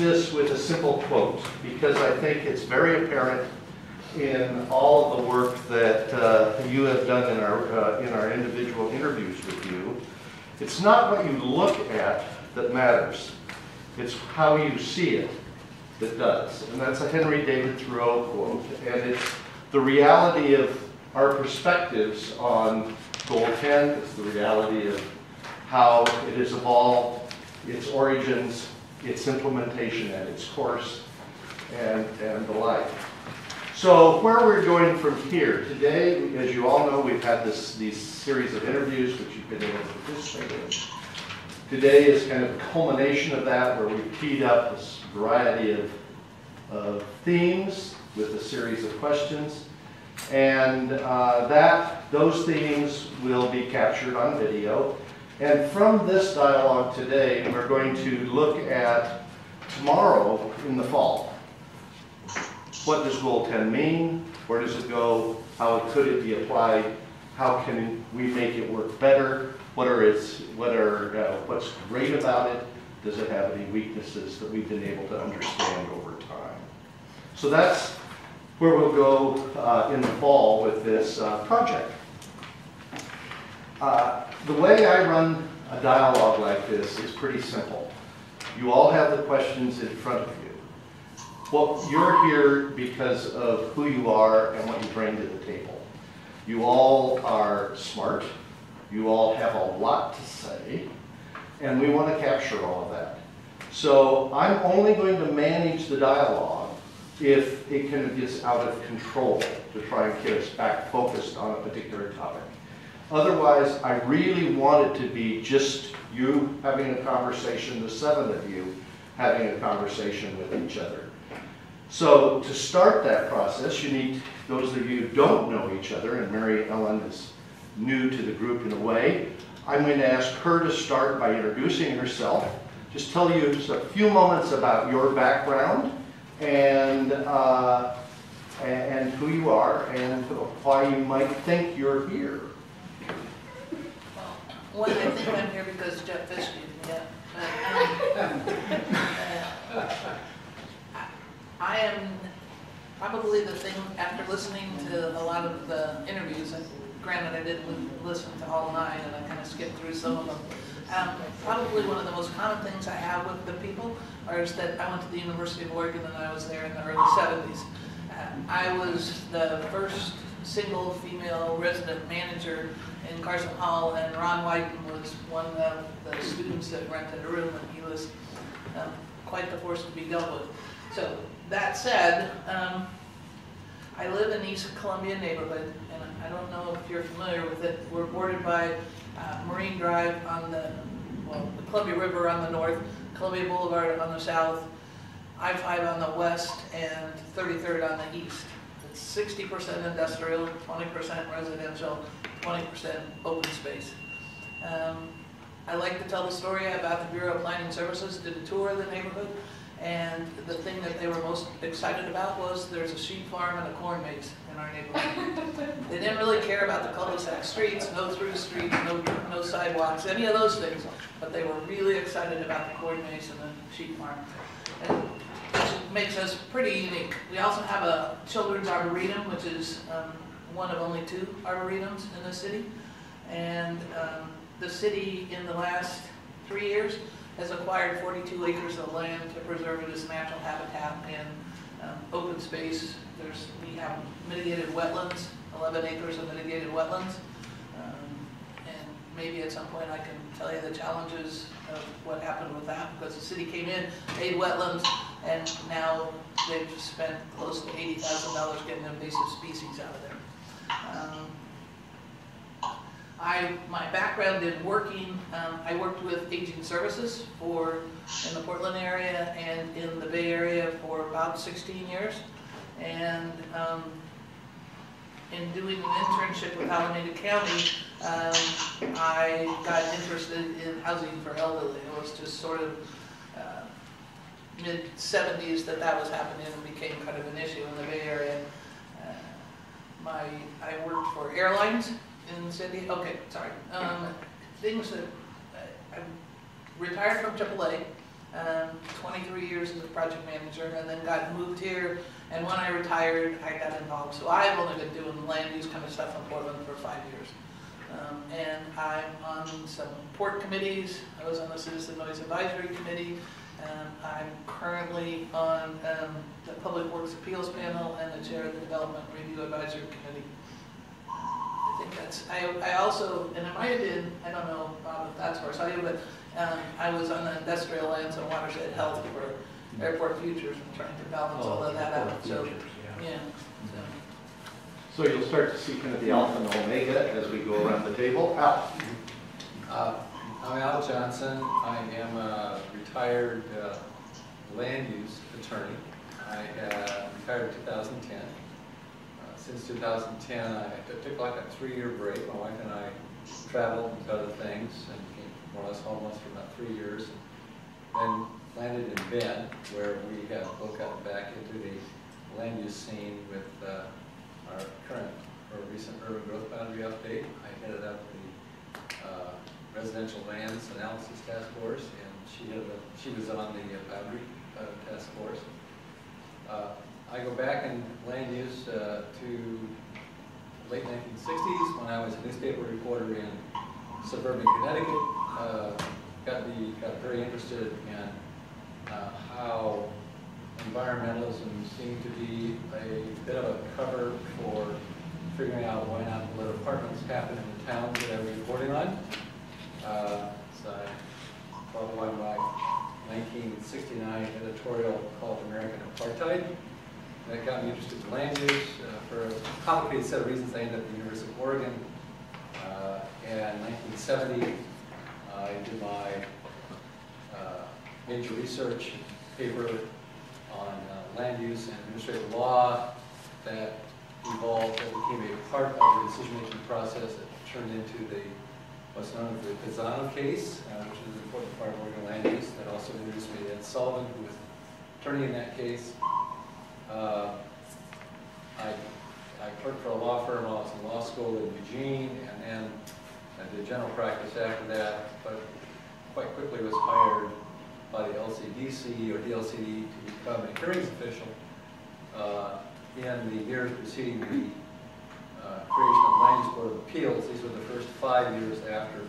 this with a simple quote because I think it's very apparent in all of the work that you have done in our individual interviews with you. It's not what you look at that matters. It's how you see it that does. And that's a Henry David Thoreau quote. And it's the reality of our perspectives on Goal 10. It's the reality of how it has evolved, its origins, its implementation and its course, and the like. So where we're going from here, today, as you all know, we've had these series of interviews which you've been able to participate in. Today is kind of a culmination of that, where we've teed up this variety of themes with a series of questions. And those themes will be captured on video. And from this dialogue today, we're going to look at tomorrow in the fall. What does Goal 10 mean? Where does it go? How could it be applied? How can we make it work better? What's great about it? Does it have any weaknesses that we've been able to understand over time? So that's where we'll go in the fall with this project. The way I run a dialogue like this is pretty simple. You all have the questions in front of you. Well, you're here because of who you are and what you bring to the table. You all are smart. You all have a lot to say, and we want to capture all of that. So I'm only going to manage the dialogue if it kind of gets out of control to try and get us back focused on a particular topic. Otherwise, I really want it to be just you having a conversation, the 7 of you having a conversation with each other. So to start that process, you need those of you who don't know each other, and Maryhelen is new to the group in a way. I'm going to ask her to start by introducing herself. Just tell you just a few moments about your background and who you are and why you might think you're here. One, I think I'm here because Jeff Fish gave me I am probably the thing, after listening to a lot of the interviews, and granted I didn't listen to all 9 and I kind of skipped through some of them, probably one of the most common things I have with the people is that I went to the University of Oregon and I was there in the early 70s. I was the first single female resident manager in Carson Hall, and Ron Wyden was one of the students that rented a room, and he was quite the force to be dealt with. So that said, I live in East Columbia neighborhood, and I don't know if you're familiar with it. We're bordered by Marine Drive on the Columbia River on the north, Columbia Boulevard on the south, I-5 on the west, and 33rd on the east. It's 60% industrial, 20% residential, 20% open space. I like to tell the story about the Bureau of Planning Services. Did a tour of the neighborhood, and the thing that they were most excited about was there's a sheep farm and a corn maze in our neighborhood. They didn't really care about the cul-de-sac streets, no through streets, no sidewalks, any of those things, but they were really excited about the corn maze and the sheep farm. And which makes us pretty unique. We also have a children's arboretum, which is one of only 2 arboretums in the city. And the city, in the last 3 years, has acquired 42 acres of land to preserve it as natural habitat and open space. We have mitigated wetlands, 11 acres of mitigated wetlands. And maybe at some point I can tell you the challenges of what happened with that, because the city came in, made wetlands, and now they've spent close to $80,000 getting invasive species out of there. My background in working, I worked with aging services in the Portland area and in the Bay Area for about 16 years. And in doing an internship with Alameda County, I got interested in housing for elderly. It was just sort of mid-70s that was happening and became kind of an issue in the Bay Area. I worked for airlines in San Diego. Okay, sorry. Things that I retired from AAA 23 years as a project manager, and then got moved here. And when I retired, I got involved. So I've only been doing land use kind of stuff in Portland for 5 years. And I'm on some port committees. I was on the Citizen Noise Advisory Committee. I'm currently on the Public Works Appeals Panel and the chair of the Development Review Advisory Committee. I think that's, I also, and it might have been, I don't know, Bob, if that's where I saw you, but I was on the Industrial Lands and Watershed Health for Airport Futures and trying to balance all of that out. So, yeah. So you'll start to see kind of the alpha and omega as we go around the table. Al. I'm Al Johnson. I am a retired land use attorney. I retired in 2010. Since 2010, I took like a 3-year break. My wife and I traveled and did other things and came more or less homeless for about 3 years. Then landed in Bend, where we have both gotten back into the land use scene with our recent urban growth boundary update. I headed up the residential lands analysis task force, and she was on the boundary task force. I go back in land use to late 1960s when I was a newspaper reporter in suburban Connecticut. Got very interested in how environmentalism seemed to be a bit of a cover for figuring out why not let apartments happen in the towns that I was reporting on. So I probably won my 1969 editorial called American Apartheid. That got me interested in land use for a complicated set of reasons. I ended up at the University of Oregon. And in 1970, I did my major research paper on land use and administrative law that evolved, that became a part of the decision-making process that turned into what's known as the Pisano case, which is an important part of Oregon land use. That also introduced me to Ed Sullivan, who was attorney in that case. I worked for a law firm while I was in law school in Eugene, and then I did general practice after that, but quite quickly was hired by the LCDC or DLCD to become a hearings official in the years preceding the creation of the Land Use Board of Appeals. These were the first 5 years after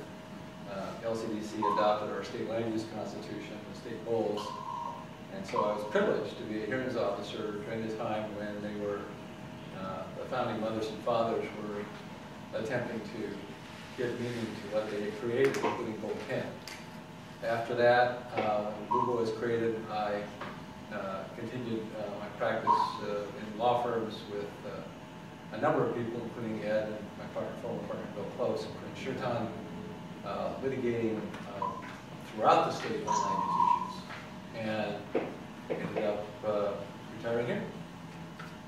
LCDC adopted our state land use constitution, the state goals. And so I was privileged to be a hearings officer during the time when they were, the founding mothers and fathers were attempting to give meaning to what they had created, including Gold 10. After that, when Google was created, I continued my practice in law firms with a number of people, including Ed and my former partner Bill Close, including Shirtan, litigating throughout the state on land use issues. And ended up retiring here.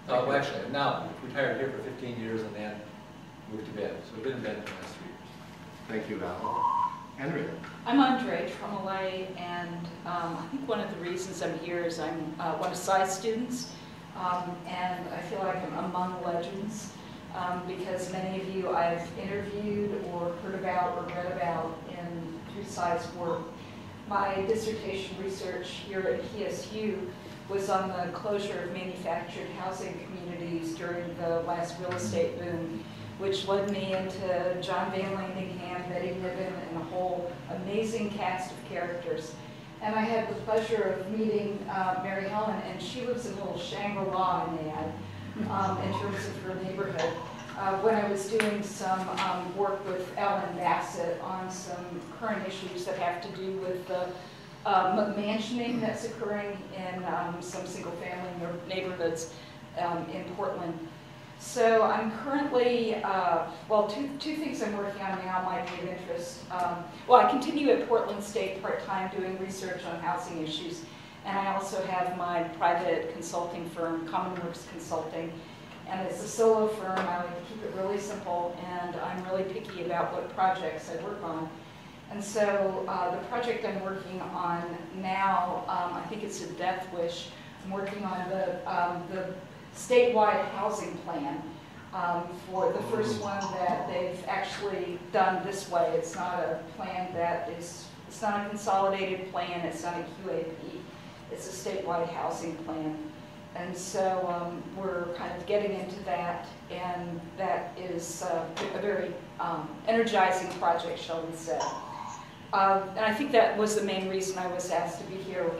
Well, actually, I've now retired here for 15 years and then moved to Bend. So I've been in Bend for the last 3 years. Thank you, Al. Andrea. I'm Andree Tremoulet, and I think one of the reasons I'm here is I'm one of Sci's students, and I feel like I'm among legends because many of you I've interviewed or heard about or read about through Sci's work. My dissertation research here at PSU was on the closure of manufactured housing communities during the last real estate boom, which led me into John VanLandingham, Betty Niven, and a whole amazing cast of characters. And I had the pleasure of meeting Maryhelen, and she lives in a little Shangri-La, I may add, in terms of her neighborhood. When I was doing some work with Ellen Bassett on some current issues that have to do with the McMansioning that's occurring in some single-family neighborhoods in Portland. So I'm currently, well, two things I'm working on now might be of interest. Well, I continue at Portland State part-time doing research on housing issues, and I also have my private consulting firm, Commonworks Consulting. And it's a solo firm. I like to keep it really simple, and I'm really picky about what projects I work on. And so the project I'm working on now, I think it's a death wish. I'm working on the statewide housing plan for the first one that they've actually done this way. It's not a plan that is It's not a consolidated plan, it's not a QAP, it's a statewide housing plan. And so we're kind of getting into that, and that is a very energizing project, shall we say. And I think that was the main reason I was asked to be here,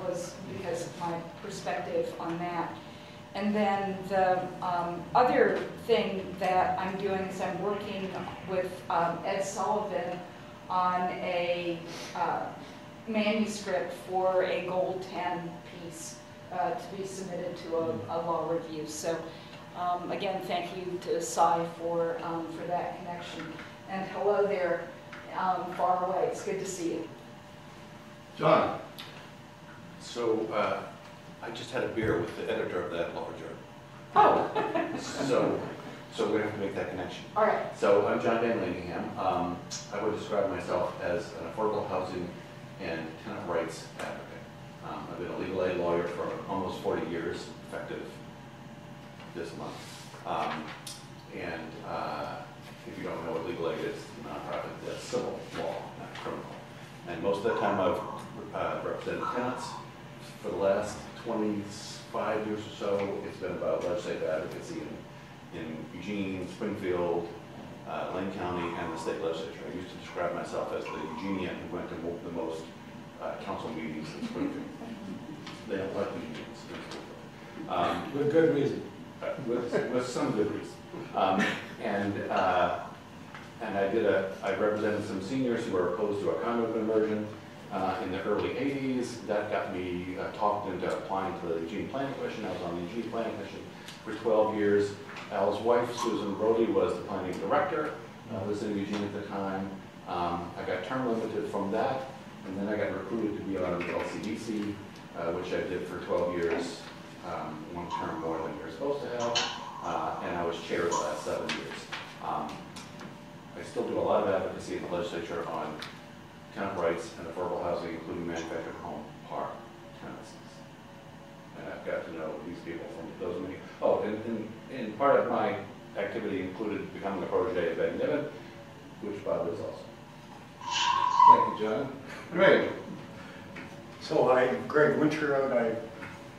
was because of my perspective on that. And then the other thing that I'm doing is I'm working with Ed Sullivan on a manuscript for a Goal 10 piece to be submitted to a law review. So again, thank you to Cy for that connection. And hello there, far away. It's good to see you. John. So I just had a beer with the editor of that law journal. Oh. So we're going to have to make that connection. All right. So I'm John VanLandingham. I would describe myself as an affordable housing and tenant rights advocate. I've been a legal aid lawyer for almost 40 years, effective this month. If you don't know what legal aid is, it's a nonprofit that's civil law, not criminal. And most of the time I've represented tenants. For the last 25 years or so, it's been about legislative advocacy in Eugene, Springfield, Lane County, and the state legislature. I used to describe myself as the Eugenian who went to the most council meetings in Springfield. They don't like the Eugenians in Springfield. With good reason. With some good reason. I represented some seniors who were opposed to a condo conversion in the early 80s. That got me talked into applying to the Eugene Planning Commission. I was on the Eugene Planning Commission for 12 years. Al's wife, Susan Brody, was the planning director. I was in Eugene at the time. I got term limited from that, and then I got recruited to be on the LCDC, which I did for 12 years, one term more than you're supposed to have, and I was chair the last 7 years. I still do a lot of advocacy in the legislature on tenant rights and affordable housing, including manufactured home park tenancies. And I've got to know these people from those many. Oh, and part of my activity included becoming a protege of Betty Niven, which Bob is also. Thank you, John. Greg. So I'm Greg Winterowd. I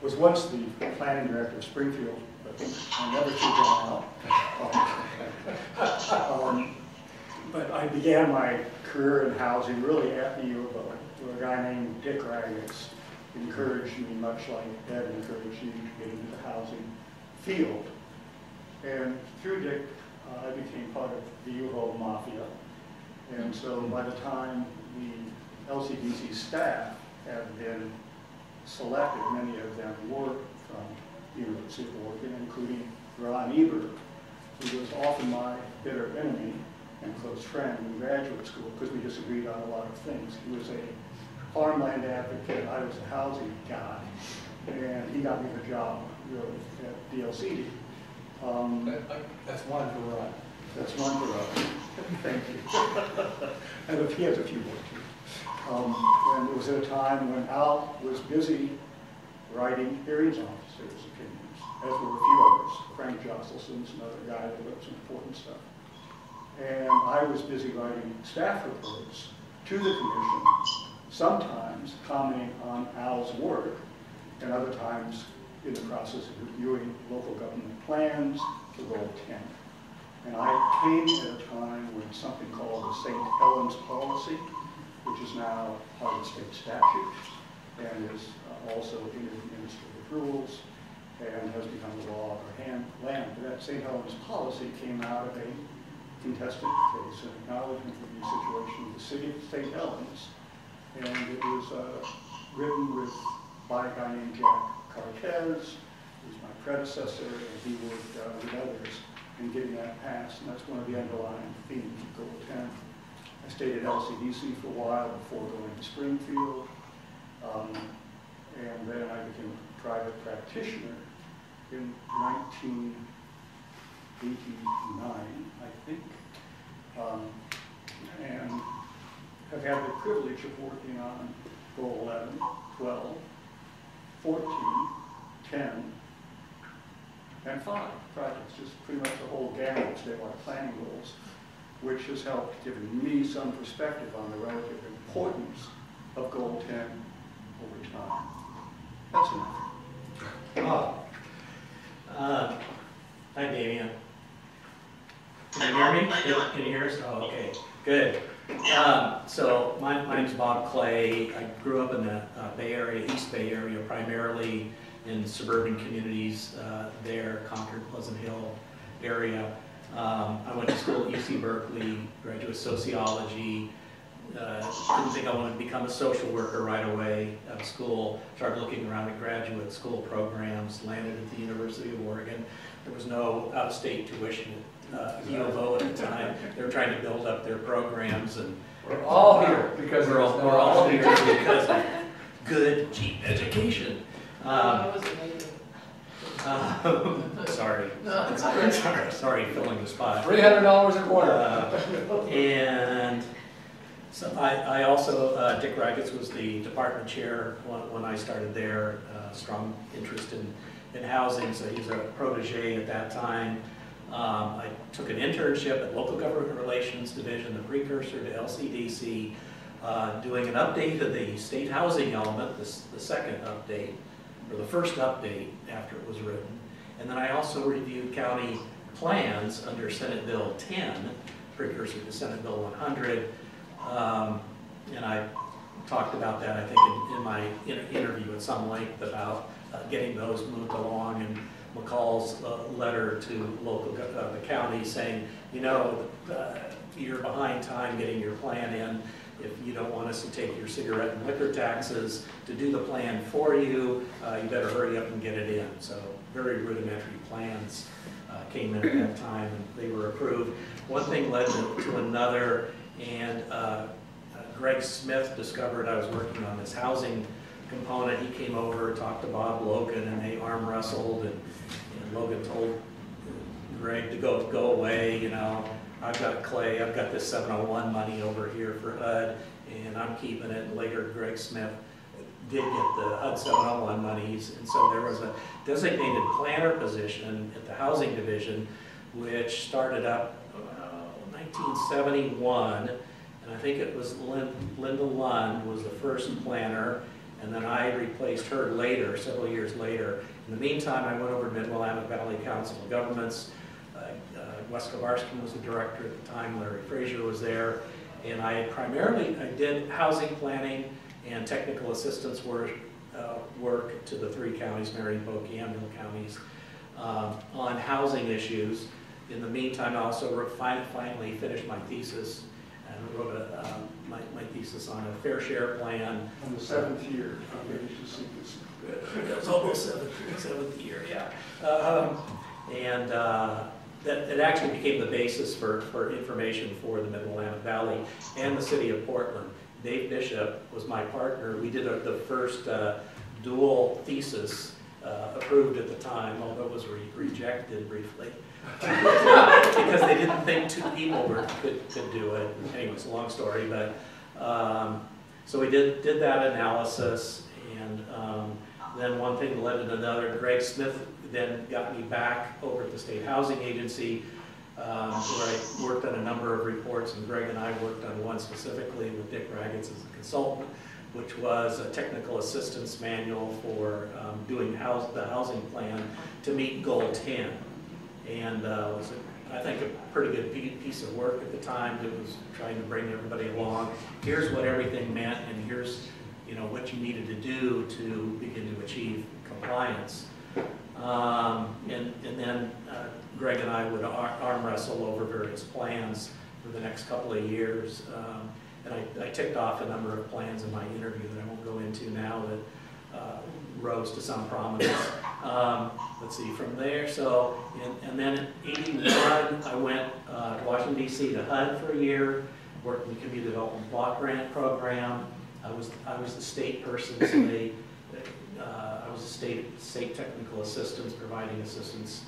was once the planning director of Springfield, but I never figured out. But I began my career in housing really at the U of O, where a guy named Dick Raggers encouraged me, much like Ed encouraged me, to get into the housing field. And through Dick, I became part of the U of O mafia. And so by the time the LCDC staff had been selected, many of them were from the University of Oregon, including Ron Ebert, who was often my bitter enemy and close friend in graduate school because we disagreed on a lot of things. He was a farmland advocate, I was a housing guy, and he got me the job really at DLCD. That's one for Ron. That's one for Ron. Thank you. And he has a few more too. And it was at a time when Al was busy writing hearings officers' opinions, as were a few others. Frank Jostelson's another guy that wrote some important stuff. And I was busy writing staff reports to the commission, sometimes commenting on Al's work, and other times in the process of reviewing local government plans for Goal 10. And I came at a time when something called the St. Helens Policy, which is now part of the state statute, and is also in the administrative rules, and has become the law of our land. That St. Helens Policy came out of a contested case, an acknowledgement of the situation of the city of St. Helens, and it was written by a guy named Jack Cartez, who's my predecessor, and he worked with others in getting that passed, and that's one of the underlying themes of Goal 10. I stayed at LCDC for a while before going to Springfield, and then I became a private practitioner in 1989, I think, and have had the privilege of working on Goal 11, 12, 14, 10, and 5 projects, just pretty much the whole gamut of statewide planning goals. which has helped give me some perspective on the relative importance of Goal 10 over time. That's enough. Hi, Damian. Can you hear me? Can you hear us? Oh, okay, good. So my name's Bob Clay. I grew up in the Bay Area, East Bay Area, primarily in suburban communities there, Concord, Pleasant Hill area. I went to school at UC Berkeley, graduate sociology. Didn't think I wanted to become a social worker right away out of school. Started looking around at graduate school programs, landed at the University of Oregon. There was no out-of-state tuition at U of O at the time. They were trying to build up their programs, and We're all here because we're all here because of good, cheap education. I was amazing. Sorry. No, it's all right. Sorry, filling the spot. $300 a quarter. And so I also, Dick Raggets was the department chair when I started there, strong interest in housing, so he's a protege at that time. I took an internship at Local Government Relations Division, the precursor to LCDC, doing an update of the state housing element, the second update, or the first update after it was written. And then I also reviewed county plans under Senate Bill 10, precursor to Senate Bill 100. And I talked about that, I think, in my interview at some length about getting those moved along, and McCall's letter to the county saying, you know, you're behind time getting your plan in. If you don't want us to take your cigarette and liquor taxes to do the plan for you, you better hurry up and get it in. So very rudimentary plans came in at that time, and they were approved. One thing led to another, and Greg Smith discovered I was working on this housing component. He came over, talked to Bob Logan, and they arm wrestled, and Logan told Greg to go away, you know, I've got Clay, I've got this 701 money over here for HUD, and I'm keeping it. And later, Greg Smith did get the HUD 701 monies, and so there was a designated planner position at the housing division, which started up 1971, and I think it was Linda Lund was the first planner, and then I replaced her later, several years later. In the meantime, I went over to Mid-Willamette Valley Council of Governments. Wes Kovarsky was the director at the time, Larry Frazier was there, and I did housing planning and technical assistance work to the three counties, Marion, Polk, Yamhill counties, on housing issues. In the meantime, I also finally finished my thesis and wrote my thesis on a fair share plan. On the 7th year, I managed to see this. It was almost seventh year, yeah. And that actually became the basis for information for the Mid-Willamette Valley and the city of Portland. Dave Bishop was my partner. We did the first dual thesis approved at the time, although it was rejected briefly. Because they didn't think two people could do it. Anyway, it's a long story, but so we did that analysis, and then one thing led to another. Greg Smith then got me back over at the State Housing Agency, where I worked on a number of reports, and Greg and I worked on one specifically with Dick Raggets as a consultant, which was a technical assistance manual for doing the housing plan to meet Goal 10. And was, I think, a pretty good piece of work at the time. It was trying to bring everybody along. Here's what everything meant, and here's what you needed to do to begin to achieve compliance. And then Greg and I would arm wrestle over various plans for the next couple of years. And I ticked off a number of plans in my interview that I won't go into now that rose to some prominence. Let's see, from there, so, and then in '81, I went to Washington, D.C. to HUD for a year, worked in the Community Development Block Grant Program. I was the state person, so I was a state technical assistance, providing assistance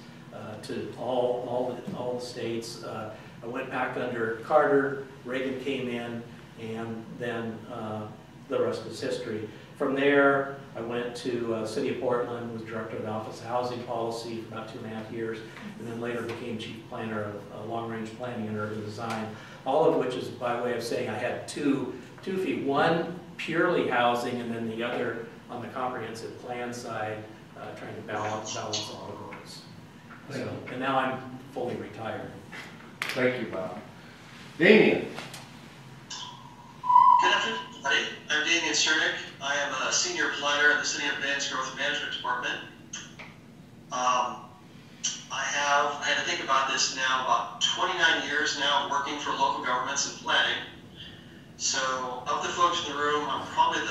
to all the states. I went back under Carter, Reagan came in, and then the rest is history. From there, I went to City of Portland, was director of the Office of Housing Policy for about 2.5 years, and then later became chief planner of long-range planning and urban design, all of which is by way of saying I had two feet, one purely housing and then the other on the comprehensive plan side, trying to balance all of those. So, and now I'm fully retired. Thank you, Bob. Damian. Good afternoon, everybody. I'm Damian Syrnyk. I am a senior planner in the City of Bend's Growth Management Department. I had to think about this now, about 29 years now working for local governments and planning. So of the folks in the room, I'm probably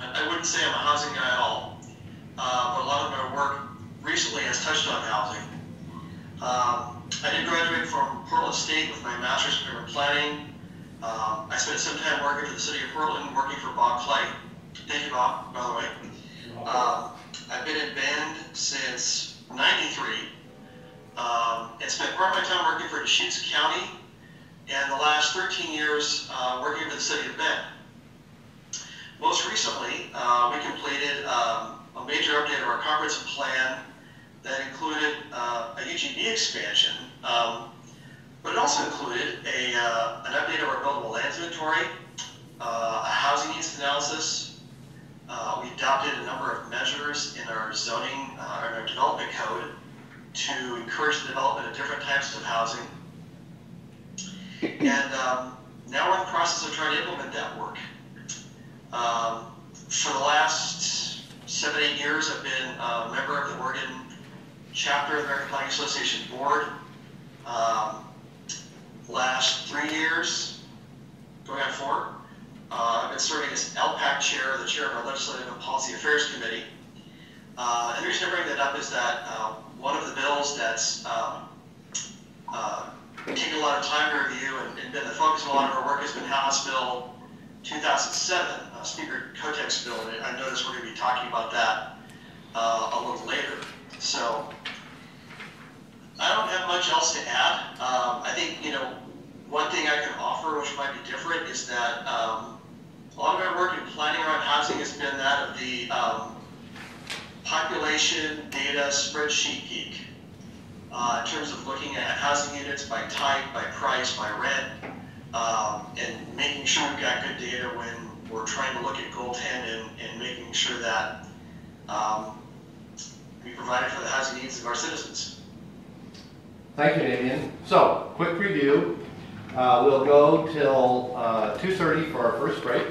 I wouldn't say I'm a housing guy at all, but a lot of my work recently has touched on housing. I did graduate from Portland State with my master's degree in planning. I spent some time working for the City of Portland, working for Bob Clay. Thank you, Bob, by the way. I've been in Bend since '93, and spent part of my time working for Deschutes County, and the last 13 years working for the City of Bend. Most recently, we completed a major update of our comprehensive plan that included a UGB expansion, but it also included an update of our buildable lands inventory, a housing needs analysis. We adopted a number of measures in our zoning, in our development code to encourage the development of different types of housing. And now we're in the process of trying to implement that work. For the last 7-8 years, I've been a member of the Oregon Chapter of the American Planning Association Board. Last 3 years, going on 4, I've been serving as LPAC chair, the chair of our Legislative and Policy Affairs Committee. And the reason I bring that up is that one of the bills that's taken a lot of time to review and been the focus of a lot of our work has been House Bill 2007, Speaker Kotek's bill, and I noticed we're going to be talking about that a little later. So I don't have much else to add. I think, one thing I can offer, which might be different, is that a lot of my work in planning around housing has been that of the population data spreadsheet geek. In terms of looking at housing units by type, by price, by rent, and making sure we've got good data when we're trying to look at Goal 10 and making sure that we provide it for the housing needs of our citizens. Thank you, Damian. So, quick review. We'll go till 2:30 for our first break.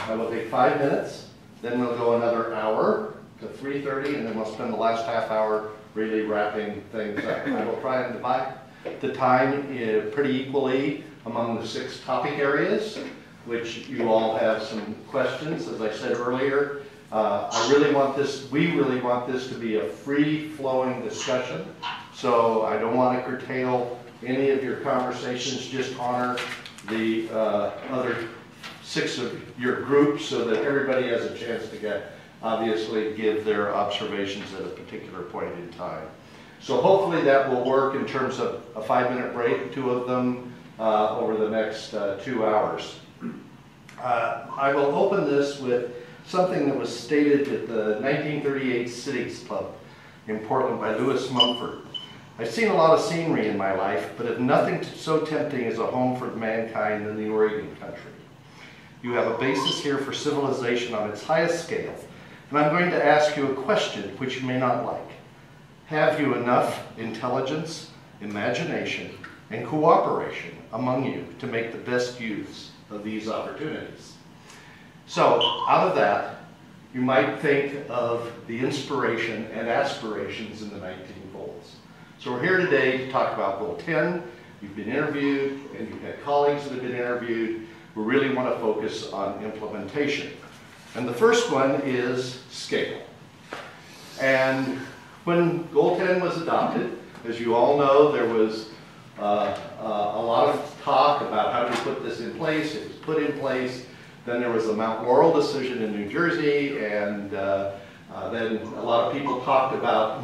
We'll take 5 minutes. Then we'll go another hour to 3:30, and then we'll spend the last half hour really wrapping things up. I will try and divide the time pretty equally among the 6 topic areas, which you all have some questions. As I said earlier, we really want this to be a free-flowing discussion. So I don't want to curtail any of your conversations. Just honor the other 6 of your groups so that everybody has a chance to obviously give their observations at a particular point in time. So hopefully that will work in terms of a 5-minute break, 2 of them over the next 2 hours. I will open this with something that was stated at the 1938 Cities Club in Portland by Lewis Mumford. I've seen a lot of scenery in my life, but have nothing so tempting as a home for mankind than the Oregon country. You have a basis here for civilization on its highest scale, and I'm going to ask you a question which you may not like. Have you enough intelligence, imagination, and cooperation among you to make the best use of these opportunities? So, out of that, you might think of the inspiration and aspirations in the 19 goals. So we're here today to talk about Goal 10. You've been interviewed, and you've had colleagues that have been interviewed. We really want to focus on implementation. And the first one is scale. And when Goal 10 was adopted, as you all know, there was a lot of talk about how do we put this in place. It was put in place. Then there was the Mount Laurel decision in New Jersey, and then a lot of people talked about,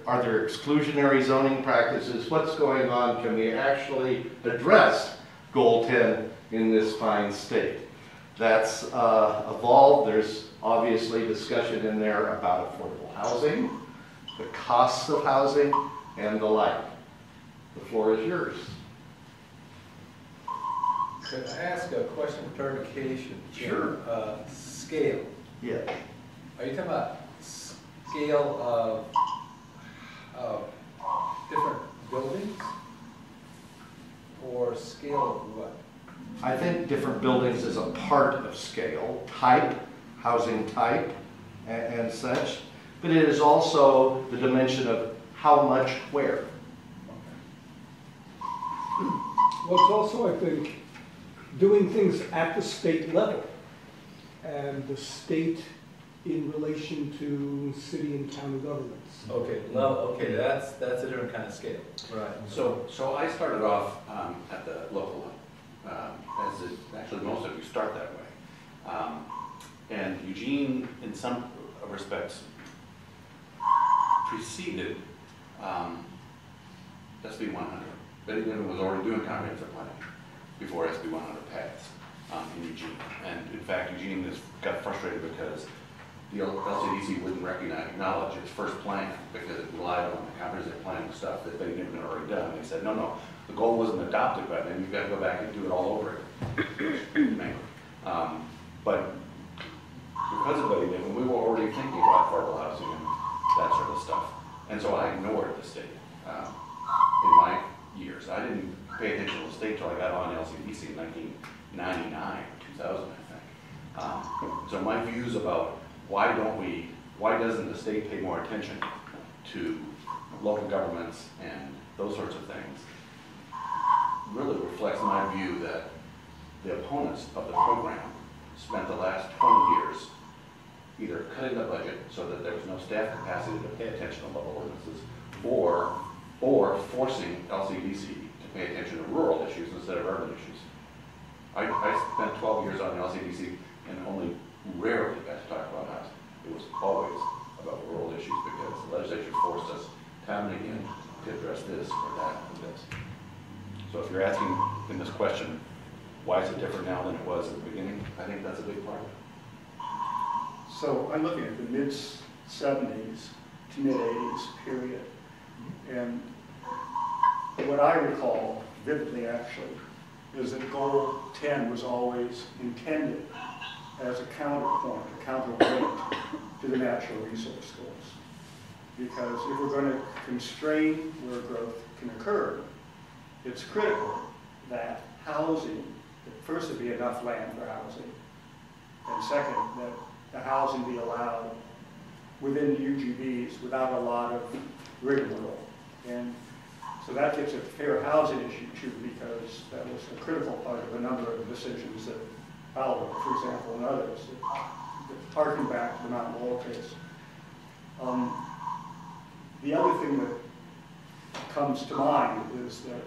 are there exclusionary zoning practices? What's going on? Can we actually address Goal 10 in this fine state? that's evolved. There's obviously discussion in there about affordable housing, the costs of housing, and the like. The floor is yours. Could I ask a question of clarification? Sure. Scale. Yeah. Are you talking about scale of different buildings? Or scale of what? I think different buildings is a part of scale, type, housing type, and such. But it is also the dimension of how much where. Well, it's also, I think, doing things at the state level, and the state in relation to city and county governments. Okay, well, okay, that's a different kind of scale. Right. So I started off at the local level, actually most of you start that way. And Eugene, in some respects, preceded SB 100. Bennington was already doing comprehensive planning before SB 100 passed in Eugene. And in fact, Eugene got frustrated because the LCDC wouldn't acknowledge its first plan because it relied on the comprehensive planning stuff that Bennington had already done. They said, no, the goal wasn't adopted by then. You've got to go back and do it all over again. But because of Bennington, we were already thinking about affordable housing and that sort of stuff. And so I ignored the state in my years. I didn't pay attention to the state until I got on LCDC in 1999, 2000, I think. So my views about why doesn't the state pay more attention to local governments and those sorts of things really reflects my view that the opponents of the program spent the last 20 years either cutting the budget so that there was no staff capacity to pay attention to local ordinances, or forcing LCDC to pay attention to rural issues instead of urban issues. I spent 12 years on the LCDC and only rarely got to talk about housing. It was always about rural issues because the legislature forced us time and again to address this or that or this. So if you're asking in this question, why is it different now than it was at the beginning? I think that's a big part of it. So I'm looking at the mid-70s to mid-80s period. And what I recall vividly, actually, is that Goal 10 was always intended as a counterpoint, a counterweight to the natural resource goals. Because if we're going to constrain where growth can occur, it's critical that housing, first, there be enough land for housing, and second, that the housing be allowed within the UGBs without a lot of rigmarole. And so that gets a fair housing issue too, because that was a critical part of a number of decisions that Adler, for example, and others, that harken back to the Mount Laurel case. The other thing that comes to mind is that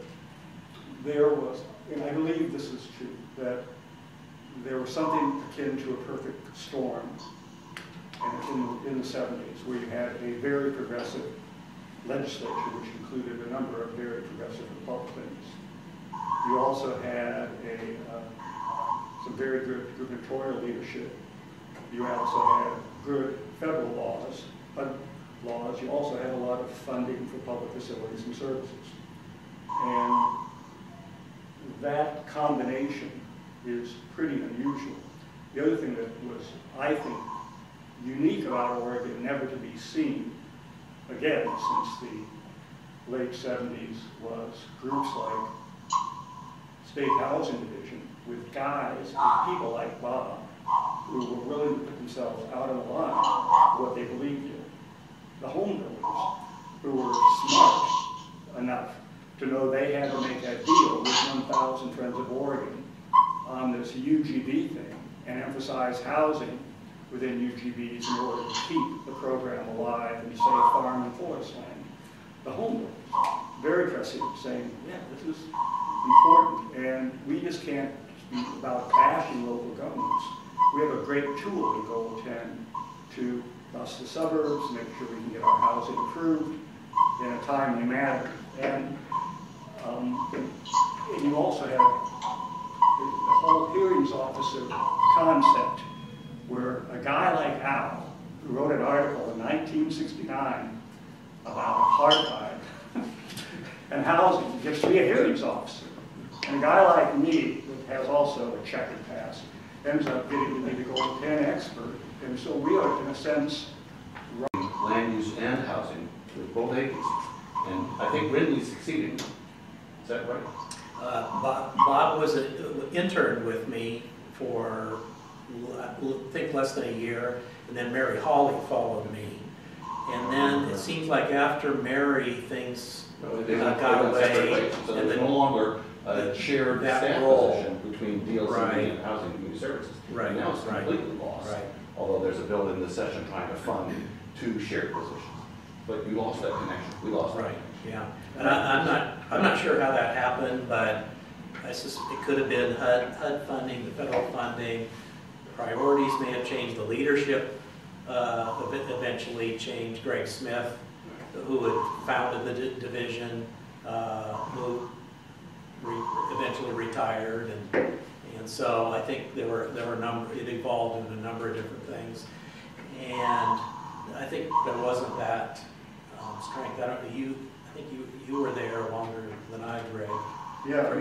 there was, and I believe this is true, that there was something akin to a perfect storm in the 70s, where you had a very progressive legislature, which included a number of very progressive Republicans. You also had some very good gubernatorial leadership. You also had good federal laws. You also had a lot of funding for public facilities and services. And that combination is pretty unusual. The other thing that was, I think, unique about Oregon, never to be seen again since the late 70s, was groups like State Housing Division, with people like Bob, who were willing to put themselves out on the line for what they believed in. The home builders, who were smart enough to know they had to make a deal with 1,000 Friends of Oregon on this UGB thing and emphasize housing within UGBs in order to keep the program alive and save farm and forest land. The home builders, very prescient, saying, yeah, this is important, and we just can't speak about bashing local governments. We have a great tool in Goal 10 to bust the suburbs, make sure we can get our housing improved in a timely manner. And you also have the whole hearings officer concept where a guy like Al, who wrote an article in 1969 about apartheid and housing, gets to be a hearings officer. And a guy like me, who has also a checkered past, ends up getting to be the gold pen expert. And so we are, in a sense, land use and housing with both agencies. And I think Ridley's succeeding. Is that right? Bob was an intern with me for, I think, less than a year, and then Mary Hawley followed me. And then it seems like after Mary, things got away. So there's no longer a shared staff role position between DLC and Housing and Community Services. Right. And now it's completely lost. Right. Although there's a bill in this session trying to fund 2 shared positions. But you lost that connection. We lost that. Right, yeah. And I'm not sure how that happened, but it could have been HUD funding, the federal funding. The priorities may have changed. The leadership eventually changed. Greg Smith, who had founded the division, who eventually retired, and so I think there were it evolved in a number of different things, and I think there wasn't that strength. I think you were there longer than I, Greg,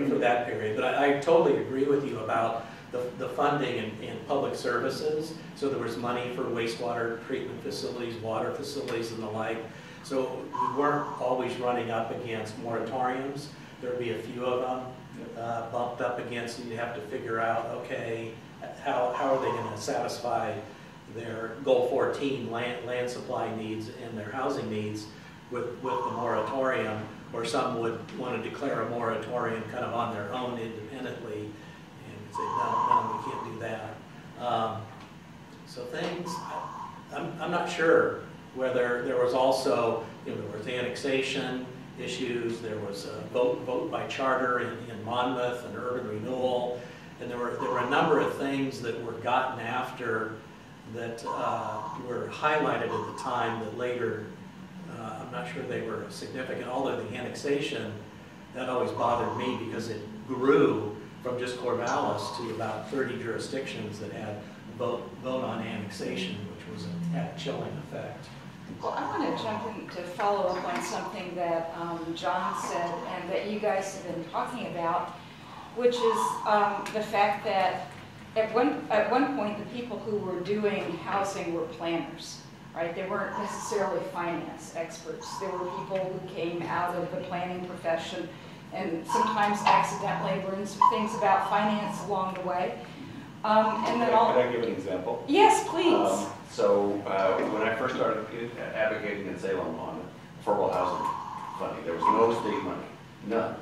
for that period. But I totally agree with you about the funding in public services. So there was money for wastewater treatment facilities, water facilities, and the like. So we weren't always running up against moratoriums. There'd be a few of them bumped up against, and you have to figure out, okay, how are they going to satisfy their Goal 14 land supply needs and their housing needs with the moratorium, or some would want to declare a moratorium kind of on their own independently and say, no, we can't do that. So things, I'm not sure whether there was also, there was annexation issues, there was a vote by charter in Monmouth and urban renewal, and there were a number of things that were gotten after that were highlighted at the time that later, I'm not sure they were significant, although the annexation, that always bothered me because it grew from just Corvallis to about 30 jurisdictions that had vote on annexation, which had a chilling effect. Well, I want to jump in to follow up on something that John said and that you guys have been talking about, which is the fact that at one point the people who were doing housing were planners, right? They weren't necessarily finance experts. There were people who came out of the planning profession and sometimes accidentally learned some things about finance along the way. And then Could I give an example? Yes, please. So when I first started advocating in Salem on affordable housing funding, there was no state money, none,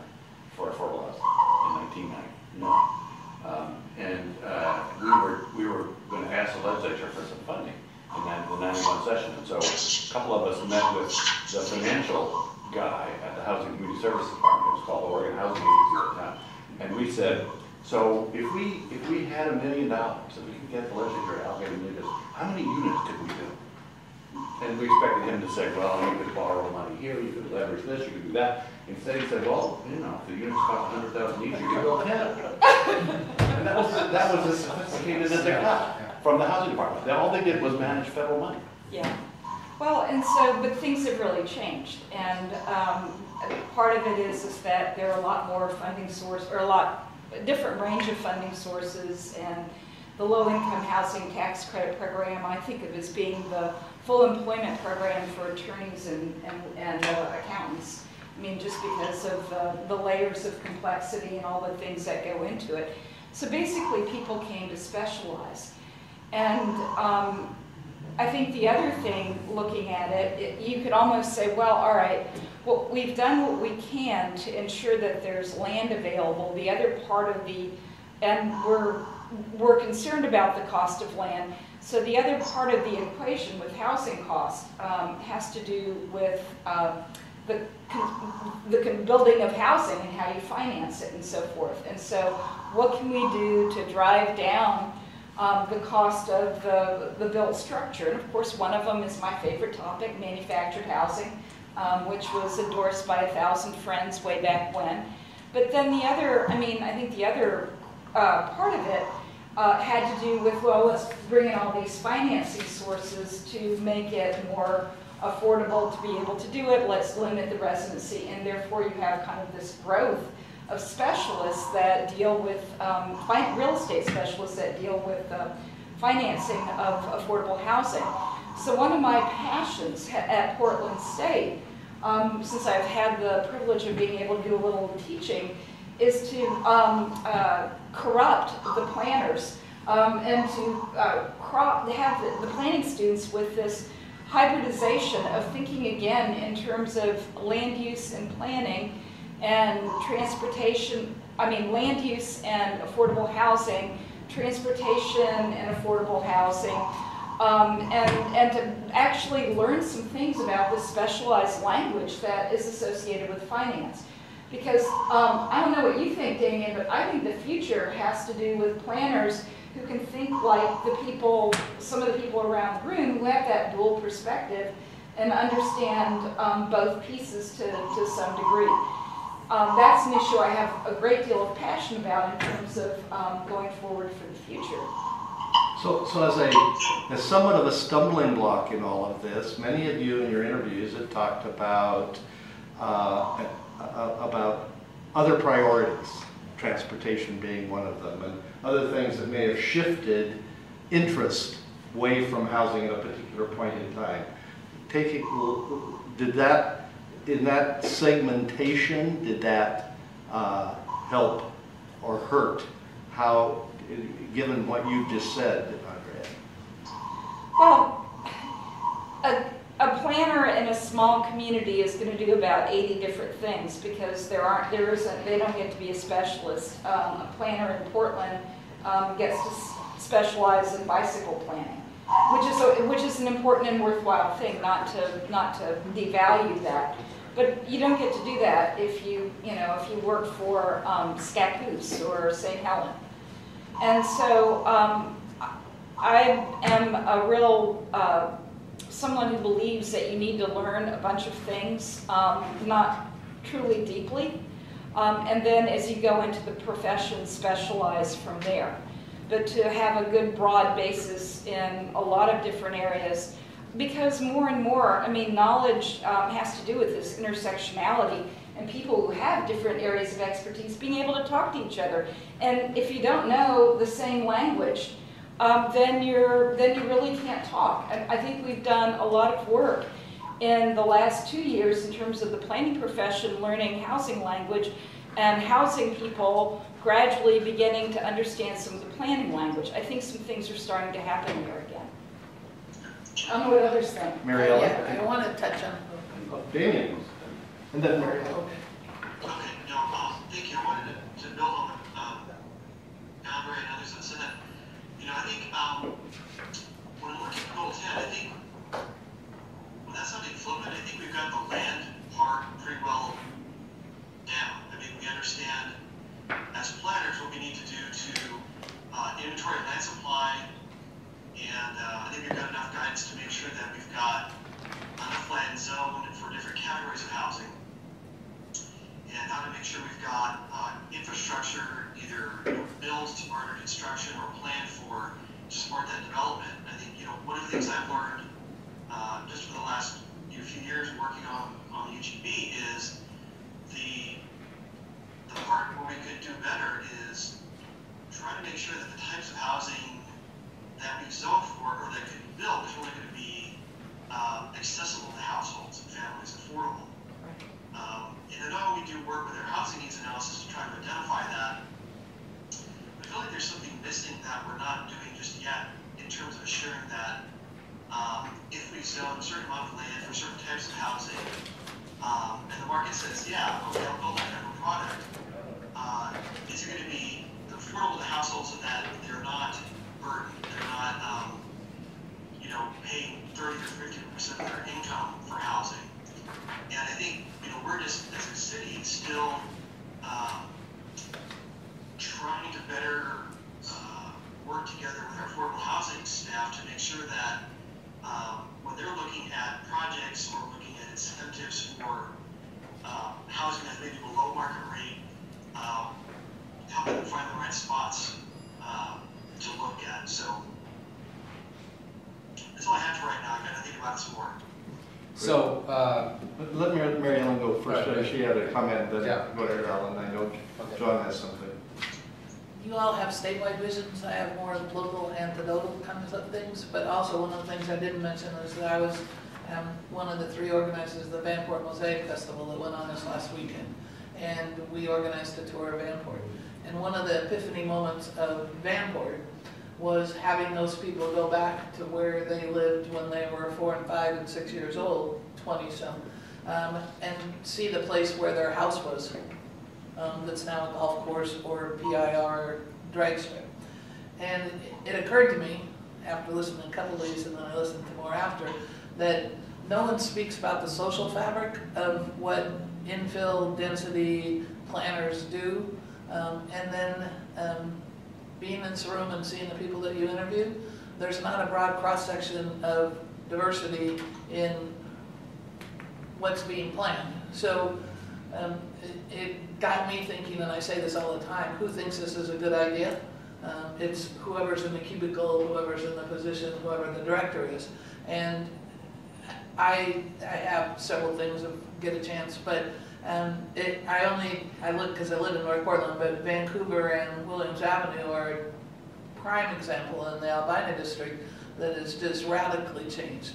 for affordable housing in 1990, none. And we were going to ask the legislature for some funding in the 91 session. And so a couple of us met with the financial guy at the Housing and Community Services Department. It was called the Oregon Housing Agency at the time. And we said, so if we had $1 million, if we could get the legislature to allocate $1 million, how many units could we do? And we expected him to say, well, you could borrow money here, you could leverage this, you could do that. Instead he said, well, if the units cost $100,000 each, you could build 10. And that was as sophisticated as they got from the housing department. All they did was manage federal money. Yeah. Well, and so, but things have really changed. And part of it is that there are a lot more funding sources, or a different range of funding sources, and the low-income housing tax credit program I think of as being the full employment program for attorneys and accountants. I mean, just because of the layers of complexity and all the things that go into it. So basically people came to specialize. And I think the other thing, looking at it, you could almost say, well, all right, well, we've done what we can to ensure that there's land available. The other part of and we're concerned about the cost of land. So the other part of the equation with housing costs has to do with the building of housing and how you finance it and so forth. And so what can we do to drive down the cost of the built structure? And of course, one of them is my favorite topic, manufactured housing, which was endorsed by 1,000 Friends way back when. But then the other, I think the other part of it had to do with, well, let's bring in all these financing sources to make it more affordable to be able to do it. Let's limit the residency, and therefore you have kind of this growth of specialists that deal with, real estate specialists that deal with financing of affordable housing. So one of my passions at Portland State, since I've had the privilege of being able to do a little teaching, is to corrupt the planners and to have the planning students with this hybridization of thinking again in terms of land use and planning and transportation, land use and affordable housing, transportation and affordable housing, and to actually learn some things about this specialized language that is associated with finance. Because I don't know what you think, Damian, but I think the future has to do with planners who can think like the people, some of the people around the room who have that dual perspective and understand both pieces to some degree. That's an issue I have a great deal of passion about in terms of going forward for the future. So as somewhat of a stumbling block in all of this, many of you in your interviews have talked about other priorities, transportation being one of them, and other things that may have shifted interest away from housing at a particular point in time. In that segmentation, did that help or hurt? How, given what you just said, Andrea? Well, a planner in a small community is going to do about 80 different things because they don't get to be a specialist. A planner in Portland gets to specialize in bicycle planning, which is an important and worthwhile thing, not to devalue that. But you don't get to do that if you work for Scappoose or St. Helen. And so I am a real someone who believes that you need to learn a bunch of things, not truly deeply, and then as you go into the profession, specialize from there. But to have a good broad basis in a lot of different areas, because more and more, knowledge has to do with this intersectionality and people who have different areas of expertise being able to talk to each other. And if you don't know the same language, then you really can't talk. I think we've done a lot of work in the last 2 years in terms of the planning profession learning housing language and housing people gradually beginning to understand some of the planning language. I think some things are starting to happen there again. I don't know what others think. Maryhelen? Yeah, I want to touch on. Damian. And then Maryhelen. Okay, thank you. I wanted to build on Andree and others that said that. I think when we look at Goal 10, I think, that's not being flippant. I think we've got the land part pretty well down. We understand as planners what we need to do to inventory land supply, and I think we've got enough guidance to make sure that we've got enough land zoned for different categories of housing, and how to make sure we've got infrastructure either built under construction or planned for to support that development. I think one of the things I've learned just for the last few years working on the UGB is the part where we could do better is try to make sure that the types of housing that we zone for or that could be built is really going to be accessible to households and families, affordable. And I know we do work with our housing needs analysis to try to identify that. I feel like there's something missing that we're not doing just yet in terms of assuring that if we zone a certain amount of land for certain types of housing, and the market says, yeah, okay, I'll build that type of product, is it going to be affordable to households so that they're not burdened, they're not, paying 30 or 50% of their income for housing. And I think, we're just, as a city, still trying to better work together with our affordable housing staff to make sure that when they're looking at projects or looking at incentives for housing that's maybe below market rate, helping them find the right spots to look at. So that's all I have for right now. I got to think about this more. So, Let Maryhelen go first. Right. She had a comment, then Yeah. go to Alan. I know Okay. John has something. You all have statewide visions, I have more local anecdotal kinds of things, but also one of the things I didn't mention is that I was one of the 3 organizers of the Vanport Mosaic Festival that went on this last weekend. And we organized a tour of Vanport. And one of the epiphany moments of Vanport was having those people go back to where they lived when they were 4 and 5 and 6 years old, 20-some, and see the place where their house was. That's now a golf course or PIR drag strip. And it occurred to me, after listening to a couple of these and then I listened to more after, that no one speaks about the social fabric of what infill density planners do. And then being in this room and seeing the people that you interviewed, there's not a broad cross-section of diversity in what's being planned. So it got me thinking, and I say this all the time, who thinks this is a good idea? It's whoever's in the cubicle, whoever's in the position, whoever the director is. And I have several things to get a chance, but I look because I live in North Portland, but Vancouver and Williams Avenue are a prime example in the Albina district that has just radically changed.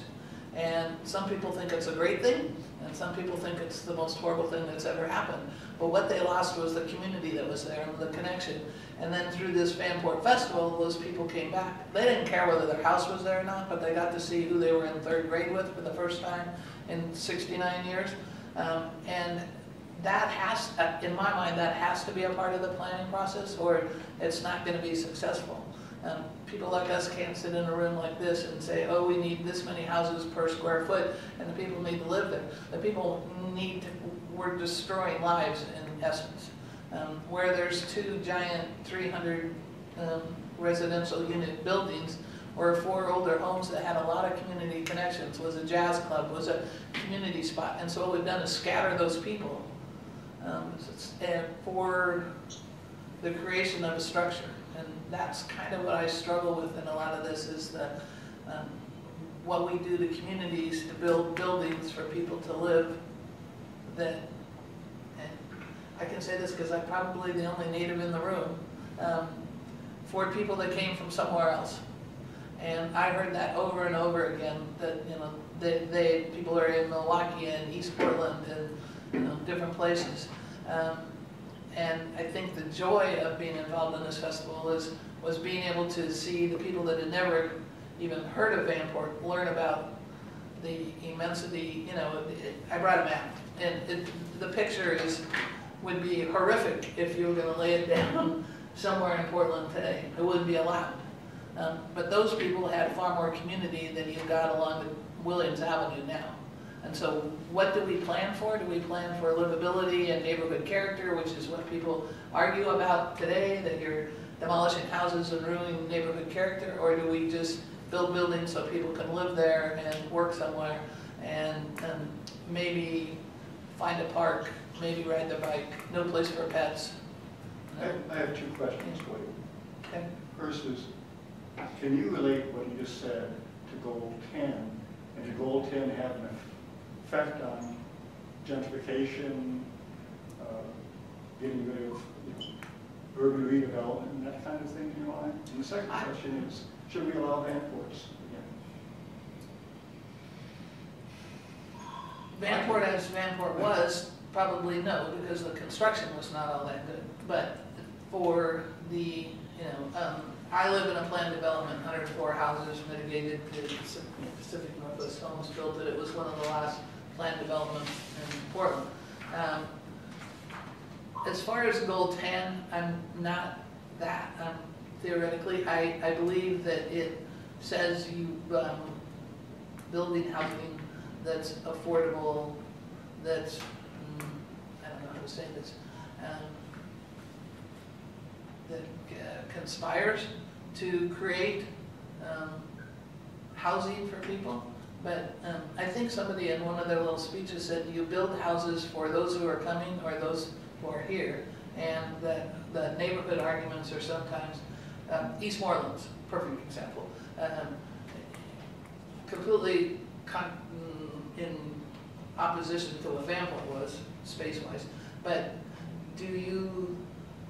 And some people think it's a great thing, and some people think it's the most horrible thing that's ever happened. But what they lost was the community that was there and the connection. And then through this Vanport Festival, those people came back. They didn't care whether their house was there or not, but they got to see who they were in 3rd grade with for the first time in 69 years. And that has, in my mind, that has to be a part of the planning process, or it's not going to be successful. People like us can't sit in a room like this and say, oh, we need this many houses per square foot, and the people need to live there. The people need to, we're destroying lives in essence. Where there's 2 giant 300 residential unit buildings, or 4 older homes that had a lot of community connections, was a jazz club, was a community spot. And so what we've done is scatter those people for the creation of a structure. And that's kind of what I struggle with in a lot of this, is the what we do to communities to build buildings for people to live. That, and I can say this because I'm probably the only native in the room, for people that came from somewhere else. And I heard that over and over again, that, you know, people are in Milwaukee and East Portland and, you know, different places. And I think the joy of being involved in this festival was being able to see the people that had never even heard of Vanport learn about the immensity. You know, I brought a map, and the picture would be horrific if you were going to lay it down somewhere in Portland today. It wouldn't be allowed. But those people had far more community than you've got along the Williams Avenue now. And so what do we plan for? Do we plan for livability and neighborhood character, which is what people argue about today, that you're demolishing houses and ruining neighborhood character? Or do we just build buildings so people can live there and work somewhere, and maybe find a park, maybe ride their bike, no place for pets? I have 2 questions for you. Okay. First is, can you relate what you just said to Goal 10, and did Goal 10 have an effect on gentrification, getting rid of, you know, urban redevelopment and that kind of thing in your mind? And the second question is, should we allow Vanports again? Vanport as Vanport was, probably no, because the construction was not all that good. But for the, you know, I live in a planned development, 104 houses mitigated, the Pacific Northwest Homes built it. It was one of the last planned developments in Portland. As far as Goal 10, I'm not that. Theoretically, I believe that it says you building housing that's affordable, that's, I don't know how to say this, that conspires to create housing for people. But I think somebody in one of their little speeches said you build houses for those who are coming or those who are here, and that the neighborhood arguments are sometimes Eastmoreland's a perfect example. Completely in opposition to what VanPort was, space-wise. But do you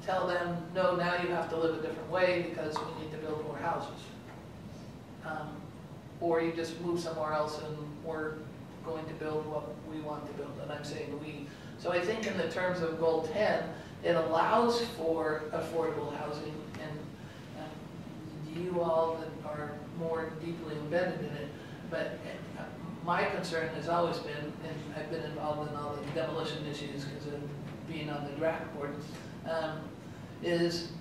tell them, no, now you have to live a different way because we need to build more houses? Or you just move somewhere else and we're going to build what we want to build, and I'm saying we. So I think in the terms of Goal 10, it allows for affordable housing, and you all that are more deeply embedded in it, but my concern has always been, and I've been involved in all the demolition issues because of being on the draft board, is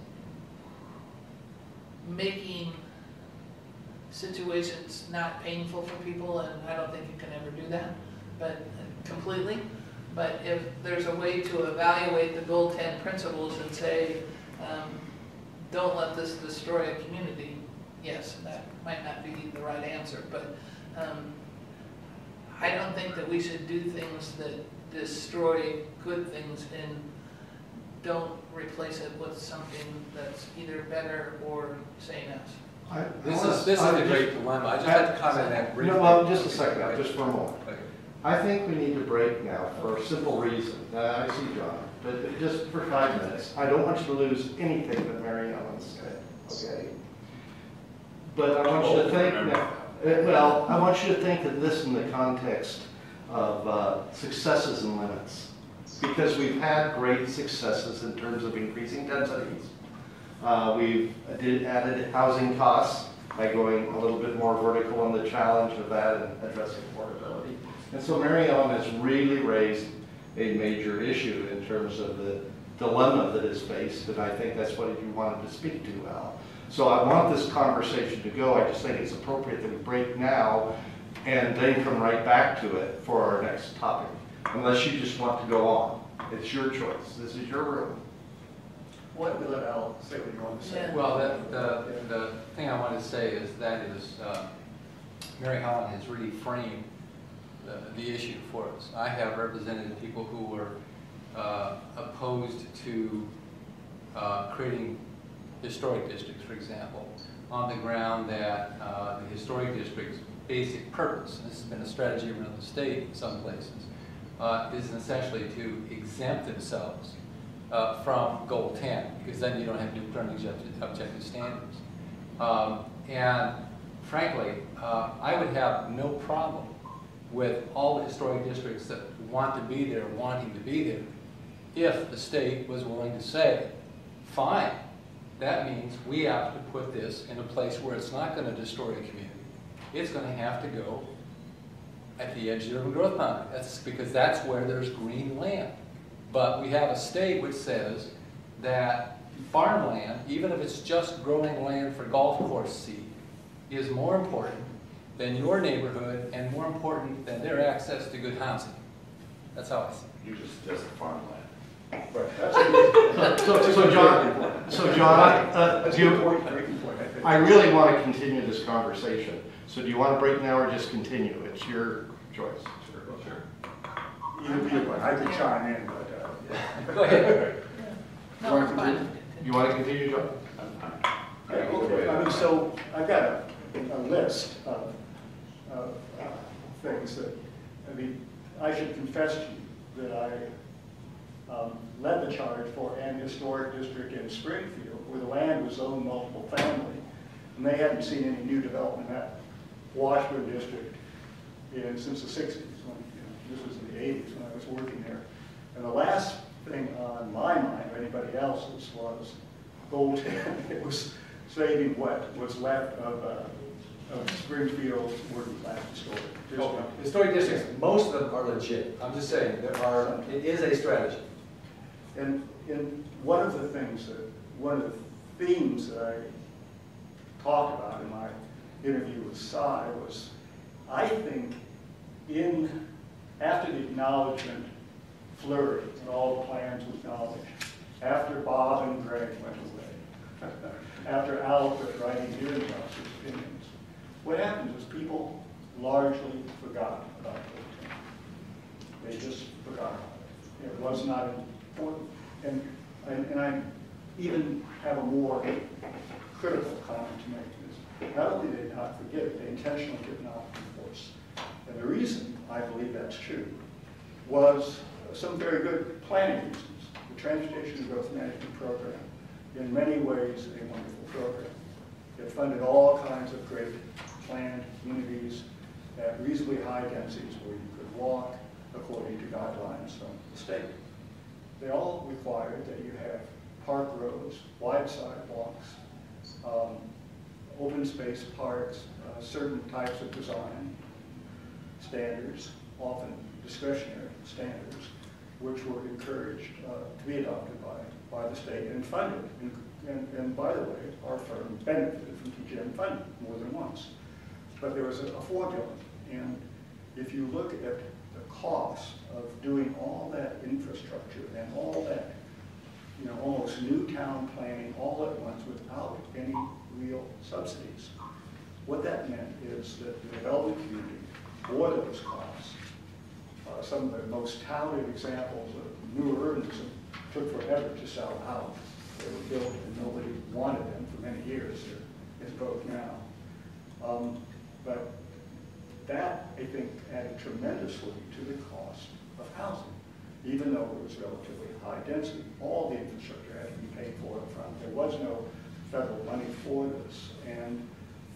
making situations not painful for people, and I don't think you can ever do that, but completely. But if there's a way to evaluate the Goal 10 principles and say, don't let this destroy a community, yes, that might not be the right answer, but I don't think that we should do things that destroy good things and don't replace it with something that's either better or same as. This is a great dilemma. I just had to comment on that briefly. No, well, just a second, just for a moment. Okay. I think we need to break now for a simple reason. I see John, but just for 5 minutes. I don't want you to lose anything that Maryhelen said, okay? But I want you to think now, well, I want you to think of this in the context of successes and limits. Because we've had great successes in terms of increasing densities. We've added housing costs by going a little bit more vertical on the challenge of that and addressing affordability. And so Maryhelen has really raised a major issue in terms of the dilemma that is faced, and I think that's what you wanted to speak to, Al. So I want this conversation to go. I just think it's appropriate that we break now and then come right back to it for our next topic. Unless you just want to go on. It's your choice. This is your room. Why don't we let Al say what you want to say? Yeah. Well, the thing I want to say is that Maryhelen has really framed the issue for us. I have represented people who were opposed to creating historic districts, for example, on the ground that the historic district's basic purpose, and this has been a strategy around the state in some places, is essentially to exempt themselves from Goal 10, because then you don't have to determine objective standards. And frankly, I would have no problem with all the historic districts that want to be there, wanting to be there, if the state was willing to say, fine, that means we have to put this in a place where it's not going to destroy a community. It's going to have to go at the edge of the urban growth boundary. That's because that's where there's green land. But we have a state which says that farmland, even if it's just growing land for golf course seed, is more important than your neighborhood and more important than their access to good housing. That's how I see it. You just farmland. Right. That's So John, I really want to continue this conversation. So do you want to break now or just continue? It's your choice. Sure. I could chime in, but Go ahead. No, it's fine. You want to continue, John? I mean, so I've got a list of things that, I mean, I should confess to you that I led the charge for an historic district in Springfield where the land was owned multiple family, and they hadn't seen any new development in that Washburn district since the 60s. This was in the 80s when I was working there. And the last thing on my mind, or anybody else's, was Goal 10. It was saving what was left of Springfield's working class historic district. Historic districts, most of them are legit. I'm just saying, it is a strategy. And one of the themes that I talked about in my interview with Cy was, I think after the acknowledgement flurry and all the plans were acknowledged, after Bob and Greg went away, after Al quit writing hearing officers' opinions, what happens is people largely forgot about Goal 10. They just forgot about it. It was not important. And I even have a more critical comment to make is not only did they not forget it, they intentionally did not enforce. And the reason I believe that's true was some very good planning reasons. The Transportation Growth Management Program, in many ways, a wonderful program. It funded all kinds of great planned communities at reasonably high densities where you could walk according to guidelines from the state. They all required that you have park roads, wide sidewalks, open space parks, certain types of design standards, often discretionary standards, which were encouraged to be adopted by the state and funded. And by the way, our firm benefited from TGM funding more than once. But there was a formula, and if you look at the cost of doing all that infrastructure and all that, almost new town planning all at once without any real subsidies, what that meant is that the development community bore those costs. Some of the most touted examples of new urbanism took forever to sell out. They were built and nobody wanted them for many years. They're in vogue now. But that, I think, added tremendously to the cost of housing. Even though it was relatively high density, all the infrastructure had to be paid for up front. There was no federal money for this. And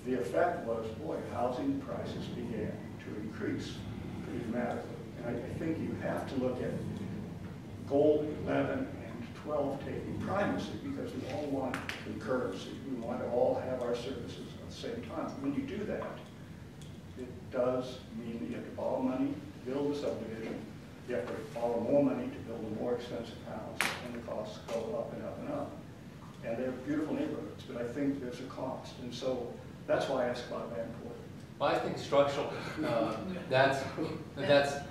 the effect was, boy, housing prices began to increase pretty dramatically. And I think you have to look at goal 11 and 12 taking primacy because we all want concurrency. We want to all have our services at the same time. When you do that, it does mean that you have to borrow money to build a subdivision. You have to borrow more money to build a more expensive house, and the costs go up and up and up. And they're beautiful neighborhoods, but I think there's a cost. And so that's why I asked about Vanport. Well, I think structurally, that's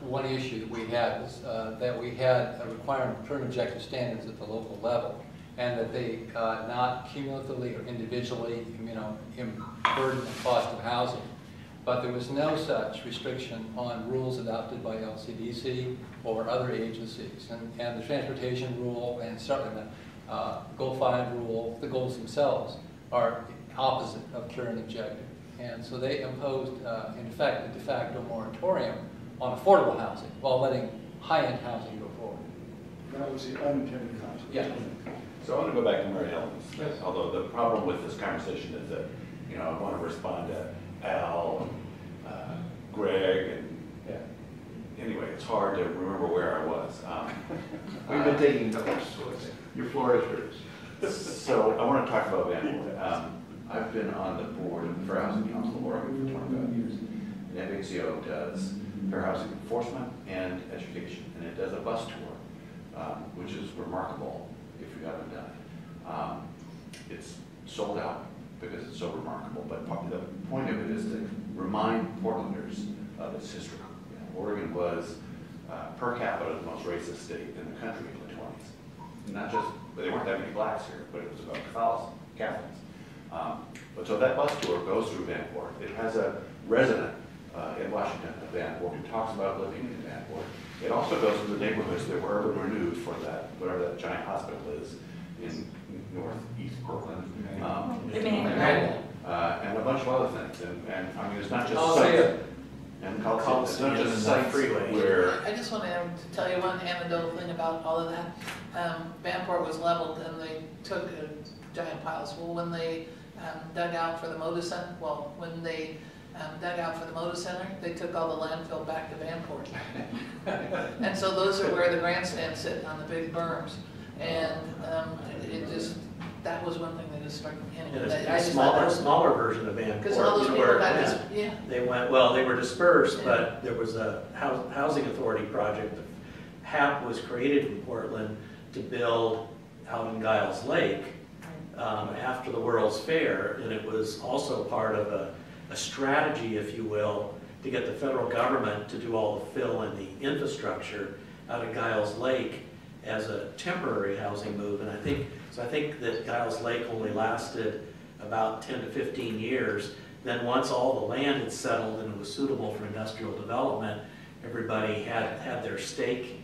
one issue that we had, was that we had a requirement of current objective standards at the local level, and that they not cumulatively or individually, burden the cost of housing. But there was no such restriction on rules adopted by LCDC or other agencies. And the transportation rule and certainly the Goal 5 rule, the goals themselves, are opposite of current objective. And so they imposed, in effect, a de facto moratorium on affordable housing while letting high-end housing go forward. That was the unintended consequence. Yeah. So I want to go back to Maryhelen's. Yes. Although the problem with this conversation is that, I want to respond to Al, Greg, and anyway, it's hard to remember where I was. We've been taking notes. Your floor is yours. So I want to talk about VanLandingham. I've been on the board of the Fair Housing Council of Oregon for 25 years. And FHCO does fair housing enforcement and education, and it does a bus tour, which is remarkable if you haven't done it. It's sold out because it's so remarkable, but the point of it is to remind Portlanders of its history. Oregon was per capita the most racist state in the country in the 20s. Not just, but there weren't that many blacks here, but it was about Catholicism, Catholics. But so that bus tour goes through Vanport. It has a resident in Washington at Vanport who talks about living in Vanport. It also goes to the neighborhoods that were urban renewed for that, whatever that giant hospital is in northeast Portland. And a bunch of other things. And I mean, it's not just sites. And it's not just sites where... I just want to tell you one anecdotal thing about all of that. Vanport was leveled and they took giant piles. Well, when they dug out for the Moda Center, they took all the landfill back to Vanport. And so those are where the grandstands sit, on the big berms. And that was one thing that just struck me. A smaller version of Vanport. Because all those people got they were dispersed, but there was a housing authority project. The HAP was created in Portland to build out in Giles Lake after the World's Fair, and it was also part of a strategy, if you will, to get the federal government to do all the fill and the infrastructure out of Giles Lake as a temporary housing move. And I think that Giles Lake only lasted about 10 to 15 years. Then once all the land had settled and it was suitable for industrial development, everybody had their stake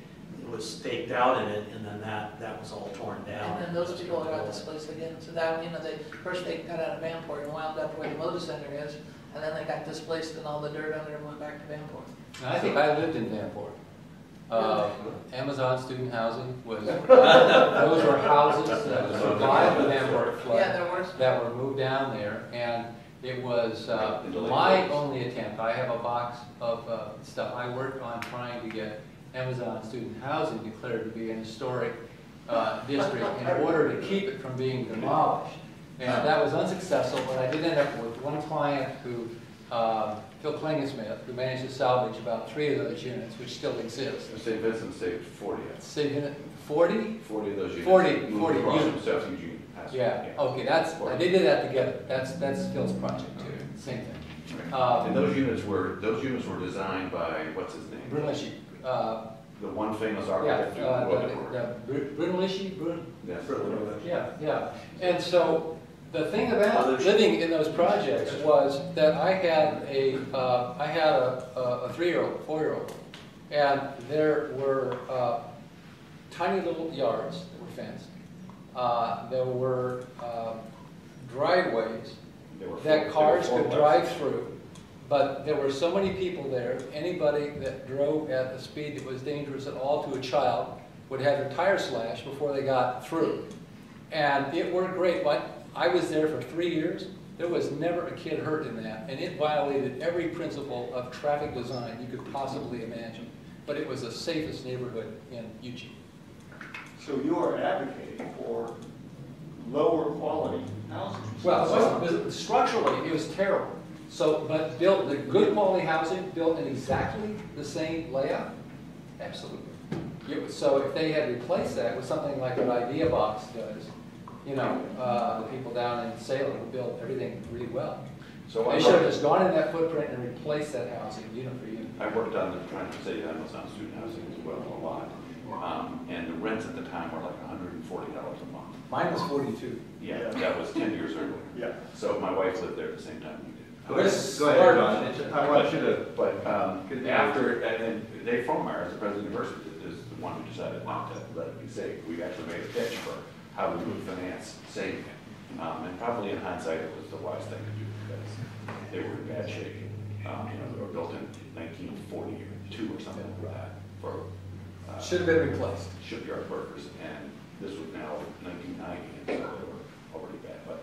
was staked out in it, and then that was all torn down. And then those people got displaced again, so that, first they got out of Vanport and wound up where the Moda Center is, and then they got displaced and all the dirt under them went back to Vanport. And I think I lived in Vanport. Amazon student housing was, those were houses that survived the Vanport flood. Yeah, there were. That were moved down there, and it was my only attempt. I have a box of stuff. I worked on trying to get Amazon student housing declared to be an historic district in order to keep it from being demolished. And that was unsuccessful, but I did end up with one client who, Phil Klingesmith, who managed to salvage about 3 of those units, which still exist. St. Vincent saved 40. Saved 40? 40 of those units. 40 across units. from South Eugene. Yeah, okay, they did that together. That's Phil's project too, same thing. And those units were designed by, what's his name? Brunelleschi. The one famous Yeah, architect who wrote the work. Brunelleschi. Yes. Yeah. And so the thing about living in those projects was that I had a 3-year-old, 4-year-old, and there were tiny little yards that were fenced. There were driveways that cars could drive through, but there were so many people there, anybody that drove at the speed that was dangerous at all to a child would have their tire slashed before they got through. And it worked great. But I was there for 3 years. There was never a kid hurt in that, and it violated every principle of traffic design you could possibly imagine. But it was the safest neighborhood in Eugene. So you are advocating for lower quality housing? Well, structurally, it was terrible. So, but built the good quality housing, built in exactly the same layout, absolutely. So if they had replaced that with something like what Idea Box does, the people down in Salem built everything really well. So they should have just gone in that footprint and replaced that housing unit for unit. I worked on trying to say Amazon student housing as well a lot. And the rents at the time were like $140 a month. Mine was 42. Yeah, that was 10 years earlier. Yeah. So my wife lived there at the same time we did. Go ahead, John. I want you to. But after, and Dave Fromeyer, the president of the university, is the one who decided not to let it be saved. We actually made a pitch for how we would finance saving it. And probably in hindsight, it was the wise thing to do because they were in bad shape. They were built in 1942 or something like that for should have been replaced. Shipyard workers, and this was now 1990, and so they were already bad. But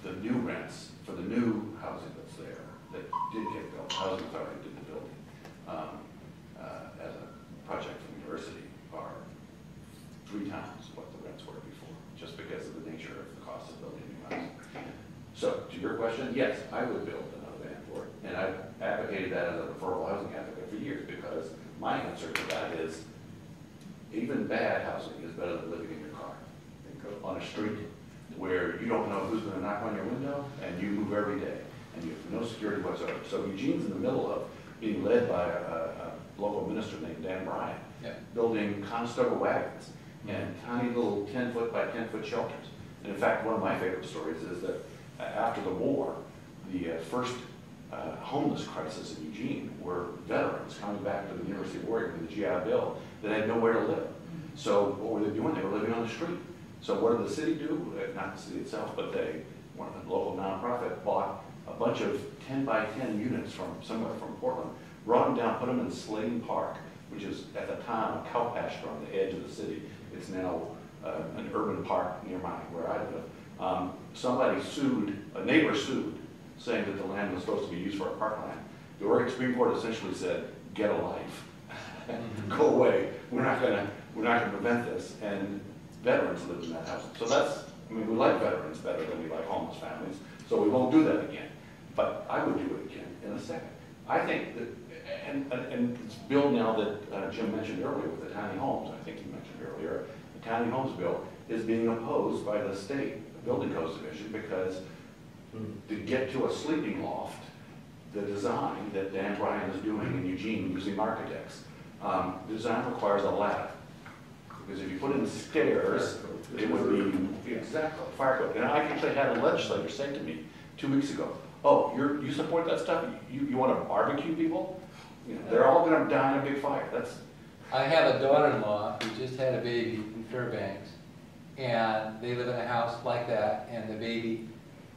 the new rents for the new housing that's there that did get built, housing authority did the building as a project from the university are 3 times what the rents were before, just because of the nature of the cost of building new housing. So to your question, yes, I would build another Vanport, and I've advocated that as an affordable housing advocate for years because my answer to that is even bad housing is better than living in your car on a street where you don't know who's going to knock on your window and you move every day and you have no security whatsoever. So Eugene's in the middle of being led by a local minister named Dan Bryan, building Conestoga wagons and tiny little 10-foot by 10-foot shelters. And in fact, one of my favorite stories is that after the war, the first homeless crisis in Eugene were veterans coming back to the University of Oregon with the GI Bill that had nowhere to live. So what were they doing? They were living on the street. So what did the city do? Not the city itself, but one of the local nonprofit bought a bunch of 10 by 10 units from somewhere from Portland, brought them down, put them in Slane Park, which is at the time a cow pasture on the edge of the city. It's now an urban park near where I live. Somebody sued, a neighbor sued, saying that the land was supposed to be used for a parkland. The Oregon Supreme Court essentially said, get a life, go away. We're not going to prevent this. And veterans lived in that house. So we like veterans better than we like homeless families. So we won't do that again. But I would do it again in a second. I think that, and it's bill now that Jim mentioned earlier with the tiny homes, I think you mentioned earlier, the tiny homes bill is being opposed by the state building codes division because to get to a sleeping loft, the design that Dan Bryan is doing in Eugene using architects, the design requires a ladder. Because if you put in stairs, it would be exactly fire code. And I actually had a legislator say to me 2 weeks ago, oh, you support that stuff? You want to barbecue people? You know, they're all gonna die in a big fire. I have a daughter-in-law who just had a baby in Fairbanks, and they live in a house like that, and the baby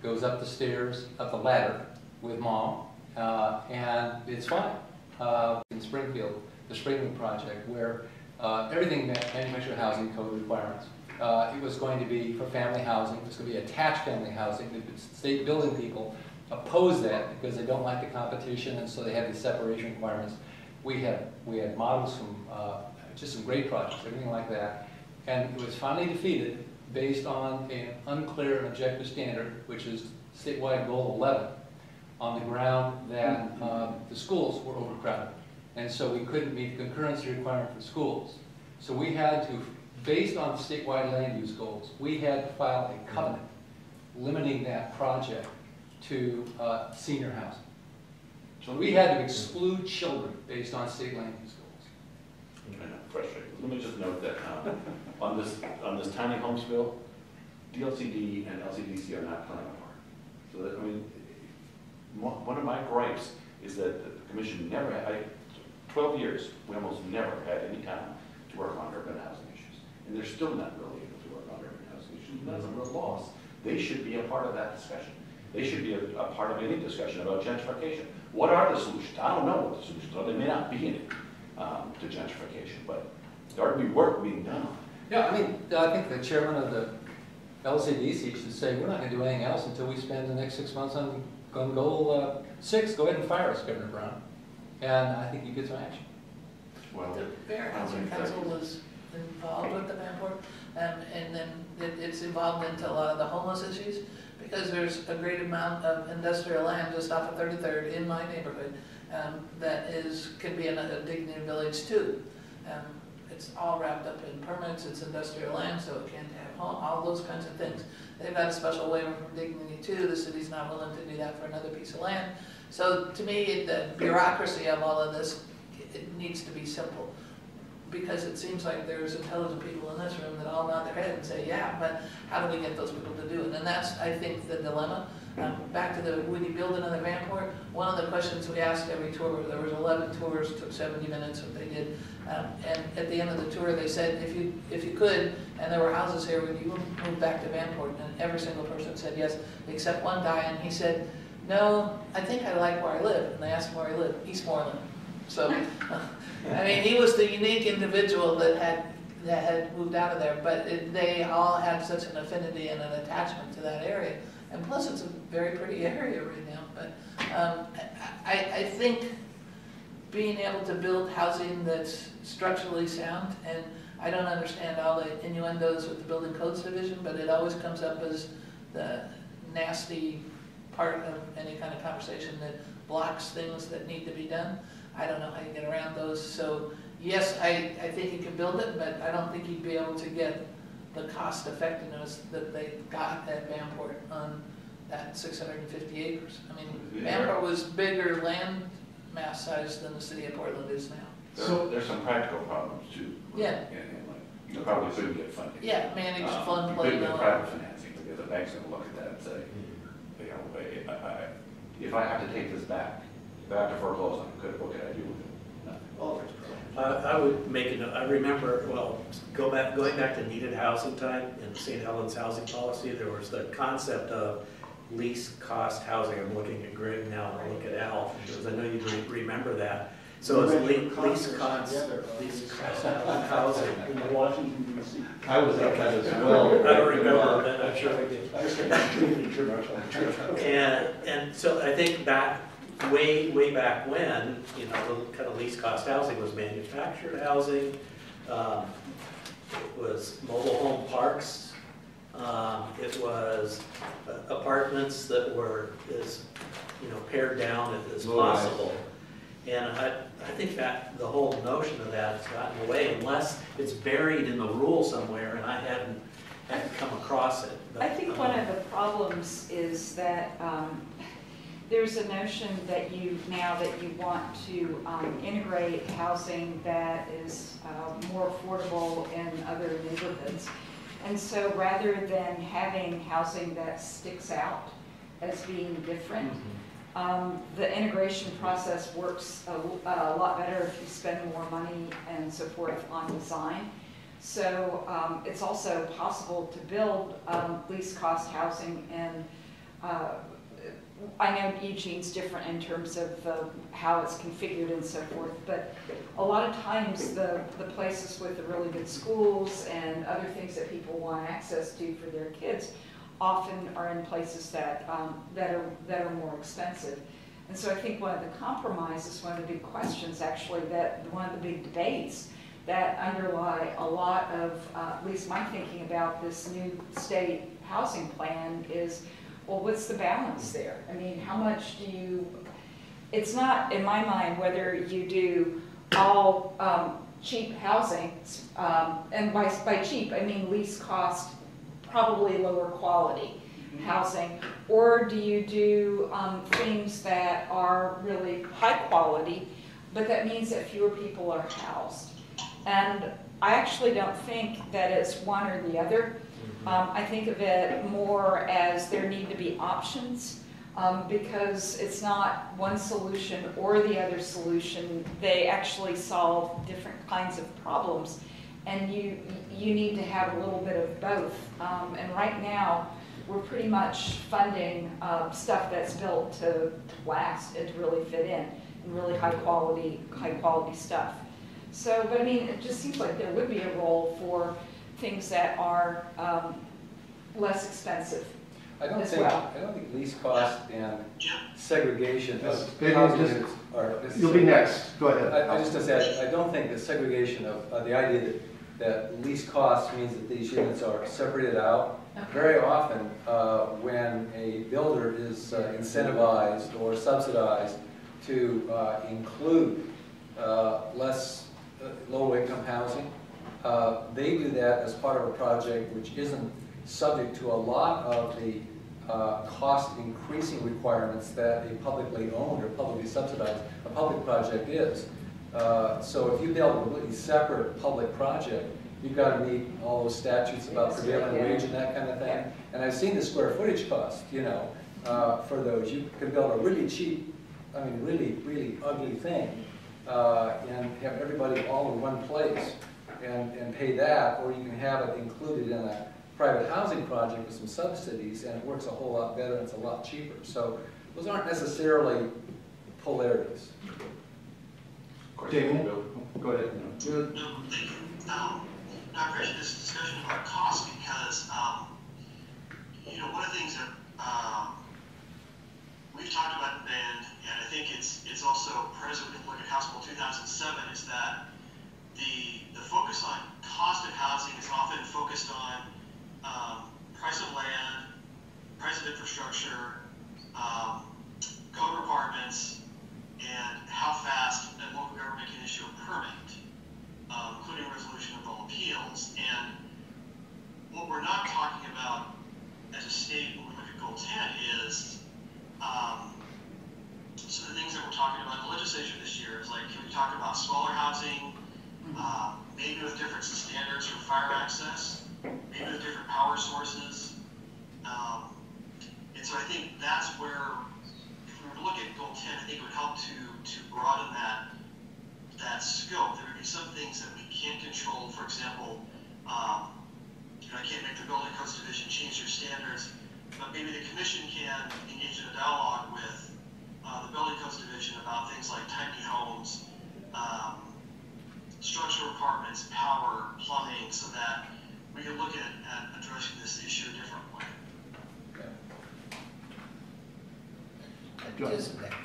goes up the stairs, up the ladder with mom, and it's fine. In Springfield, the Springfield project, where everything met manufactured housing code requirements. It was going to be for family housing, it was going to be attached family housing. The state building people opposed that because they don't like the competition, and so they had the separation requirements. We had models from just some great projects, everything like that, and it was finally defeated based on an unclear and objective standard, which is statewide goal 11, on the ground that the schools were overcrowded, and so we couldn't meet the concurrency requirement for schools. So we had to, based on statewide land use goals, we had to file a covenant limiting that project to senior housing. So we had to exclude children based on state land use goals. I know, frustrating. Let me just note that on this tiny homes bill, DLCD and LCDC are not playing a part. So that, I mean, one of my gripes is that the commission never had, 12 years, we almost never had any time to work on urban housing issues. And they're still not really able to work on urban housing issues. That's a real loss. They should be a part of that discussion. They should be a part of any discussion about gentrification. What are the solutions? I don't know what the solutions are. They may not be in it to gentrification, but there ought to be work being done. Yeah, I mean, I think the chairman of the LCDC should say, we're not going to do anything else until we spend the next 6 months on goal 6. Go ahead and fire us, Governor Brown. And I think you get some action. Well, The Fair Housing Council was involved with the Vanport, and then it's evolved into a lot of the homeless issues, because there's a great amount of industrial land just off of 33rd in my neighborhood that can be in a Dignity Village too. It's all wrapped up in permits, it's industrial land, so it can't have all those kinds of things. They've got a special waiver from Dignity too. The city's not willing to do that for another piece of land. So to me, the bureaucracy of all of this, it needs to be simple. Because it seems like there's intelligent people in this room that all nod their head and say, yeah, but how do we get those people to do it? And that's, I think, the dilemma. Back to the, would you build another Vanport? One of the questions we asked every tour, there was 11 tours, took 70 minutes, what they did. And at the end of the tour, they said, if you could, and there were houses here, would you move back to Vanport? And every single person said yes, except one guy, and he said, no, I think I like where I live. And they asked him where he lived, Eastmoreland. So, I mean, he was the unique individual that had moved out of there, but they all had such an affinity and an attachment to that area. And plus, it's a very pretty area right now. But I think being able to build housing that's structurally sound, and I don't understand all the innuendos with the Building Codes Division, but it always comes up as the nasty part of any kind of conversation that blocks things that need to be done. I don't know how you get around those. So yes, I think you can build it, but I don't think you'd be able to get the cost effectiveness that they got at Vanport on that 650 acres. I mean, Vanport was bigger land mass size than the city of Portland is now. There's some practical problems too. Yeah. And like, you probably couldn't get funding. Yeah, managed floodplain. You couldn't get private financing because the bank's going to look at that and say, you know, if I have to take this back, if I have to foreclose on it, what could I do with it? Nothing. All of it's problems. I would make a note. I remember, well, going back to needed housing time in St. Helens housing policy, there was the concept of least cost housing. I'm looking at Greg now, and I'll look at Al, because I know you remember that. So it's least cost housing. In Washington, D.C. I was at that as well. I don't remember that, I'm sure I did. And so I think way back when, you know, the kind of least cost housing was manufactured housing, it was mobile home parks, it was apartments that were as, you know, pared down as possible. And I think that the whole notion of that has gotten away unless it's buried in the rule somewhere and I hadn't come across it. But, I think one of the problems is that there's a notion that you want to integrate housing that is more affordable in other neighborhoods. And so rather than having housing that sticks out as being different, The integration process works a lot better if you spend more money and so forth on design. So it's also possible to build least cost housing, and I know Eugene's different in terms of how it's configured and so forth, but a lot of times the places with the really good schools and other things that people want access to for their kids often are in places that are more expensive. And so I think one of the compromises, one of the big questions actually, that one of the big debates that underlie a lot of, at least my thinking about this new state housing plan is, well, what's the balance there? I mean, how much do you, it's not, in my mind, whether you do all cheap housing, and by cheap, I mean least cost, probably lower quality housing, or do you do things that are really high quality, but that means that fewer people are housed. And I actually don't think that it's one or the other. I think of it more as there need to be options, because it's not one solution or the other solution. They actually solve different kinds of problems, and you need to have a little bit of both. And right now, we're pretty much funding stuff that's built to last and to really fit in, and really high quality stuff. So, but I mean, it just seems like there would be a role for things that are less expensive. I don't think least cost and segregation Yes, of maybe housing just- are You'll necessary. be next. Go ahead. I just to say, I don't think the segregation of the idea that least cost means that these units are separated out. Okay. Very often, when a builder is incentivized or subsidized to include less low-income housing, they do that as part of a project which isn't subject to a lot of the cost increasing requirements that a publicly owned or publicly subsidized a public project is. So if you build a completely separate public project, you've got to meet all those statutes about prevailing wage and that kind of thing. And I've seen the square footage cost, you know, for those. You can build a really cheap, I mean, really, really ugly thing and have everybody all in one place and pay that, or you can have it included in a private housing project with some subsidies, and it works a whole lot better and it's a lot cheaper. So those aren't necessarily polarities. Damian, go ahead. No, thank you. I appreciate this discussion about cost because, you know, one of the things that we've talked about in Bend, and I think it's also present when you look at House Bill 2007, is that the focus on cost of housing is often focused on price of land, price of infrastructure, code requirements, and how fast a local government can issue a permit, including resolution of all appeals. And what we're not talking about as a state when we look at Goal 10 is, so the things that we're talking about in the legislature this year is like, can we talk about smaller housing, maybe with different standards for fire access, maybe with different power sources. And so I think that's where, if we were to look at Goal 10, I think it would help to broaden that scope. There would be some things that we can't control. For example, you know, I can't make the Building Codes Division change their standards, but maybe the commission can engage in a dialogue with the Building Codes Division about things like tiny homes, structural requirements, power, plumbing, so that we can look at addressing this issue a different way.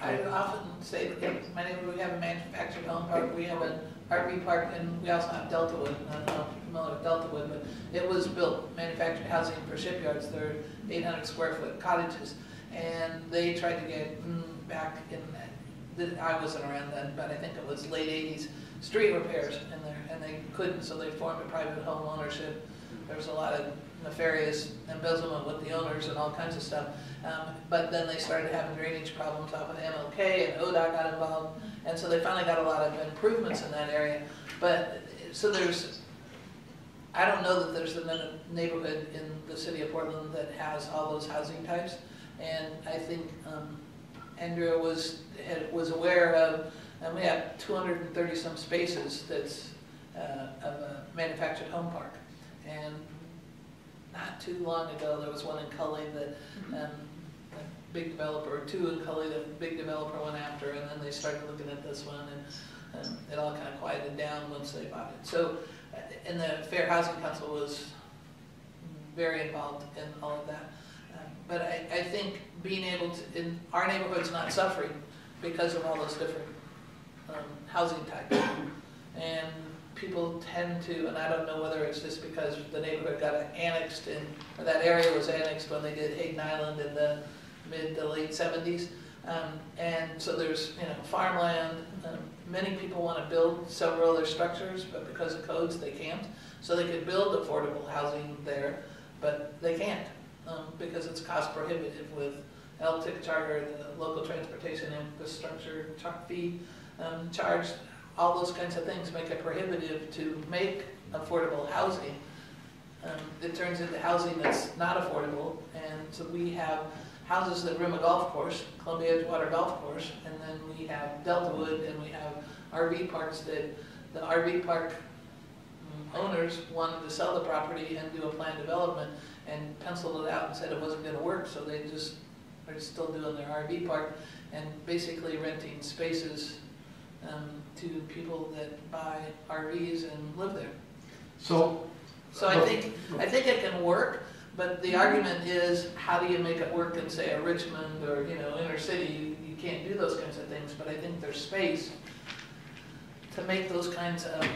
I often say that in my neighborhood we have a manufactured home park, we have an RV park, and we also have Deltawood. I don't know if you're familiar with Deltawood, but it was built manufactured housing for shipyards. They're 800 square foot cottages, and they tried to get back in that. I wasn't around then, but I think it was late 80s, street repairs in there, and they couldn't, so they formed a private home ownership. There was a lot of nefarious embezzlement with the owners and all kinds of stuff. But then they started having drainage problems off of MLK, and ODOT got involved, and so they finally got a lot of improvements in that area. But so I don't know that there's a neighborhood in the city of Portland that has all those housing types, and I think Andrea was aware of, and we have 230 some spaces that's of a manufactured home park. And not too long ago, there was one in Cully that a big developer, or two in Cully that a big developer went after, and then they started looking at this one, and it all kind of quieted down once they bought it. So, and the Fair Housing Council was very involved in all of that. But I think being able to, in our neighborhood's not suffering because of all those different housing types. And people tend to, and I don't know whether it's just because the neighborhood got annexed in, or that area was annexed when they did Hayden Island in the mid to late 70s. And so there's, farmland. Many people want to build several other structures, but because of codes, they can't. So they could build affordable housing there, but they can't because it's cost prohibitive with LTIC charter, the local transportation infrastructure fee charge. All those kinds of things make it prohibitive to make affordable housing. It turns into housing that's not affordable, and so we have houses that rim a golf course, Columbia Edgewater Golf Course, and then we have Deltawood, and we have RV parks that the RV park owners wanted to sell the property and do a planned development and penciled it out and said it wasn't going to work, so they just are still doing their RV park and basically renting spaces to people that buy RVs and live there. So I think it can work, but the argument is, how do you make it work in, say, a Richmond or inner city? You can't do those kinds of things, but I think there's space to make those kinds of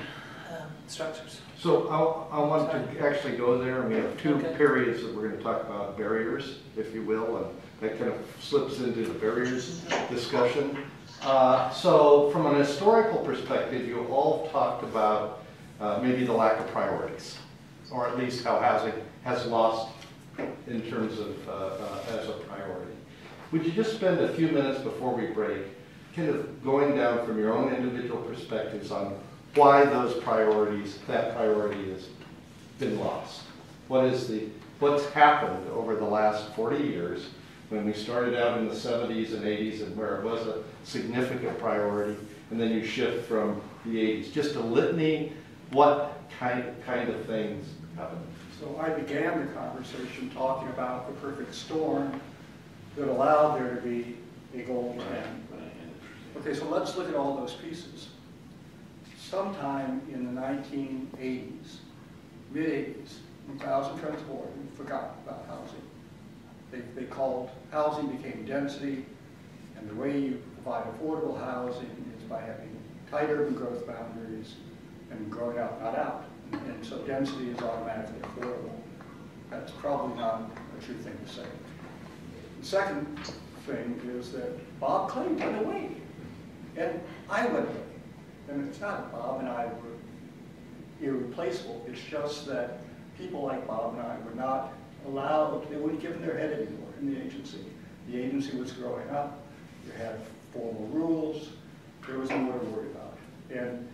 structures. So I want to actually go there, and we have two periods that we're going to talk about, barriers, if you will, and that kind of slips into the barriers discussion. So from an historical perspective, you all talked about maybe the lack of priorities, or at least how housing has lost in terms of as a priority. Would you just spend a few minutes before we break kind of going down from your own individual perspectives on why those priorities, that priority has been lost? What's happened over the last 40 years when we started out in the 70s and 80s and where it was a significant priority, and then you shift from the 80s? Just a litany, what kind of things happened? So I began the conversation talking about the perfect storm that allowed there to be a goal plan. Okay, so let's look at all those pieces. Sometime in the 1980s, mid-80s, when Clouds and Transport forgot about housing. They called housing became density, and the way you provide affordable housing is by having tight urban growth boundaries and growing out, not out. And so density is automatically affordable. That's probably not a true thing to say. The second thing is that Bob Clay went away, and I went away. And it's not that Bob and I were irreplaceable, it's just that people like Bob and I were not allowed, they weren't given their head anymore in the agency. The agency was growing up, you had formal rules, there was more to worry about. And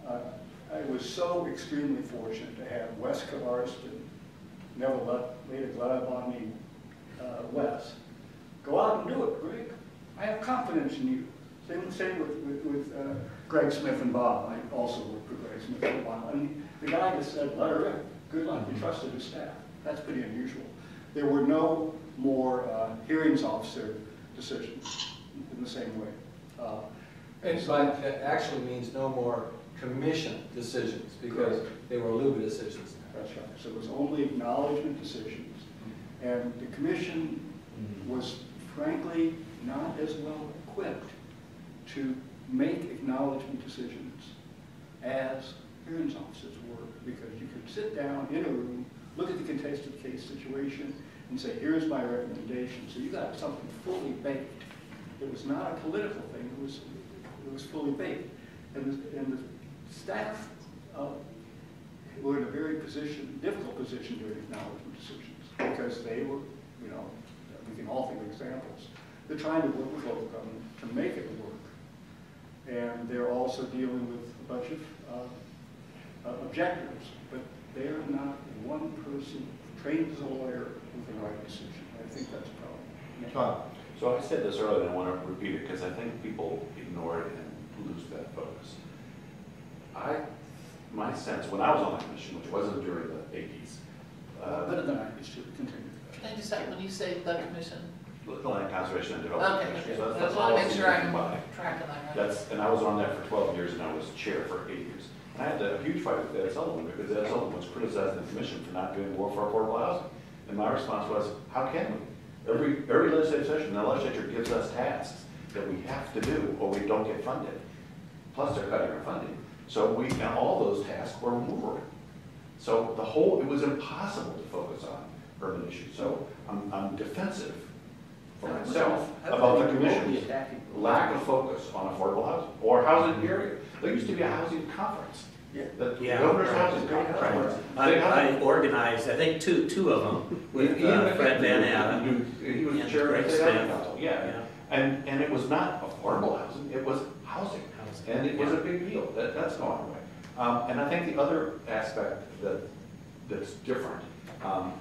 I was so extremely fortunate to have Wes Kavarston, never laid a glove on me, Wes, go out and do it, Greg. I have confidence in you. Same with Greg Smith and Bob. I also worked for Greg Smith for a while. And the guy just said, let her rip. Good luck. He trusted his staff. That's pretty unusual. There were no more hearings officer decisions in the same way. But that actually means no more commission decisions, because they were LUBA decisions. That's right. So it was only acknowledgement decisions. And the commission was frankly not as well equipped to make acknowledgement decisions as hearings officers were, because you could sit down in a room, look at the contested case situation, and say, here's my recommendation. So you got something fully baked. It was not a political thing, it was fully baked. And the staff were in a very difficult position during acknowledgement decisions, because they were, we can all think of examples. They're trying to work with local government to make it work. And they're also dealing with a bunch of objectives, but they're not one person trained as a lawyer with the right decision. I think that's a problem. Tom, So I said this earlier, and I want to repeat it because I think people ignore it and lose that focus. My sense, when I was on the commission, which wasn't during the 80s, But in the 90s, too, continue. Can I just say, when you say the commission? the Land Conservation and Development Okay, Commission. okay. So I that's just want to make policy sure I'm body. tracking that right. And I was on that for 12 years, and I was chair for 8 years. And I had a huge fight with Ed Sullivan, because Ed Sullivan was criticizing the commission for not doing more for affordable housing. And my response was, how can we? Every legislative session, the legislature gives us tasks that we have to do, or we don't get funded. Plus, they're cutting our funding. So and all those tasks were movable. So it was impossible to focus on urban issues. So I'm defensive for myself about the commission's lack of focus on affordable housing or housing period. There used to be a housing conference. Yeah. The Yeah. governor's housing conference. I organized, I think, two of them with Fred VanLandingham. He was and chair of Greg the state housing Smith. council, yeah. And it was not affordable housing, it was housing. And it was a big deal. That's gone away. And I think the other aspect that's different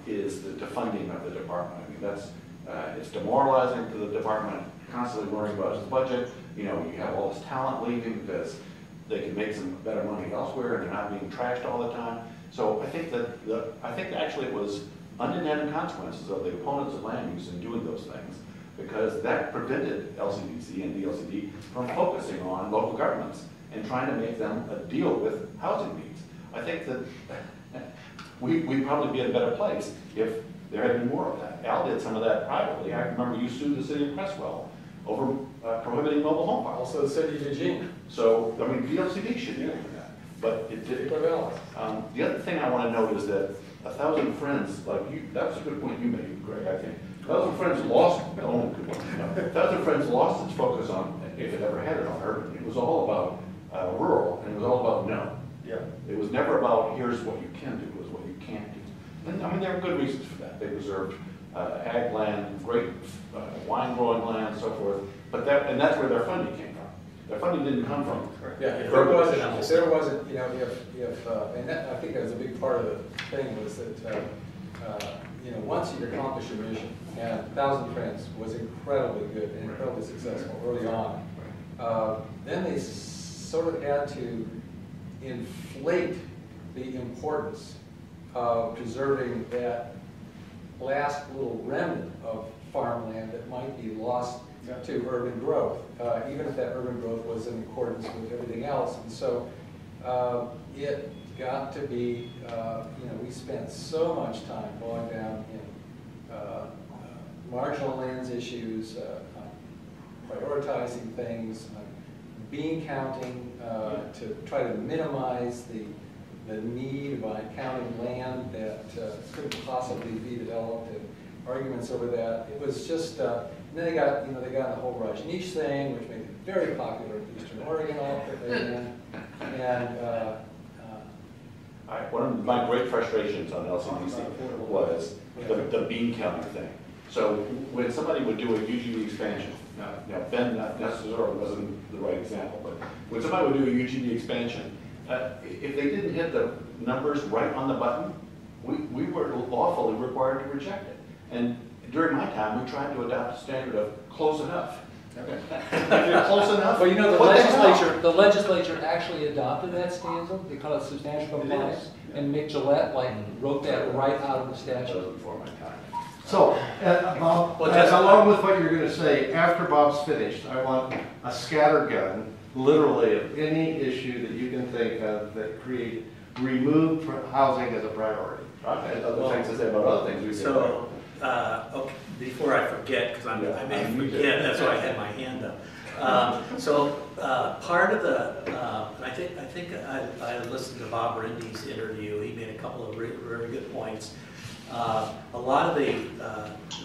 is the defunding of the department. I mean, it's demoralizing to the department, constantly worrying about its budget. You know, you have all this talent leaving because they can make some better money elsewhere and they're not being trashed all the time. So I think that actually it was unintended consequences of the opponents of land use in doing those things, because that prevented LCDC and DLCD from focusing on local governments and trying to make them deal with housing needs. I think that we'd probably be in a better place if there had been more of that. Al did some of that privately. I remember you sued the city of Crestwell over prohibiting mobile home parks. Also the city of Eugene. So, I mean, DLCD should be doing that, but it didn't. The other thing I want to note is that 1,000 Friends, like you, that's a good point you made, Greg, I think. 1,000 Friends lost, 1,000 Friends lost its focus on, if it ever had it, on urban. It was all about rural, and it was all about no. Yeah. It was never about here's what you can do, it was what you can't do. And I mean, there are good reasons for that. They preserved ag land, great wine growing land, and so forth. But that's where their funding came from. Their funding didn't come from. Yeah, if there wasn't, you know, and that, I think that was a big part of the thing was that, you know, once you accomplish your mission, and 1,000 Friends was incredibly good and incredibly successful early on, then they sort of had to inflate the importance of preserving that last little remnant of farmland that might be lost to urban growth, even if that urban growth was in accordance with everything else. And so it got to be, you know, we spent so much time bogged down in marginal lands issues, prioritizing things, bean counting to try to minimize the need by counting land that couldn't possibly be developed, and arguments over that. It was just, and then they got the whole Rajneesh thing, which made it very popular in Eastern Oregon all quickly again. And One of my great frustrations on LCDC was the bean counting thing. So when somebody would do a UGB expansion, now Ben not necessarily wasn't the right example, but when somebody would do a UGB expansion, if they didn't hit the numbers right on the button, we were lawfully required to reject it. And during my time, we tried to adopt a standard of close enough. Close enough? well, you know, the legislature actually adopted that standard. They call it substantial compliance, and Mick Gillette wrote that right out of the That statute. was before my time. So, Bob, along with what you're going to say, after Bob's finished, I want a scattergun, literally, of any issue that you can think of that remove housing as a priority. I had other things to say about other things we did. So, okay, before I forget, because I may forget, that's why I had my hand up. Part of the, I think I listened to Bob Rindy's interview. He made a couple of very good points. A lot of the,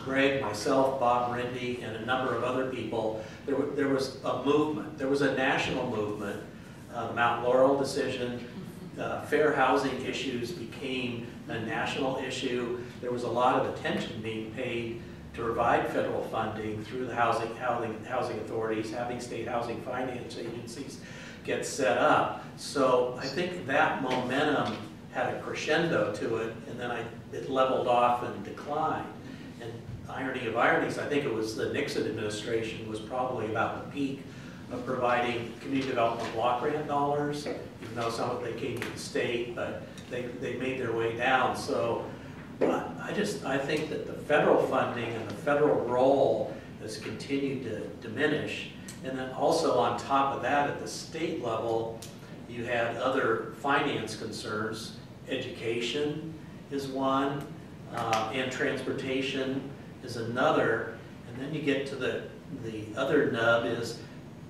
Greg, myself, Bob Rindy, and a number of other people, there was a movement. There was a national movement. Mount Laurel decision, fair housing issues became a national issue. There was a lot of attention being paid to provide federal funding through the housing authorities, having state housing finance agencies get set up. So I think that momentum had a crescendo to it, and then it leveled off and declined. And irony of ironies, I think it was the Nixon administration was probably about the peak of providing community development block grant dollars, even though some of it came to the state, but they made their way down. So I think that the federal funding and the federal role has continued to diminish. And then also on top of that, at the state level, you had other finance concerns. Education is one, and transportation is another. And then you get to the other nub is,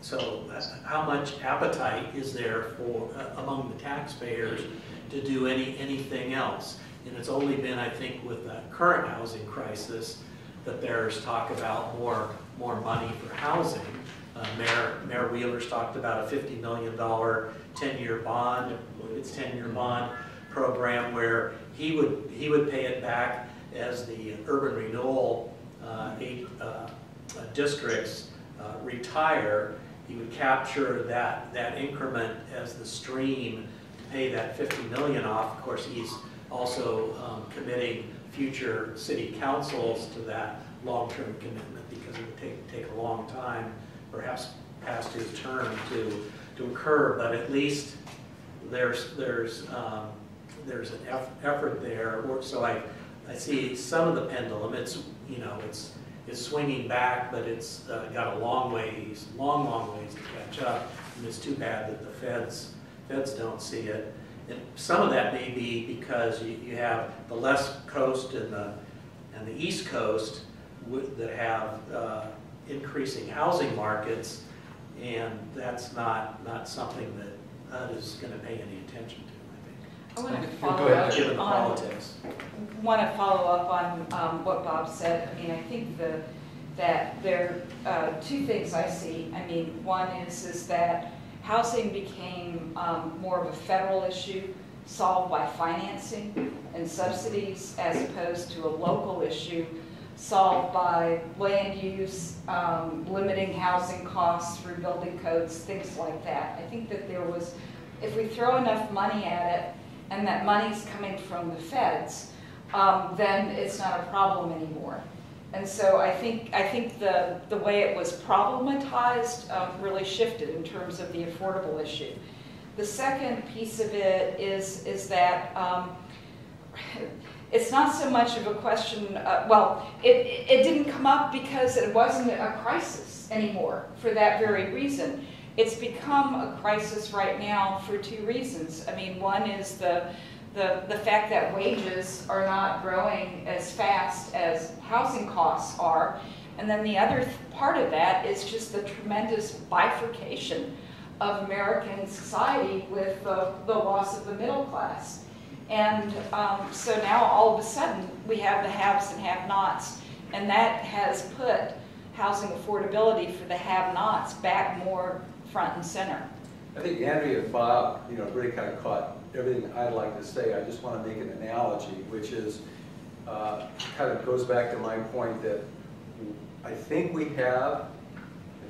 so how much appetite is there for among the taxpayers to do anything else? And it's only been, I think, with the current housing crisis that there's talk about more money for housing. Mayor Wheeler's talked about a $50 million 10-year bond, it's 10-year bond program where he would pay it back as the urban renewal districts retire. He would capture that increment as the stream to pay that $50 million off. Of course, he's also committing future city councils to that long-term commitment because it would take a long time, perhaps past his term, to occur. But at least there's an effort there. So I see some of the pendulum. It's swinging back, but it's got a long ways to catch up. And it's too bad that the feds don't see it. And some of that may be because you have the West Coast and the East Coast that have increasing housing markets, and that's not something that HUD is going to pay any attention to, I think. I want to Go ahead, given the politics. Want to follow up on what Bob said. I mean, I think that there are two things I see. I mean, one is that housing became more of a federal issue solved by financing and subsidies as opposed to a local issue solved by land use, limiting housing costs through building codes, things like that. I think that there was, if we throw enough money at it and that money's coming from the feds, then it's not a problem anymore. And so I think the way it was problematized really shifted in terms of the affordable issue. The second piece of it is that it's not so much of a question, well, it didn't come up because it wasn't a crisis anymore for that very reason. It's become a crisis right now for two reasons. I mean, one is the fact that wages are not growing as fast as housing costs are. And then the other part of that is just the tremendous bifurcation of American society with the loss of the middle class. And so now all of a sudden we have the haves and have-nots, and that has put housing affordability for the have-nots back more front and center. I think Andree and Bob, really kind of caught everything I'd like to say. I just want to make an analogy, which is kind of goes back to my point that I think we have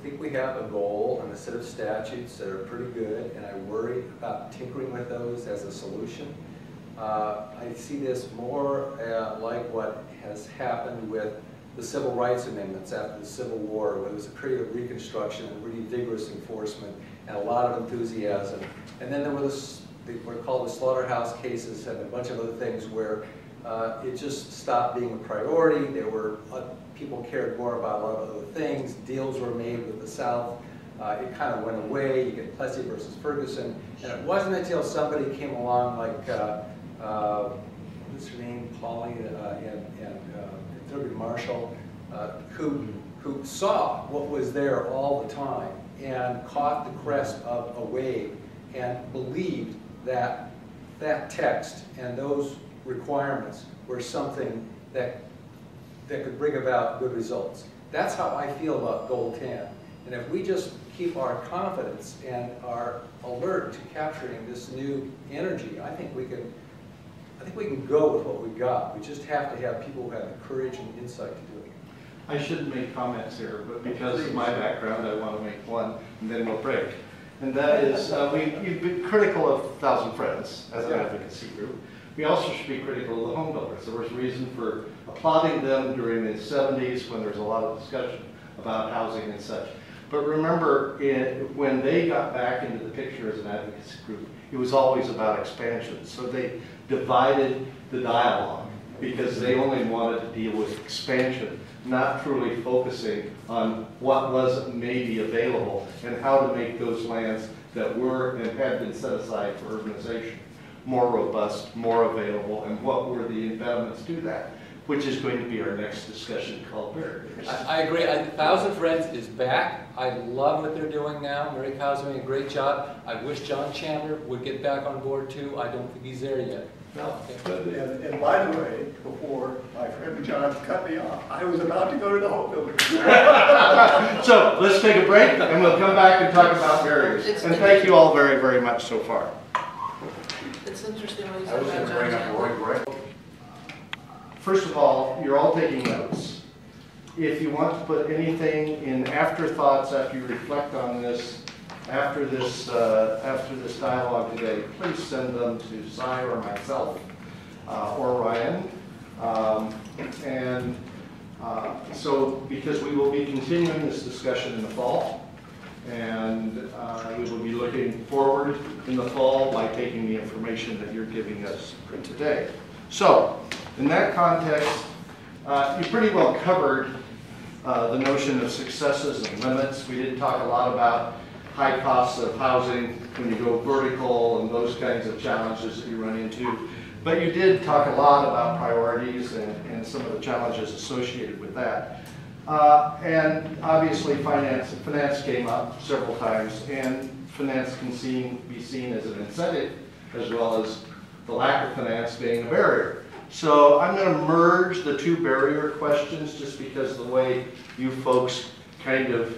a goal and a set of statutes that are pretty good, and I worry about tinkering with those as a solution. I see this more like what has happened with the civil rights amendments after the Civil War, where there was a period of reconstruction and really vigorous enforcement and a lot of enthusiasm. And then there were what are called the slaughterhouse cases and a bunch of other things where it just stopped being a priority. There were people cared more about a lot of other things. Deals were made with the South. It kind of went away. You get Plessy versus Ferguson. And it wasn't until somebody came along like, what's her name, Polly and Thurgood Marshall, who saw what was there all the time and caught the crest of a wave and believed that that text and those requirements were something that could bring about good results. That's how I feel about Goal 10. And if we just keep our confidence and are alert to capturing this new energy, I think we can go with what we've got. We just have to have people who have the courage and insight to do it. I shouldn't make comments here, but because of my background, I want to make one, and then we'll break. And that is, you've been critical of 1,000 Friends as an advocacy group, we also should be critical of the home builders. There was reason for applauding them during the 70s when there was a lot of discussion about housing and such. But remember, when they got back into the picture as an advocacy group, it was always about expansion. So they divided the dialogue because they only wanted to deal with expansion, not truly focusing on what was maybe available and how to make those lands that were and had been set aside for urbanization more robust, more available, and what were the impediments to that, which is going to be our next discussion called barriers. I agree. Thousand Friends is back. I love what they're doing now. Mary Kyle's doing a great job. I wish John Chandler would get back on board too. I don't think he's there yet. No. And by the way, before my friend John cut me off, I was about to go to the home builders. So let's take a break and we'll come back and talk about barriers. And thank you all very, very much so far. It's interesting what you I said was going about to bring John up Chandler. Roy Gray. First of all, you're all taking notes. If you want to put anything in afterthoughts after you reflect on this, after this dialogue today, please send them to Cy or myself or Ryan. So because we will be continuing this discussion in the fall, and we will be looking forward in the fall by taking the information that you're giving us today. So, in that context, you pretty well covered the notion of successes and limits. We didn't talk a lot about high costs of housing when you go vertical and those kinds of challenges that you run into. But you did talk a lot about priorities and some of the challenges associated with that. And obviously finance came up several times, and finance can be seen as an incentive as well as the lack of finance being a barrier. So I'm going to merge the two barrier questions just because of the way you folks kind of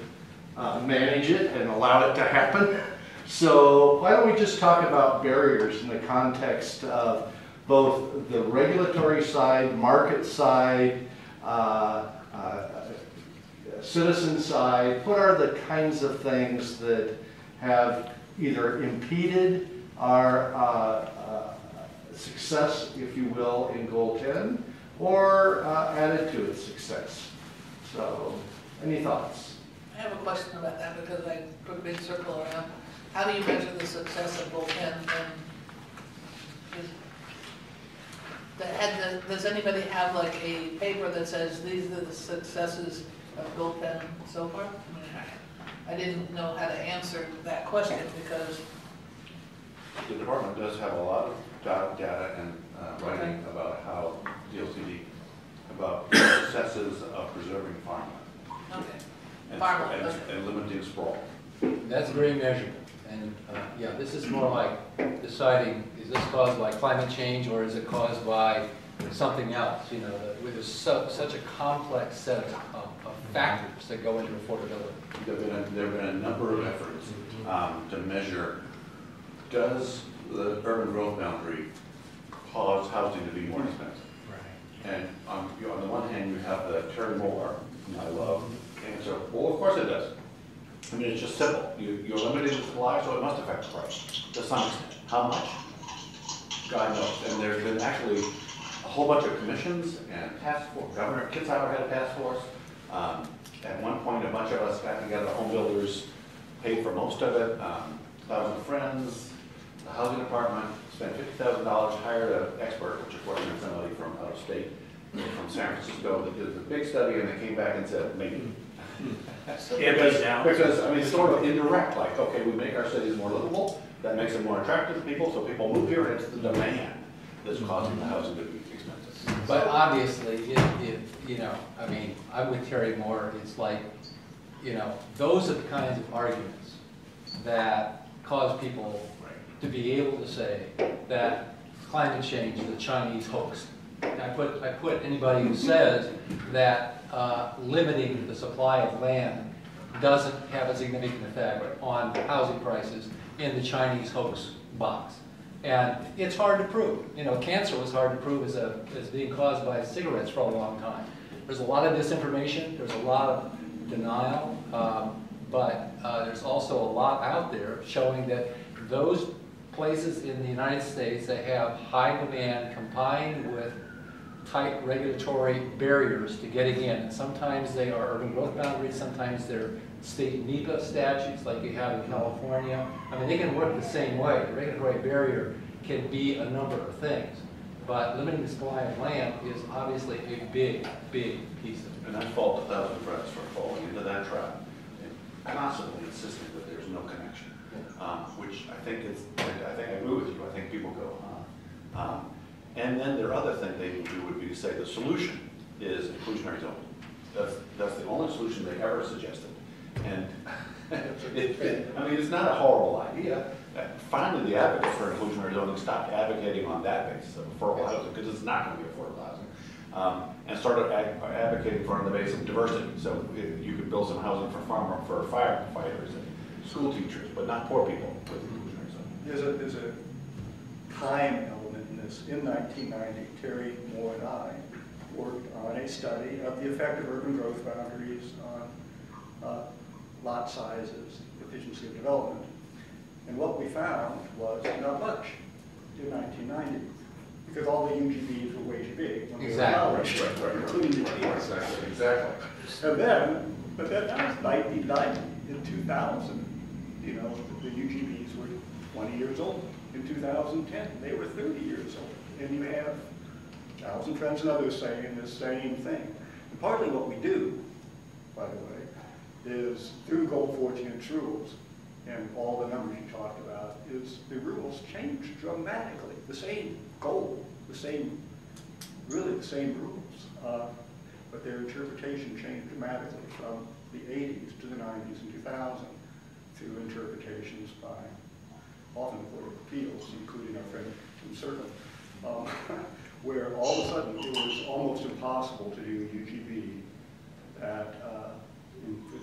manage it and allow it to happen. So why don't we just talk about barriers in the context of both the regulatory side, market side, citizen side. What are the kinds of things that have either impeded our success, if you will, in Goal 10, or added to its success? So, any thoughts? I have a question about that because I put a big circle around. How do you measure the success of Goal 10? Does anybody have like a paper that says these are the successes of Goal 10 so far? I mean, I didn't know how to answer that question because The department does have a lot of data and writing about how DLCD, about the successes of preserving farmland. okay. Farmland, okay. And limiting sprawl. That's very measurable. And yeah, this is more like deciding, is this caused by climate change or is it caused by something else? You know, there's such a complex set of factors that go into affordability. There have been a number of efforts to measure, does the urban growth boundary cause housing to be more expensive? Right. And on the one hand, you have the Terry Moore, whom I love, answer, well, of course it does. I mean, it's just simple. You're limiting the supply, so it must affect the price to some extent. How much? God knows. And there's been actually a whole bunch of commissions and task force. Governor Kitzhauer had a task force. At one point, a bunch of us got together, home builders paid for most of it. Thousand Friends, the housing department spent $50,000, hired an expert, which of course meant somebody from out of state, from San Francisco, that did the big study, and they came back and said, maybe. Because, I mean, it's sort of indirect, like, okay, we make our cities more livable, that makes them more attractive to people, so people move here, and it's the demand that's causing the housing to be expensive. But obviously, you know, I mean, I'm with Terry Moore, it's like, you know, those are the kinds of arguments that cause people to be able to say that climate change is a Chinese hoax. I put anybody who says that limiting the supply of land doesn't have a significant effect on housing prices in the Chinese hoax box. And it's hard to prove. You know, cancer was hard to prove as being caused by cigarettes for a long time. There's a lot of disinformation, there's a lot of denial, but there's also a lot out there showing that those places in the United States that have high demand combined with tight regulatory barriers to getting in. And sometimes they are urban growth boundaries, sometimes they're state NEPA statutes like you have in California. I mean, they can work the same way. The regulatory barrier can be a number of things, but limiting the supply of land is obviously a big, big piece of it. And I fault 1,000 Friends for falling into that trap and constantly insisting that there's no connection, which I think I agree with you. I think people go, and then their other thing they would do would be to say the solution is inclusionary zoning. That's the only solution they ever suggested. And I mean, it's not a horrible idea. Finally, the advocates for inclusionary zoning stopped advocating on that basis of affordable housing, because it's not going to be affordable housing, and started advocating for it on the basis of diversity. So you could build some housing for firefighters and school teachers, but not poor people with inclusionary zoning. There's a time element in this. In 1990, Terry Moore and I worked on a study of the effect of urban growth boundaries on lot sizes, efficiency of development. And what we found was not much in 1990, because all the UGBs were way too big. Exactly. Including the trees. Exactly. And then, but that was 1990. In 2000, you know, the UGBs were 20 years old. In 2010, they were 30 years old. And you have 1,000 Friends and others saying the same thing. And partly what we do, by the way, is through Goal 14's rules, and all the numbers you talked about, is the rules change dramatically. The same goal, really the same rules, but their interpretation changed dramatically from the 80s to the 90s and 2000 through interpretations by often the Court of Appeals, including our friend Jim Irvine, where all of a sudden it was almost impossible to do UGB that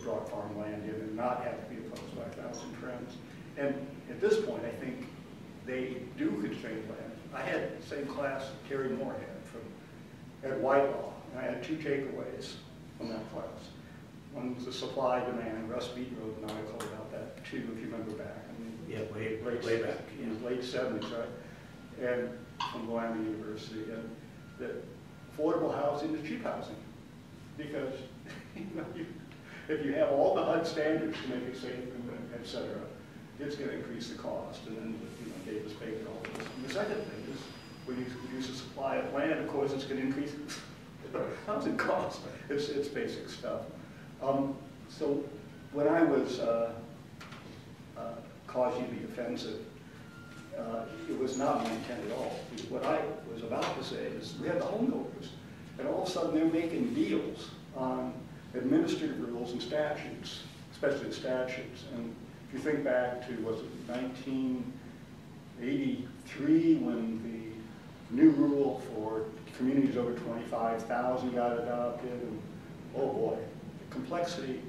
brought farmland in and not have to be opposed by 1,000 Friends. And at this point, I think they do constrain land. I had the same class that Terry Moore had at Whitelaw, and I had two takeaways from that class. One was the supply demand. Russ Beat wrote an article about that too, if you remember back. I mean, Yeah, way back. In the late 70s, right? And from Willamette University, and that affordable housing is cheap housing, because if you have all the HUD standards to make it safe, et cetera, it's going to increase the cost. And then, Davis-Bacon, all this. And the second thing is, when you reduce the supply of land, of course, it's going to increase the housing cost. It's basic stuff. So when I was causing you to be offensive, it was not my intent at all. What I was about to say is, we had the home builders, and all of a sudden they're making deals on administrative rules and statutes, especially the statutes. And if you think back to, was it 1983 when the new rule for communities over 25,000 got adopted, and oh boy, the complexity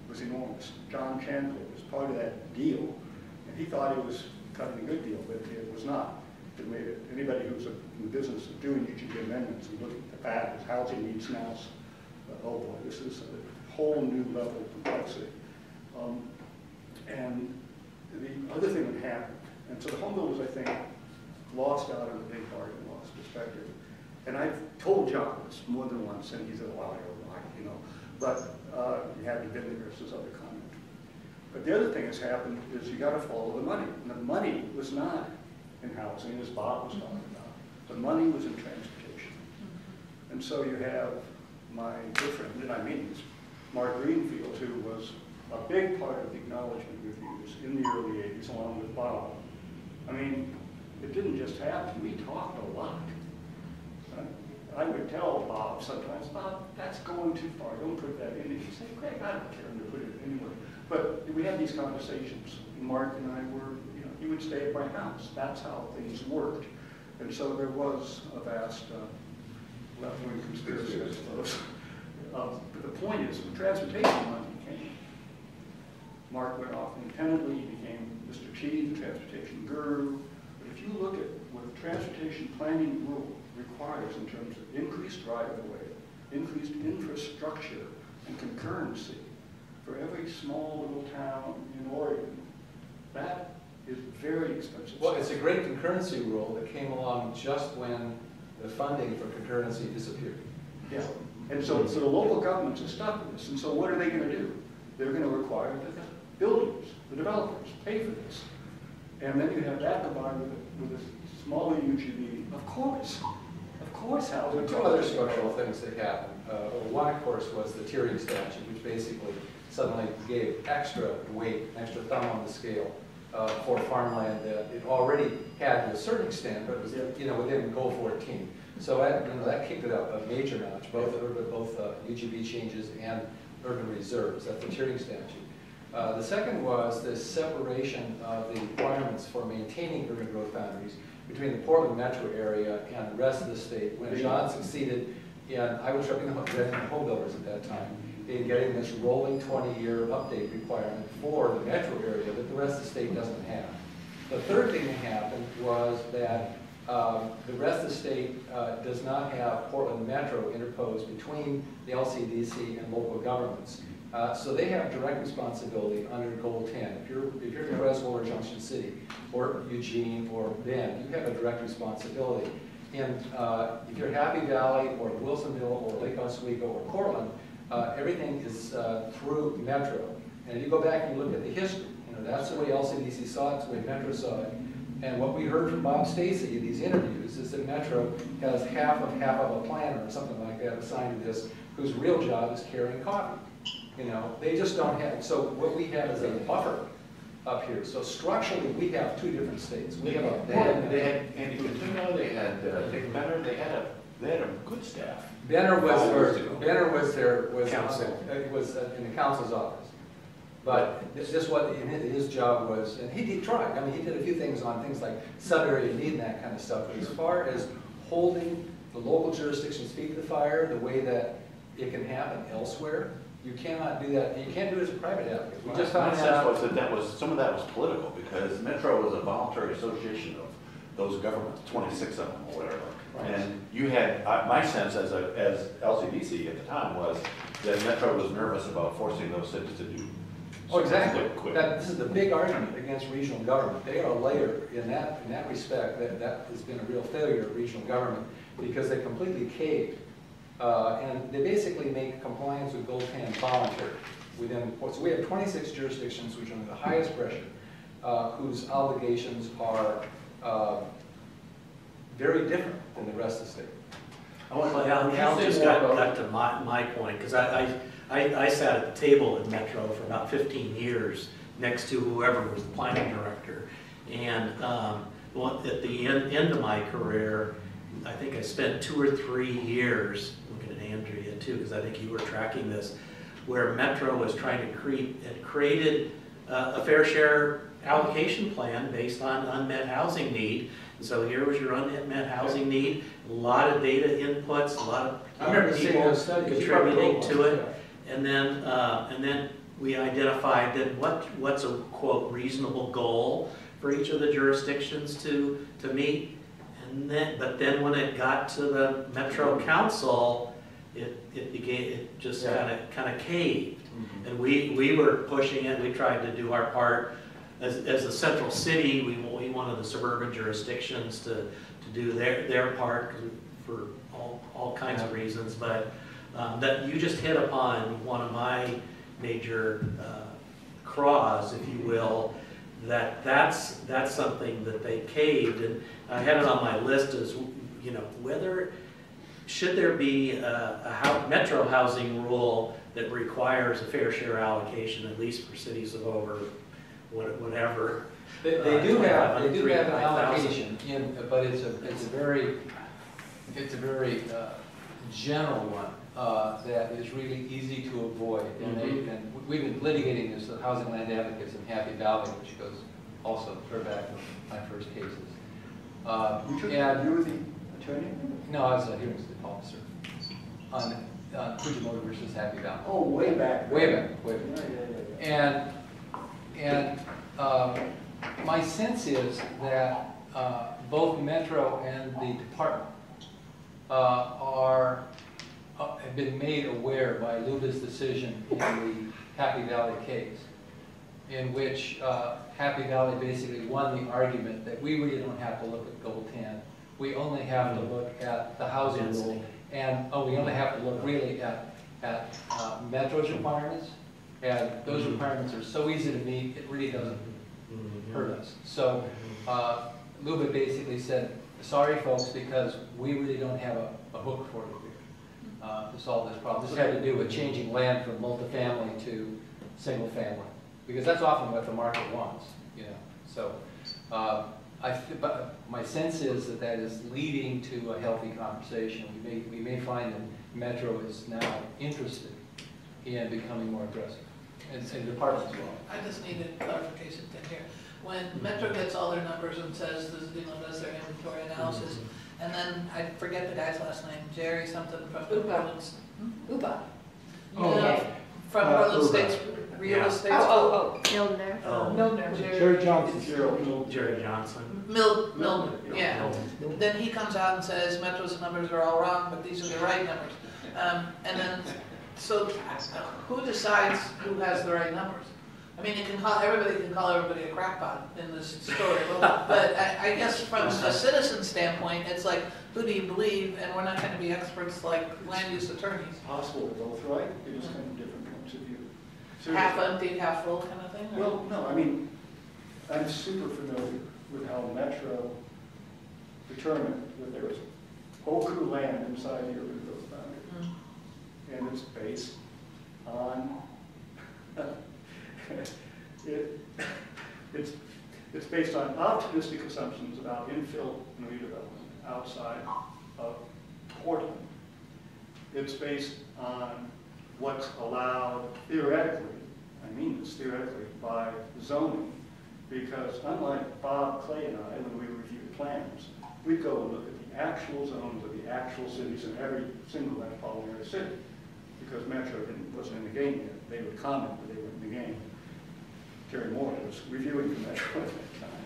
was enormous. John Chandler was part of that deal, and he thought it was cutting a good deal, but it was not. It made it, anybody who's in the business of doing UGB amendments and looking at that as housing needs now, oh boy, this is a whole new level of complexity. And the other thing that happened, and so the home builders, I think, lost out on a big part and lost perspective. And I've told John this more than once, and he said, well, you know, but you haven't been there versus other comment. But the other thing that's happened is you got to follow the money. And the money was not in housing, as Bob was talking about. The money was in transportation. And so you have my good friend, and I mean this, Mark Greenfield, who was a big part of the acknowledgement reviews in the early 80s, along with Bob. I mean, it didn't just happen. We talked a lot. I would tell Bob sometimes, Bob, that's going too far. Don't put that in. He'd say, Greg, I don't care to put it anywhere. But we had these conversations. Mark and I were, you know, he would stay at my house. That's how things worked. And so there was a vast left-wing conspiracy, I suppose. But the point is, when transportation money came, Mark went off independently. He became Mr. Chief, the transportation guru. But if you look at what the transportation planning rule requires in terms of increased right-of-way, increased infrastructure, and concurrency for every small little town in Oregon, that is very expensive. Well, it's a great concurrency rule that came along just when the funding for concurrency disappeared. Yeah, and so the local governments are stuck with this, and so what are they going to do? They're going to require the builders, the developers, pay for this. And then you have that combined with a smaller UGB, of course, There were two other structural things that happened. One, of course, was the tiering statute, which basically suddenly gave extra weight, extra thumb on the scale for farmland that it already had to a certain extent, but it was within Goal 14. So that kicked it up a major notch, both UGB changes and urban reserves. That's the tiering statute. The second was the separation of the requirements for maintaining urban growth boundaries between the Portland metro area and the rest of the state. When John succeeded in, I was representing the home builders at that time, in getting this rolling 20-year update requirement for the metro area that the rest of the state doesn't have. The third thing that happened was that the rest of the state does not have Portland Metro interposed between the LCDC and local governments. So they have direct responsibility under Goal 10. If you're in Creswell or Junction City or Eugene or Bend, you have a direct responsibility. And if you're Happy Valley or Wilsonville or Lake Oswego or Portland, everything is through Metro. And if you go back and you look at the history, that's the way LCDC saw it, it's the way Metro saw it. And what we heard from Bob Stacy in these interviews is that Metro has half of a planner or something like that assigned to this, whose real job is carrying coffee. They just don't have, so what we have is a buffer up here. So structurally, we have two different states. We have They had Andy Coutinho, they had Dick Benner, they had a good staff. Benner was Council. in the council's office. But this is what his job was, and he tried. I mean, he did a few things on things like sub-area need and that kind of stuff. But as far as holding the local jurisdiction's feet to the fire, the way that it can happen elsewhere, you cannot do that. You can't do it as a private applicant. We just found out. My sense was that some of that was political because Metro was a voluntary association of those governments, 26 of them or whatever. Right. And you had, my sense as LCDC at the time was that Metro was nervous about forcing those cities to do. Oh, exactly. This is the big argument against regional government. They are a layer in that respect. That has been a real failure of regional government because they completely caved. And they basically make compliance with Goal 10 voluntary within. So we have 26 jurisdictions which are under the highest pressure, whose obligations are very different than the rest of the state. Al just got to my point, because I sat at the table at Metro for about 15 years next to whoever was the planning director. And at the end of my career, I think I spent 2 or 3 years, looking at Andrea too, because I think you were tracking this, where Metro was trying to created a fair share allocation plan based on unmet housing need. And so here was your unmet housing need, a lot of data inputs, a lot of people contributing to it. And then we identified that what's a quote reasonable goal for each of the jurisdictions to meet. But then when it got to the Metro Council, it just kind of caved. Mm-hmm. And we were pushing it. We tried to do our part as a central city. We wanted the suburban jurisdictions to do their part for all kinds of reasons. But that you just hit upon one of my major craws, if you will. That's something that they caved, and I had it on my list as whether should there be a metro housing rule that requires a fair share allocation, at least for cities of over whatever. They do have an allocation, but it's a very general one that is really easy to avoid. And we've been litigating this with Housing Land Advocates in Happy Valley, which goes also further back to my first cases. You were the attorney? No, I was a hearings officer on Fujimoto versus Happy Valley. Oh, way back. Way back. Yeah. And my sense is that both Metro and the department have been made aware by Luba's decision in the Happy Valley case in which Happy Valley basically won the argument that we really don't have to look at Goal 10. We only have to look at the housing rule, and we only have to look really at Metro's requirements, and those requirements are so easy to meet, it really doesn't hurt us. So Luba basically said, sorry folks, because we really don't have a hook for you here to solve this problem. This had to do with changing land from multifamily to single family, because that's often what the market wants, you know. So but my sense is that that is leading to a healthy conversation. We may find that Metro is now interested in becoming more aggressive, and departments as well. I just need a clarification thing here. When Metro gets all their numbers and says, does their inventory analysis, and then I forget the guy's last name, Jerry something from Portland. Uba. From Portland State's Real Estate. Milner. Milner. Jerry Johnson. Jerry Johnson. Milner, yeah. Then he comes out and says, Metro's numbers are all wrong, but these are the right numbers. And then, so who decides who has the right numbers? I mean, everybody can call everybody a crackpot in this story, but I guess from a citizen standpoint, it's like, who do you believe? And we're not going to be experts like land use attorneys. It's possible they're both right, they just have different points of view. Half empty, half full kind of thing? Or? Well, no, I mean, I'm super familiar with how Metro determined that there was Oku land inside the urban growth boundary. And it's based on, it's based on optimistic assumptions about infill and redevelopment outside of Portland. It's based on what's allowed theoretically, I mean this theoretically, by zoning, because unlike Bob, Clay, and I, when we reviewed plans, we'd go and look at the actual zones of the actual cities in every single metropolitan area city, because Metro wasn't in the game yet. They would comment, but they weren't in the game. Terry Moore was reviewing the Metro at that time.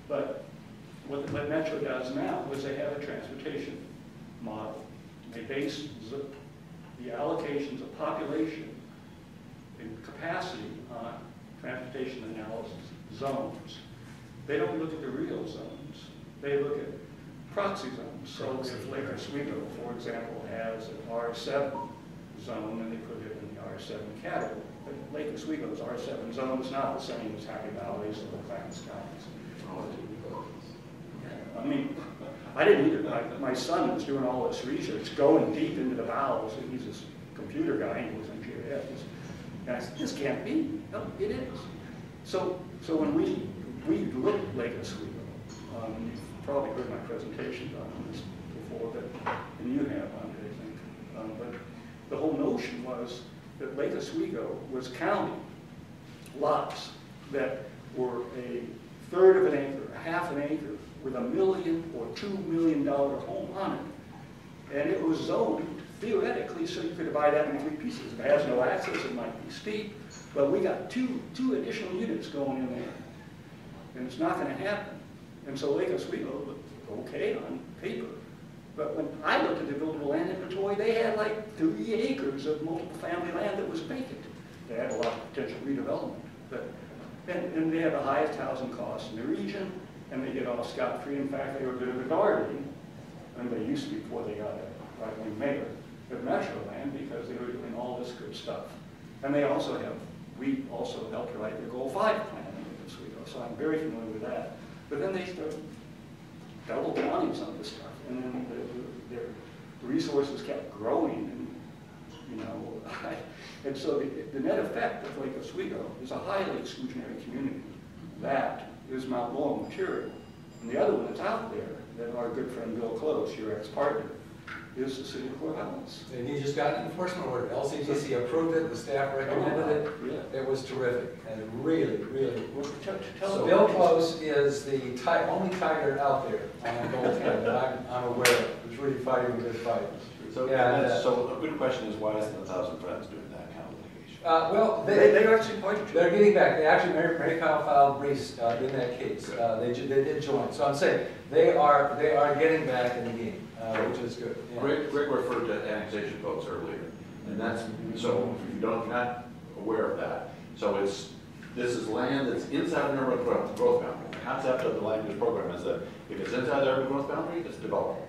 But what Metro does now is they have a transportation model. They base the allocations of population and capacity on transportation analysis zones. They don't look at the real zones. They look at proxy zones. So if Lake Oswego, for example, has an R7 zone, and they put it in the R7 category. But Lake Oswego's R7 zone is not the same as Happy Valley's or the Clarence County's. I mean, I didn't either. My son was doing all this research, going deep into the bowels, and he's this computer guy, he was in GIS. And I said, this can't be. No, it is. So when we look at Lake Oswego, you've probably heard my presentations on this before, and you have, Andree, I think. But the whole notion was that Lake Oswego was counting lots that were a third of an acre, a half an acre, with $1 million or $2 million home on it. And it was zoned, theoretically, so you could divide that into 3 pieces. If it has no access, it might be steep, but we got two additional units going in there. And it's not going to happen. And so Lake Oswego looked okay on paper. But when I looked at the buildable land inventory, they had like 3 acres of multiple family land that was vacant. They had a lot of potential redevelopment. And they had the highest housing costs in the region, and they get off scot-free. In fact, they were a bit of a guardian, and they used to be before they got a right-wing mayor, of Metro land, because they were doing all this good stuff. And we also helped write the Goal 5 plan in Oswego, so I'm very familiar with that. But then they started double counting some of this stuff, and then the resources kept growing, and and so the net effect of Lake Oswego is a highly exclusionary community. That is Mount Laurel material. And the other one that's out there, that our good friend Bill Close, your ex-partner, is the city of Corvallis. And he just got an enforcement order. LCTC approved it, the staff recommended it. Yeah. It was terrific, and really, really. Tell Bill Close is the only tiger out there on Goal 10 that I'm aware of, who's really fighting a good fight. So, so a good question is, why isn't 1,000 Friends doing that kind of litigation? Well, they are actually party to they're getting back. They actually, Mary Kyle filed briefs in that case. They did join. So I'm saying they are getting back in the game, which is good. Yeah. Greg referred to annexation votes earlier, and that's so if you're not aware of that. So it's This is land that's inside an urban growth boundary. The concept of the land use program is that if it's inside the urban growth boundary, it's developable.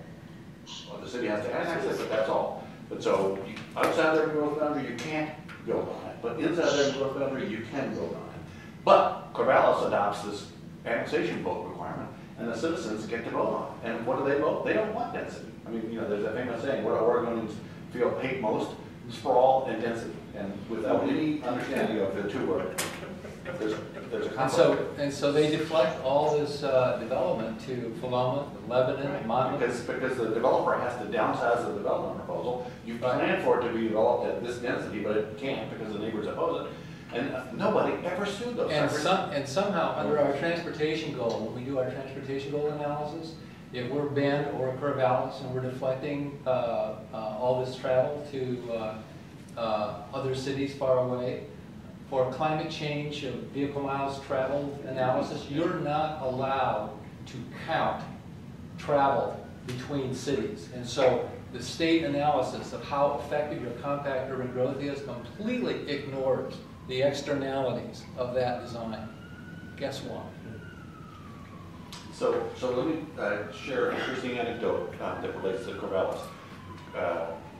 Well, the city has to access it, but that's all. But so outside the urban growth boundary, you can't build on it. But inside the urban growth boundary, you can build on it. But Corvallis adopts this annexation vote requirement, and the citizens get to vote on it. And what do they vote? They don't want density. I mean, there's that famous saying, what do Oregonians hate most? Sprawl and density. And without any understanding of the two words, there's a conflict. And so they deflect all this development to Philomath, Lebanon, Monmouth. Because the developer has to downsize the development proposal. You plan for it to be developed at this density, but it can't because the neighbors oppose it. And nobody ever sued those. And somehow, under our transportation goal, when we do our transportation goal analysis, if we're Bend or Corvallis and we're deflecting all this travel to other cities far away, for climate change of vehicle miles traveled analysis, you're not allowed to count travel between cities. And so the state analysis of how effective your compact urban growth is completely ignores the externalities of that design. Guess what? So let me share an interesting anecdote that relates to Corvallis.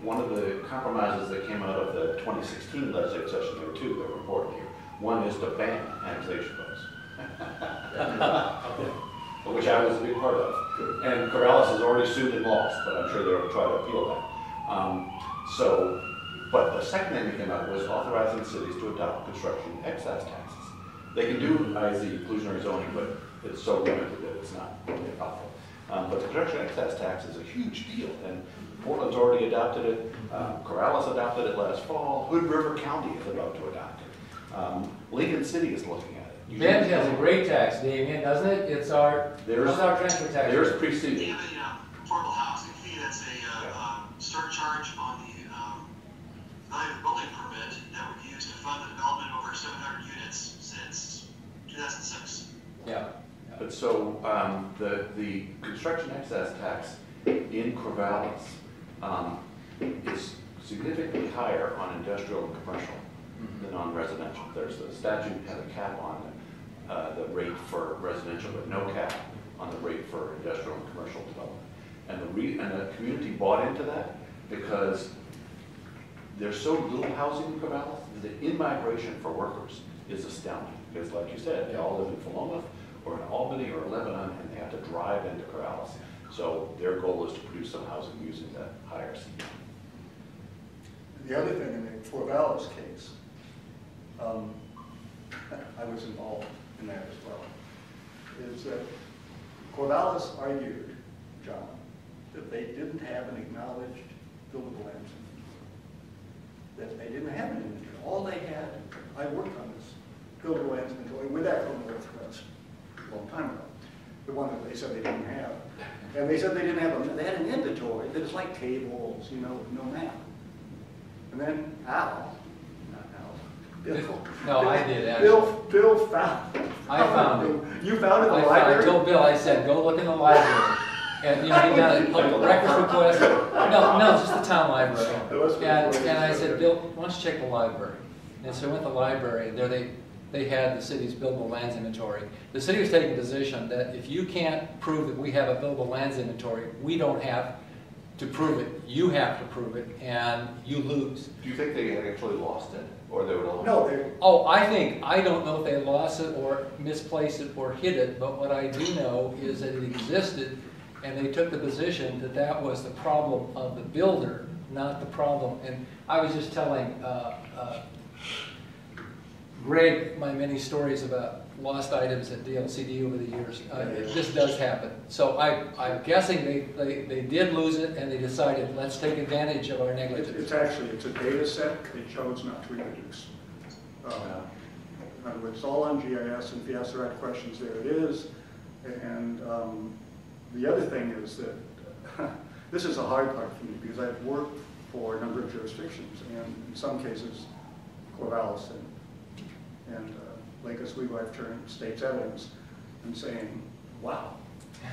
One of the compromises that came out of the 2016 legislative session, there were two that were important here. One is to ban annexation votes, which I was a big part of. And Corvallis has already sued and lost, but I'm sure they'll try to appeal that. But the second thing that came out was authorizing cities to adopt construction excise taxes. They can do IZ, inclusionary zoning, but it's so limited that it's not really helpful. But the construction excise tax is a huge deal, and Portland's already adopted it. Corvallis adopted it last fall. Hood River County is about to adopt it. Lincoln City is looking at it. Bend has a great tax, Damian, doesn't it? It's our transfer tax. There's preceding. We have a affordable housing fee that's a surcharge on the value of building permit that would use to fund the development of over 700 units since 2006. Yeah. But so the construction excess tax in Corvallis is significantly higher on industrial and commercial than on residential. There's the statute has a cap on the rate for residential, but no cap on the rate for industrial and commercial development. And the community bought into that because there's so little housing in Corvallis that the in-migration for workers is astounding. Because like you said, they all live in Philomath or in Albany or Lebanon, and they have to drive into Corvallis. So their goal is to produce some housing using that higher CPI. The other thing in the Corvallis case, I was involved in that as well, is that Corvallis argued, John, that they didn't have an acknowledged buildable lands inventory. That they didn't have an inventory. All they had, I worked on this buildable lands inventory with that from Northwest a long time ago. The one that they said they didn't have. And they said they didn't have they had an inventory that is like tables, with no map. And then Bill. No, I did actually. Bill found it. I found it. You found it in the library? I told Bill, I said, go look in the library. And he got a public records request. No, just the town library. And I said, Bill, why don't you check the library? And so I went to the library, and there they had the city's buildable lands inventory. The city was taking a position that if you can't prove that we have a buildable lands inventory, we don't have to prove it. You have to prove it, and you lose. Do you think they actually lost it, or they would have? No, Oh, I don't know if they lost it or misplaced it or hid it, but what I do know is that it existed, and they took the position that that was the problem of the builder, not the problem. And I was just telling Greg my many stories about lost items at DLCD over the years. This does happen. So I'm guessing they did lose it, and they decided, let's take advantage of our negligence. it's a data set they chose not to reproduce. In other words, it's all on GIS, and if you ask the right questions, there it is. And the other thing is that this is a hard part for me, because I've worked for a number of jurisdictions, and in some cases, Corvallis and Lake Oswego, I've turned state's evidence and saying, wow,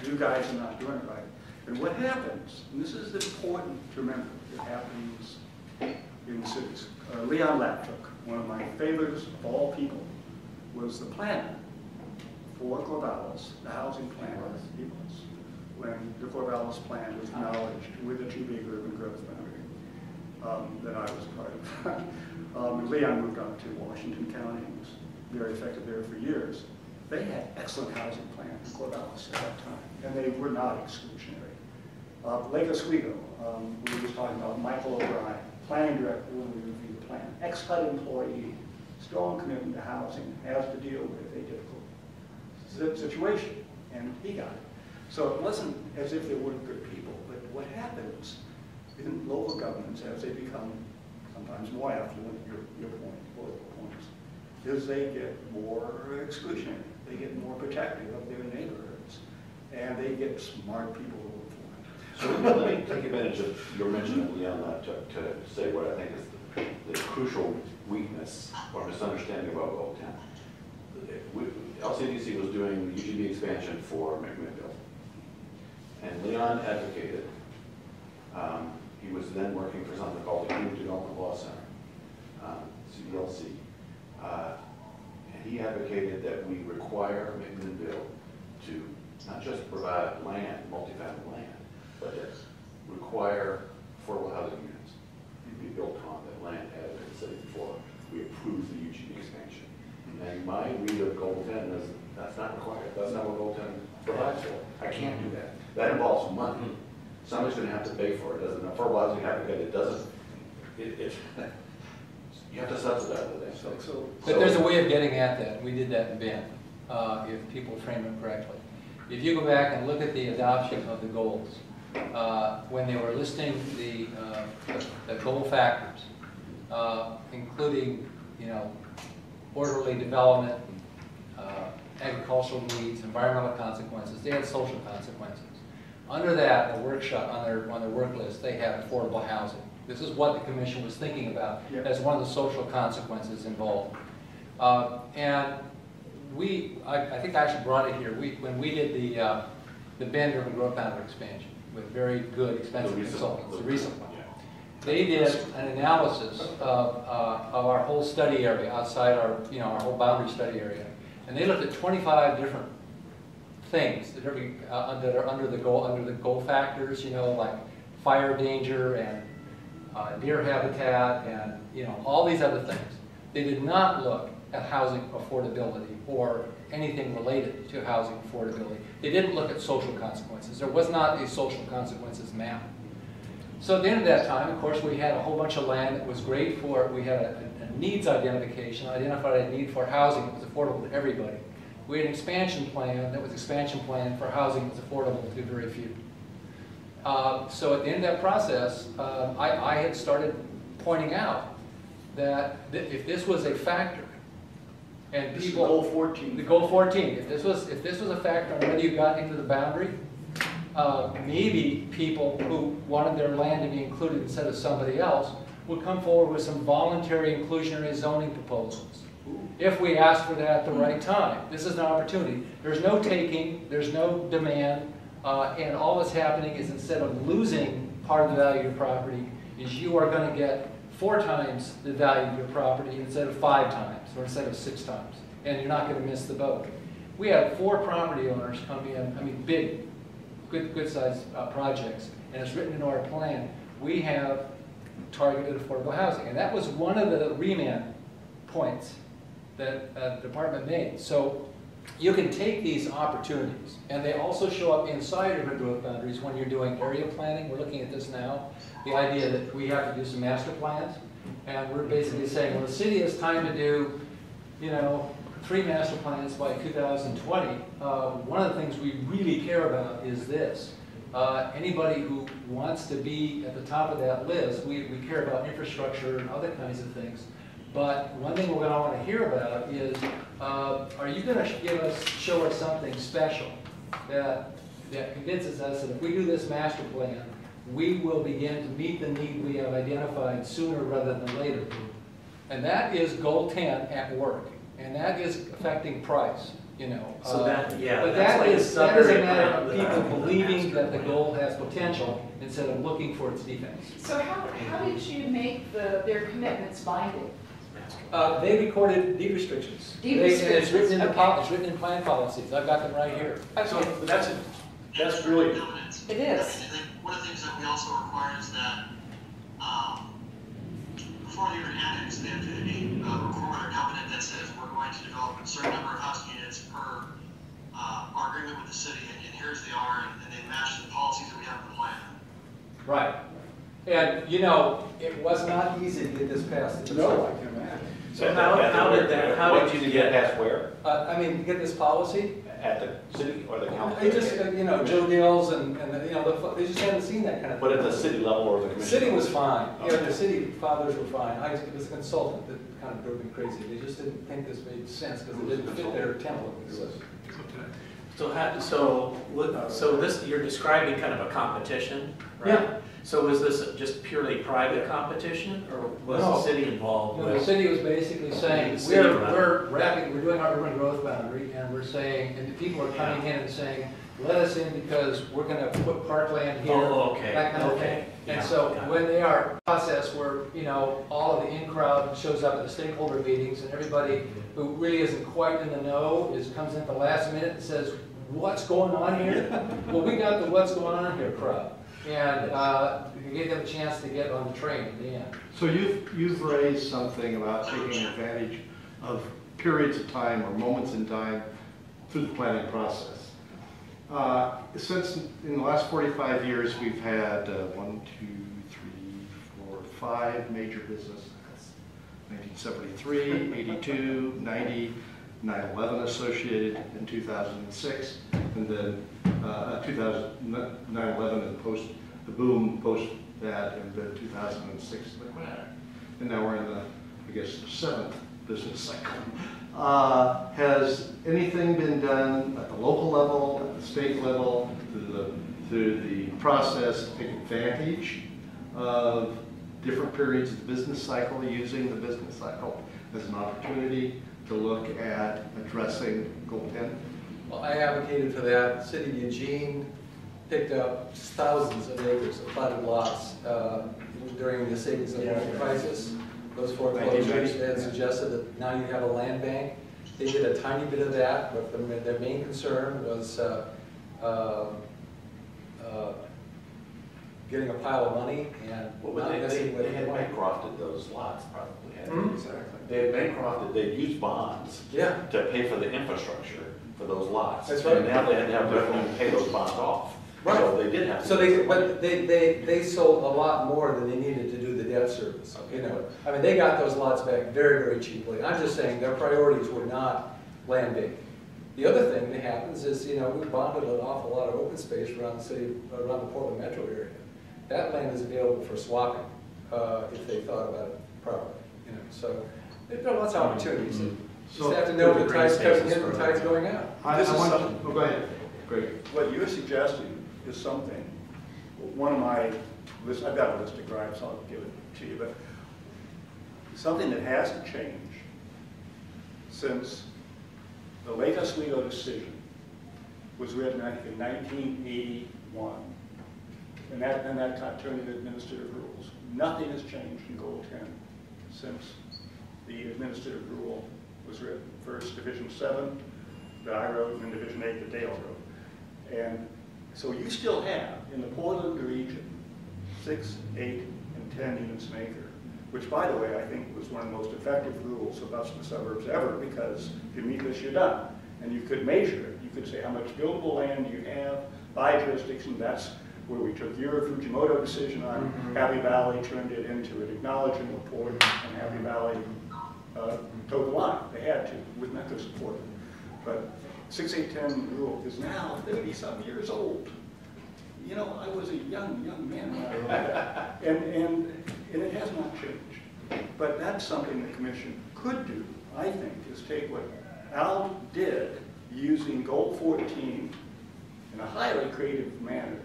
you guys are not doing it right. And what happens, and this is important to remember, it happens in cities. Leon Laptook, one of my favorites of all people, was the planner for Corvallis, the housing planner, when the Corvallis plan was acknowledged with the too big urban growth boundary that I was part of. Leon moved on to Washington County and was very effective there for years. They had excellent housing plans in Corvallis at that time, and they were not exclusionary. Lake Oswego, we were just talking about Michael O'Brien, planning director when we reviewed the plan, ex-HUD employee, strong commitment to housing, has to deal with a difficult situation, and he got it. So it wasn't as if there weren't good people, but what happens in local governments as they become sometimes more affluent, your point, political points, is they get more exclusionary, they get more protective of their neighborhoods, and they get smart people to work for them. So let me take advantage of your mention of Leon to say what I think is the crucial weakness or misunderstanding about Goal 10. LCDC was doing the UGB expansion for McMinnville, and Leon advocated. He was then working for something called the Community Development Law Center, CDLC, and he advocated that we require McMinnville to not just provide land, multifamily land, but to require affordable housing units to be built on that land had in the city before we approved the UGB expansion. And my read of Goal 10 is that's not required. That's not what Goal 10 provides for. I can't do that. That involves money. Somebody's going to have to pay for it. As an affordable housing advocate, it doesn't. You have to subsidize it. But there's a way of getting at that. We did that in Bend, if people frame it correctly. If you go back and look at the adoption of the goals, when they were listing the goal factors, including, orderly development, agricultural needs, environmental consequences, they had social consequences. Under that, the workshop on their work list, they had affordable housing. This is what the commission was thinking about as one of the social consequences involved. And I think I actually brought it here. When we did the Bend urban growth boundary expansion with very good, expensive consultants, the recent one, they did an analysis of our whole study area outside our whole boundary study area, and they looked at 25 different things that are under the goal factors, like fire danger and deer habitat and all these other things. They did not look at housing affordability or anything related to housing affordability. They didn't look at social consequences. There was not a social consequences map. So at the end of that time, of course, we had a whole bunch of land that was great for, we had a needs identification, identified a need for housing that was affordable to everybody. We had an expansion plan that was expansion plan for housing that was affordable to very few. So at the end of that process, I had started pointing out that if this was a factor, and this people, is Goal 14. The Goal 14, if this was a factor on whether you got into the boundary, maybe people who wanted their land to be included instead of somebody else would come forward with some voluntary inclusionary zoning proposals. If we ask for that at the right time. This is an opportunity. There's no taking, there's no demand, and all that's happening is instead of losing part of the value of your property, is you are going to get 4 times the value of your property instead of 5 times, or instead of 6 times, and you're not going to miss the boat. We had 4 property owners come in, big, good-sized projects, and it's written into our plan. We have targeted affordable housing, and that was one of the remand points that the department made. So you can take these opportunities, and they also show up inside urban growth boundaries when you're doing area planning. We're looking at this now, the idea that we have to do some master plans, and we're basically saying, well, the city has time to do, 3 master plans by 2020. One of the things we really care about is this. Anybody who wants to be at the top of that list, we care about infrastructure and other kinds of things. But one thing we're going to want to hear about is, are you going to show us something special that convinces us that if we do this master plan, we will begin to meet the need we have identified sooner rather than later. And that is Goal 10 at work. And that is affecting price, So that, but that is a matter of people believing that the goal has potential instead of looking for its defects. So how did you make their commitments binding? ask. They recorded deed restrictions. Deed And it's written in the restrictions, it's written in plan policies. I've got them right here. So Okay, that's really, Evidence. it I is. think one of the things that we also require is that, before you're annexed, they have to be record a covenant that says we're going to develop a certain number of housing units per our agreement with the city, and here's the R, and they match the policies that we have in the plan. Right. And, you know, it was not easy to get this passed. no, I can imagine. So how did you get past where? I mean, to get this policy, At the city or the county? they just, you know, Joe Gills and you know, they just haven't seen that kind of thing. But at the city level or the The commission? city was fine. Yeah, Okay. the city fathers were fine. I was a consultant that kind of drove me crazy. They just didn't think this made sense because it didn't fit their template. So this, you're describing kind of a competition, right? Yeah. So was this just purely private competition, or was the No. city involved? You know, the with- city was basically saying, The city level. we're doing our urban growth boundary, and we're saying, and the people are coming in and saying, let us in because we're gonna put parkland here. Oh, okay, That kind of okay. thing. Yeah, And so got it. when they are process where, you know, all of the in-crowd shows up at the stakeholder meetings and everybody who really isn't quite in the know comes in at the last minute and says, what's going on here? Well, we got the what's going on here crowd. And we gave them a chance to get on the train in the end. So you've raised something about taking advantage of periods of time or moments in time through the planning process. Since in the last 45 years, we've had 5 major businesses. 1973, 82, 90, 9/11 associated in 2006, and then 9/11 and the boom post that in the 2006 the crash. And now we're in the, I guess, 7th business cycle. Has anything been done at the local level, at the state level, through the process to take advantage of different periods of the business cycle, using the business cycle as an opportunity to look at addressing Goal 10? Well, I advocated for that. City of Eugene picked up thousands of acres of platted lots during the savings and loan crisis. Those foreclosures, they had suggested that now you have a land bank. They did a tiny bit of that, but their main concern was getting a pile of money and not messing with They had the money. bankrupted those lots, probably. hadn't Hmm? they? Exactly. They had bankrupted, they'd used bonds Yeah. to pay for the infrastructure for those lots. That's right. And now they had to have revenue to pay those bonds off. Right. So they did have to. So they sold a lot more than they needed to do the debt service, you know. I mean, they got those lots back very, very cheaply. I'm just saying their priorities were not land bank. The other thing that happens is, you know, we bonded an awful lot of open space around the city, around the Portland metro area. That land is available for swapping, if they thought about it properly, you know. So there are lots of opportunities. You just have to know the tide's coming in and the tide's going out. Go ahead, Greg. what you're suggesting is something, one of my lists, I've got a list of gripes, I'll give it to you, but something that has to change since the Lake Oswego decision was written, I think, in 1981, and that got turned into administrative rules. Nothing has changed in Goal 10 since the administrative rule was written. First Division 7 that I wrote, and then Division 8 that Dale wrote. And so you still have, in the Portland region, 6, 8, and 10 units an acre, which, by the way, I think was one of the most effective rules of us in the suburbs ever, because if you meet this, you're done. And you could measure it. You could say how much buildable land you have by jurisdiction. That's where we took your Fujimoto decision on Happy Valley, turned it into an acknowledgement report, and Happy Valley toed the line. They had to, with Metro support. But 6-8-10 rule is now 30-some years old. You know, I was a young man when I wrote that. And it has not changed. But that's something the commission could do, I think, is take what Al did using Goal 14 in a highly creative manner.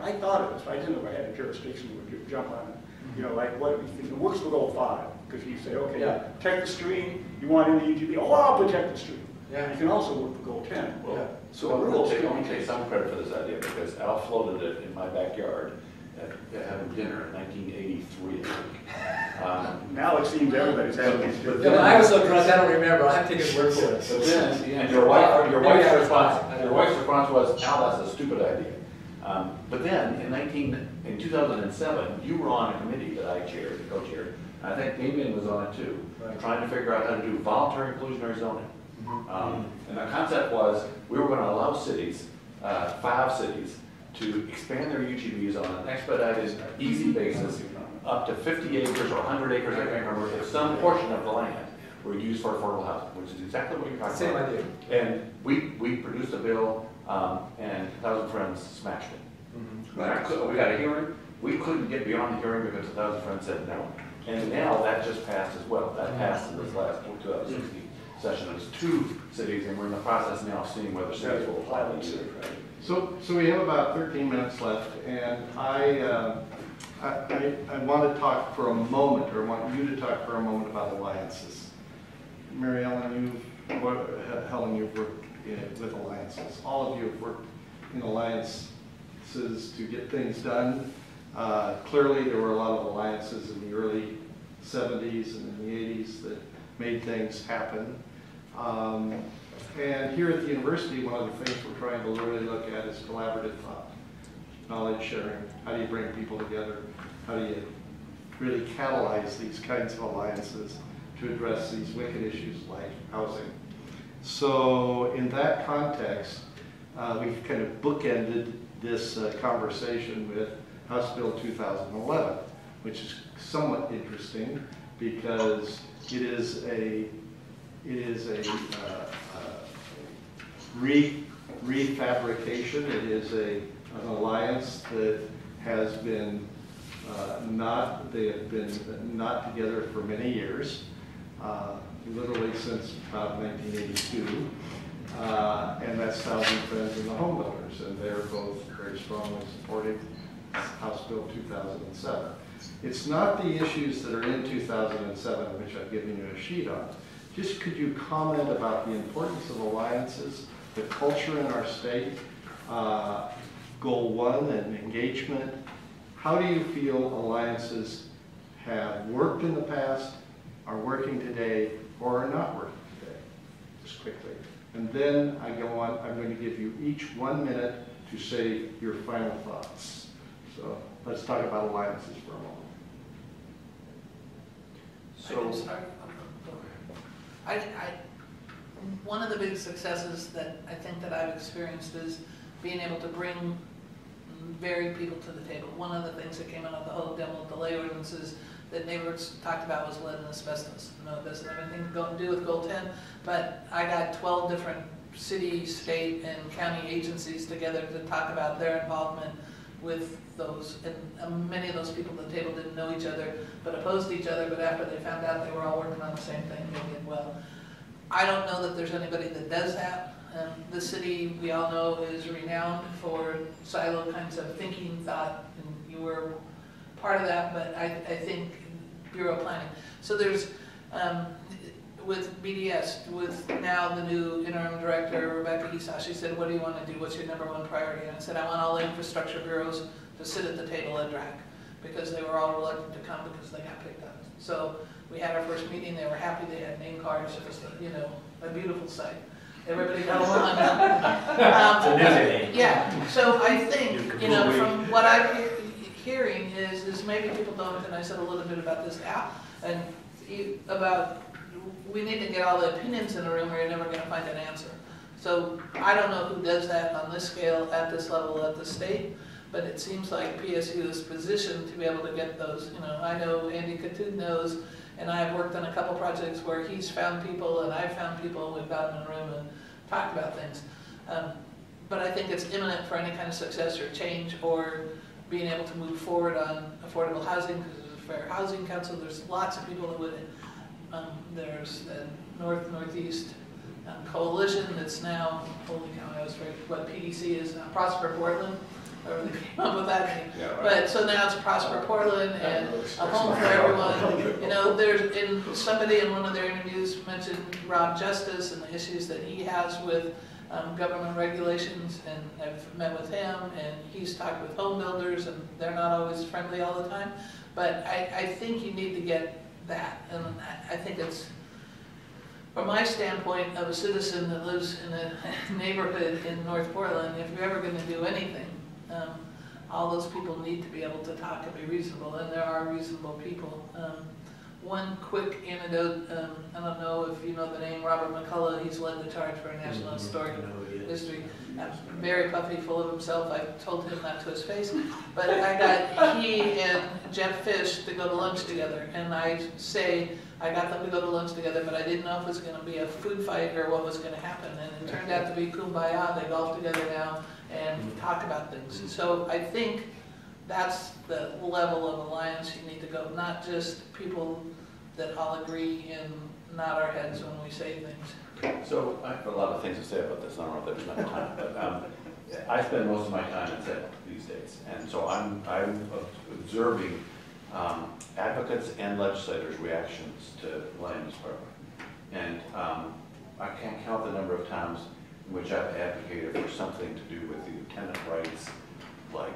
I thought of this, but I didn't know if I had a jurisdiction that would jump on it. You know, like what, it works for Goal 5, because you say, okay, protect the stream, you want in the UGB, oh, I'll protect the stream. Yeah. You can also work for Goal 10. Well, So so the rules let me don't take some credit for this idea, because Al floated it in my backyard, having dinner in 1983, I think. Now it seems everybody's having these. But Yeah, when I was so drunk, I don't remember, I have to take his word for it. But then, and your wife's response was, Al, that's a stupid idea. But then, in 2007, you were on a committee that I co-chaired. I think Damian was on it too, Right. trying to figure out how to do voluntary inclusionary zoning. And the concept was, we were going to allow cities, 5 cities, to expand their UGBs on an expedited, easy basis, up to 50 acres or 100 acres, I can't remember, if some portion of the land were used for affordable housing, which is exactly what you're talking Same about. idea. And we produced a bill, and 1,000 Friends smashed it. We got a hearing, we couldn't get beyond the hearing because 1,000 Friends said no. And now that just passed as well, that passed in this last 2016 session. There's 2 cities, and we're in the process now of seeing whether cities will apply to either. So we have about 13 minutes left, and I want to talk for a moment, or want you to talk for a moment about alliances. Maryhelen, Helen, you've worked with alliances. All of you have worked in alliances to get things done. Clearly, there were a lot of alliances in the early 70s and in the 80s that made things happen. And here at the university, one of the things we're trying to really look at is collaborative thought, knowledge sharing. How do you bring people together? How do you really catalyze these kinds of alliances to address these wicked issues like housing? So in that context, we've kind of bookended this conversation with House Bill 2011, which is somewhat interesting because it is a refabrication. It is an alliance that has been they have been not together for many years, literally since about 1982. And that's 1,000 Friends and the Homebuilders, and they're both very strongly supporting House Bill 2007. It's not the issues that are in 2007, which I've given you a sheet on. Just could you comment about the importance of alliances, the culture in our state, goal 1 and engagement? How do you feel alliances have worked in the past, are working today, or are not working today? Just quickly. And then I go on, I'm going to give you each 1 minute to say your final thoughts. So let's talk about alliances for a moment. One of the big successes that I think that I've experienced is being able to bring varied people to the table. One of the things that came out of the whole demo delay ordinances that neighbors talked about was lead and asbestos. No, it doesn't have anything to do with Goal 10, but I got 12 different city, state, and county agencies together to talk about their involvement with those, and many of those people at the table didn't know each other, but opposed each other, but after they found out they were all working on the same thing, they did well. I don't know that there's anybody that does that. The city, we all know, is renowned for silo kinds of thinking, thought, and you were part of that, but I think Bureau of Planning. So there's, with BDS, with now the new interim director, Rebecca Esau, she said, what do you want to do? What's your #1 priority? And I said, I want all the infrastructure bureaus to sit at the table at DRAC, because they were all reluctant to come because they got picked up. So we had our first meeting, they were happy, they had name cards, it was, a beautiful sight. Everybody got along. Yeah, so I think, from what I'm hearing is maybe people don't, and I said a little bit about this app, and about we need to get all the opinions in a room or you're never going to find an answer. So I don't know who does that on this scale, at this level, at the state, but it seems like PSU is positioned to be able to get those. I know Andy Katoon knows, and I have worked on a couple projects where he's found people and I've found people, and we've got them in a room and talked about things. But I think it's imminent for any kind of success or change or being able to move forward on affordable housing, because there's a fair housing council. There's lots of people that would, there's the Northeast coalition that's now, holy cow, I was right, what PDC is, Prosper Portland, or they came up with that name. Yeah, right. But so now it's Prosper Portland and a home for everyone. There's somebody in one of their interviews mentioned Rob Justice and the issues that he has with government regulations, and I've met with him, and he's talked with home builders, and they're not always friendly all the time. But I think you need to get that, and I think it's, from my standpoint of a citizen that lives in a neighborhood in North Portland, if you're ever going to do anything, all those people need to be able to talk and be reasonable, and there are reasonable people. One quick anecdote, I don't know if you know the name Robert McCullough, he's led the charge for a National Historic History. Very puffy, full of himself, I told him that to his face. But I got he and Jeff Fish to go to lunch together, and I got them to go to lunch together, but I didn't know if it was going to be a food fight or what was going to happen, and it turned out to be kumbaya. They golf together now and talk about things. So I think that's the level of alliance you need to go, not just people that all agree and nod our heads when we say things. So I have a lot of things to say about this. I don't know if there's enough time, but I spend most of my time in Salem these days, and so I'm observing advocates and legislators' reactions to the land use program, and I can't count the number of times in which I've advocated for something to do with the tenant rights, like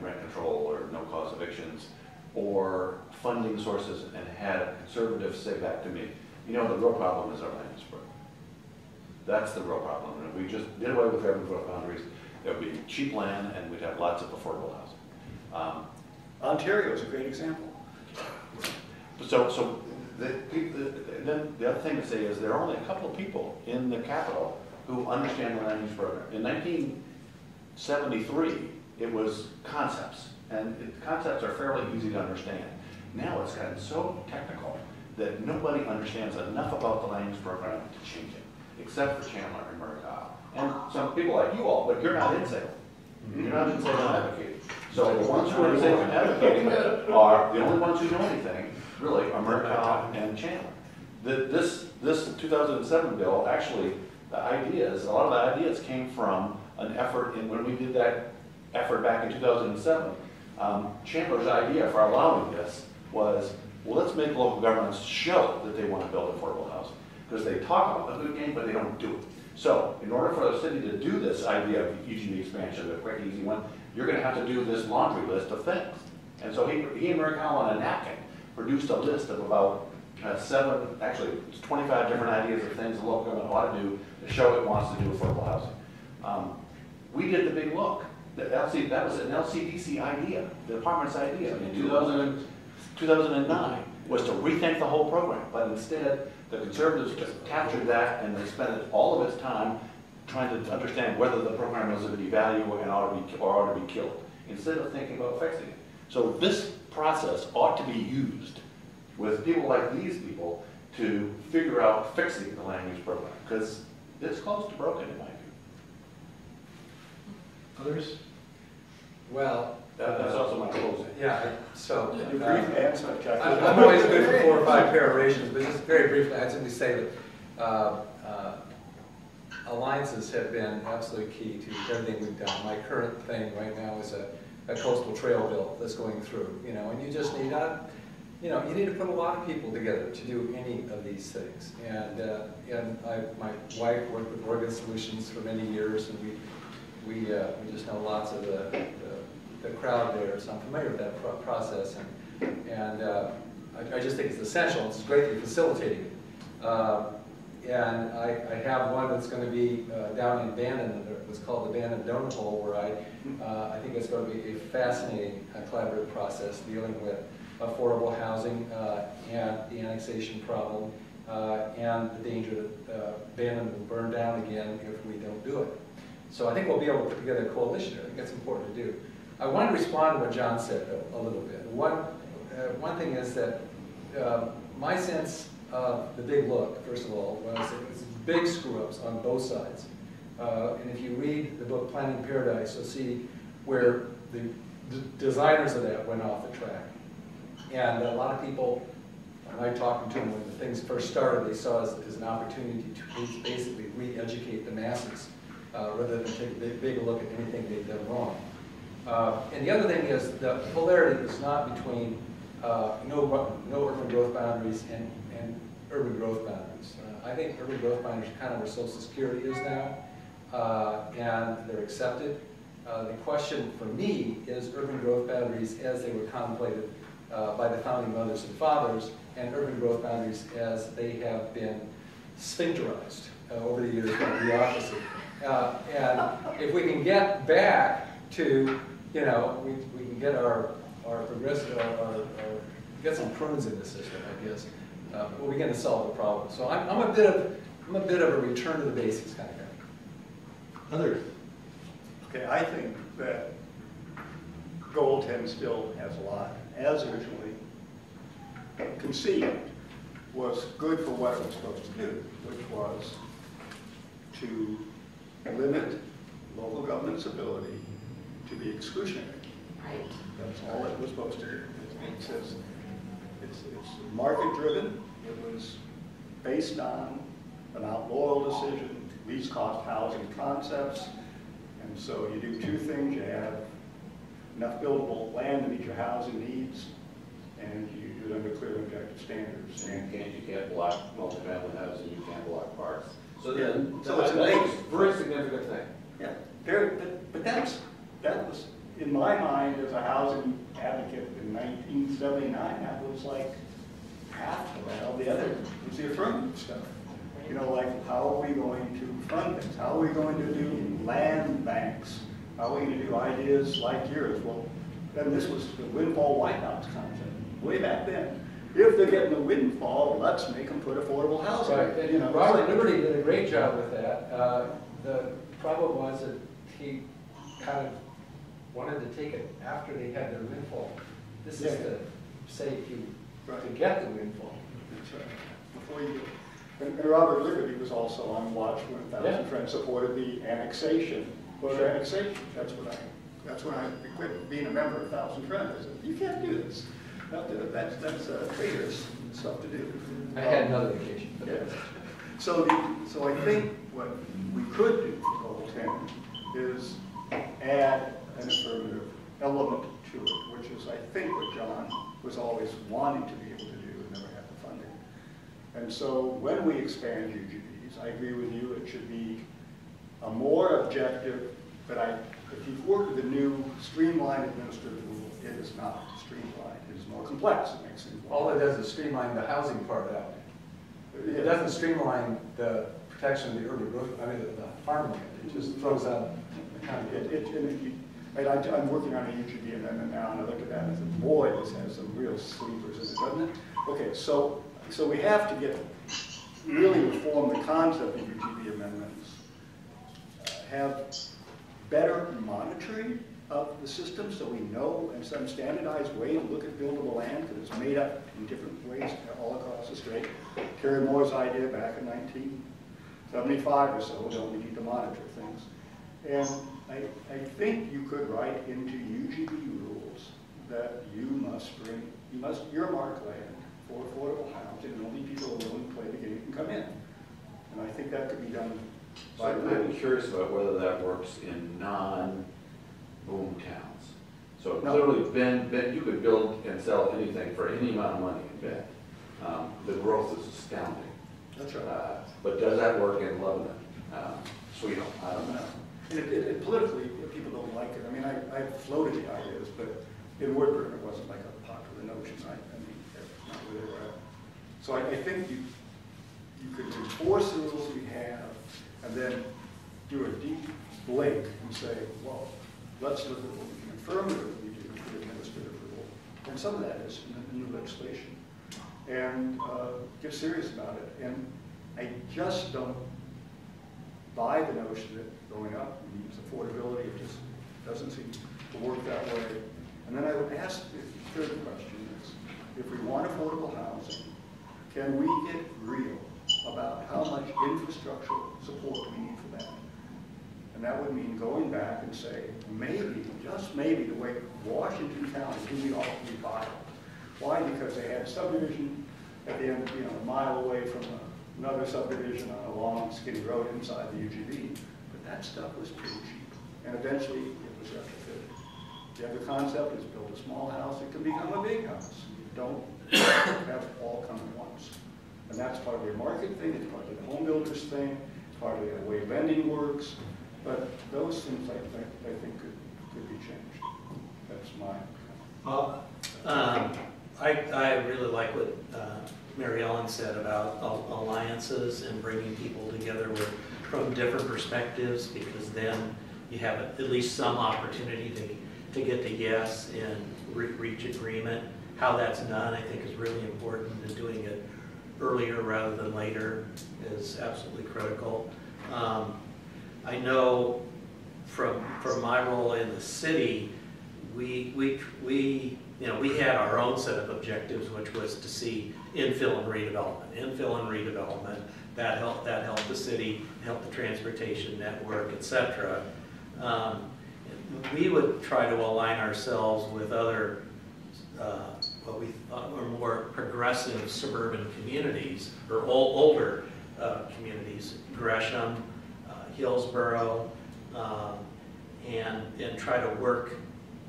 rent control or no-cause evictions, or funding sources, and had conservatives say back to me, you know, the real problem is our land use program. That's the real problem. And if we just did away with urban growth boundaries, there would be cheap land and we'd have lots of affordable housing. Ontario is a great example. So then the other thing to say is there are only a couple of people in the capital who understand the land use program. In 1973, it was concepts, and concepts are fairly easy to understand. Now it's gotten so technical that nobody understands enough about the land use program to change it, except for Chandler and Maryhelen. And some people like you all, but you're not in Salem. You're not in Salem advocating. So the ones who are in Salem advocating are the only ones who know anything, really, are Maryhelen and Chandler. This 2007 bill, actually, the ideas, a lot of the ideas came from an effort when we did that effort back in 2007. Chandler's idea for allowing this was, well, let's make local governments show that they want to build affordable housing. Because they talk about the good game, but they don't do it. So in order for the city to do this idea of EGD expansion, the quick, easy one, you're going to have to do this laundry list of things. And so he and Maryhelen on a napkin produced a list of about 25 different ideas of things the local government ought to do to show it wants to do affordable housing. We did the big look. That was an LCDC idea, the department's idea in 2009, was to rethink the whole program. But instead, the conservatives captured that and they spent all of its time trying to understand whether the program was of any value and ought to be killed, instead of thinking about fixing it. So this process ought to be used with people like these people to figure out fixing the land use program, because it's close to broken in my view. Others? Well, That's also my closing. yeah, so. Your brief answer, I'm always good for 4 or 5 perorations, but just very briefly, I'd simply say that alliances have been absolutely key to everything we've done. My current thing right now is a coastal trail bill that's going through, and you just need you need to put a lot of people together to do any of these things. And my wife worked with Oregon Solutions for many years, and we just know lots of the crowd there, so I'm familiar with that process, and I just think it's essential. It's great that you're facilitating it. And I have one that's going to be down in Bannon, it's called the Bannon Donut Hole, where I think it's going to be a fascinating collaborative process dealing with affordable housing and the annexation problem and the danger that Bannon will burn down again if we don't do it. So I think we'll be able to put together a coalition. I think that's important to do. I want to respond to what John said a little bit. One thing is that my sense of the big look, first of all, was it was big screw-ups on both sides. And if you read the book Planning Paradise, you'll see where the designers of that went off the track. And a lot of people, when I talked to them when the things first started, they saw it as an opportunity to basically re-educate the masses rather than take a big look at anything they've done wrong. And the other thing is the polarity is not between no urban growth boundaries and urban growth boundaries. I think urban growth boundaries are kind of where Social Security is now. and they're accepted. The question for me is urban growth boundaries as they were contemplated by the founding mothers and fathers, and urban growth boundaries as they have been sphincterized over the years by bureaucracy. And if we can get back to, we can get our progressive, get some prunes in the system, I guess, we'll begin to solve the problem. So I'm a bit of a return to the basics kind of guy. Others? Okay, I think that Goal 10 still has a lot, as originally conceived, was good for what it was supposed to do, which was to limit local government's ability to be exclusionary. Right. That's all it was supposed to do. It says it's market-driven. It was based on an outlawal decision, least cost housing concepts. And so you do two things. You have enough buildable land to meet your housing needs, and you do it under clear and objective standards. And you can't block multifamily housing, you can't block parks. So Yeah. then, So it's a that's big- a very significant thing. Yeah, but that was, in my mind, as a housing advocate in 1979, that was like half of that. All the other was the affirmative stuff. Like how are we going to fund things? How are we going to do land banks? How are we going to do ideas like yours? Well, then this was the windfall White House concept, way back then. If they're getting a windfall, let's make them put affordable housing. Right. Robert Liberty did a great job with that. The problem was that he kind of wanted to take it after they had their windfall. This is to save you to get the windfall. That's right. Before you and Robert Liberty was also on watch when Thousand Friends supported the annexation. Well, the annexation, that's when I quit being a member of Thousand Friends. I said, you can't do this. That's traitorous stuff to do. I had another vacation. Yeah. So I think what we could do for Goal 10 is add an affirmative element to it, which is, I think, what John was always wanting to be able to do and never had the funding. And so when we expand UGBs, I agree with you, it should be a more objective, but if you've worked with the new streamlined administrative rule, it is not streamlined. It is more complex. It makes things more All it does is streamline the housing part out. It doesn't streamline the protection of the urban growth, the farmland. It just throws out the kind of... I'm working on a UGB amendment now, and I look at that and I think, boy, this has some real sleepers in it, doesn't it? Okay, so we have to really reform the concept of UGB amendments, have better monitoring of the system so we know in some standardized way to look at buildable land, because it's made up in different ways all across the state. Kerry Moore's idea back in 1975 or so, don't we need to monitor things? And I think you could write into UGB rules that you must earmark land for affordable housing, and only people who are willing to play the game can come in. And I think that could be done So I'm curious about whether that works in non-boom towns. So clearly, Bend, you could build and sell anything for any amount of money in Bend. The growth is astounding. That's right. But does that work in Lebanon? Sweet, I don't know. And politically, people don't like it. I mean, I floated the ideas, but in Woodburn, it wasn't like a popular notion. I mean, that's not where they were at. So I think you could enforce the rules we have, and then do a deep blink and say, well, let's look at what we can affirmatively do for administrative rule. And some of that is in the new legislation. And get serious about it. And I just don't buy the notion that going up means affordability. It just doesn't seem to work that way. And then I would ask the third question is, if we want affordable housing, can we get real about how much infrastructural support we need for that? And that would mean going back and say, maybe, just maybe, the way Washington County can be awfully vital. Why? Because they had a subdivision at the end, a mile away from another subdivision on a long, skinny road inside the UGB. But that stuff was pretty cheap. And eventually, it was retrofitted. The other concept is build a small house, it can become a big house. You don't have it all come at once. And that's part of the market thing, it's part of the home builders thing, it's part of the way lending works. But those things I think could be changed. That's my. I really like what Maryhelen said about alliances and bringing people together from different perspectives, because then you have at least some opportunity to get to yes and reach agreement. How that's done, I think, is really important, and doing it earlier rather than later is absolutely critical. I know from my role in the city, we had our own set of objectives, which was to see infill and redevelopment. That helped the city, helped the transportation network, etc. We would try to align ourselves with other what we thought were more progressive suburban communities, or older communities, Gresham, Hillsborough, and try to work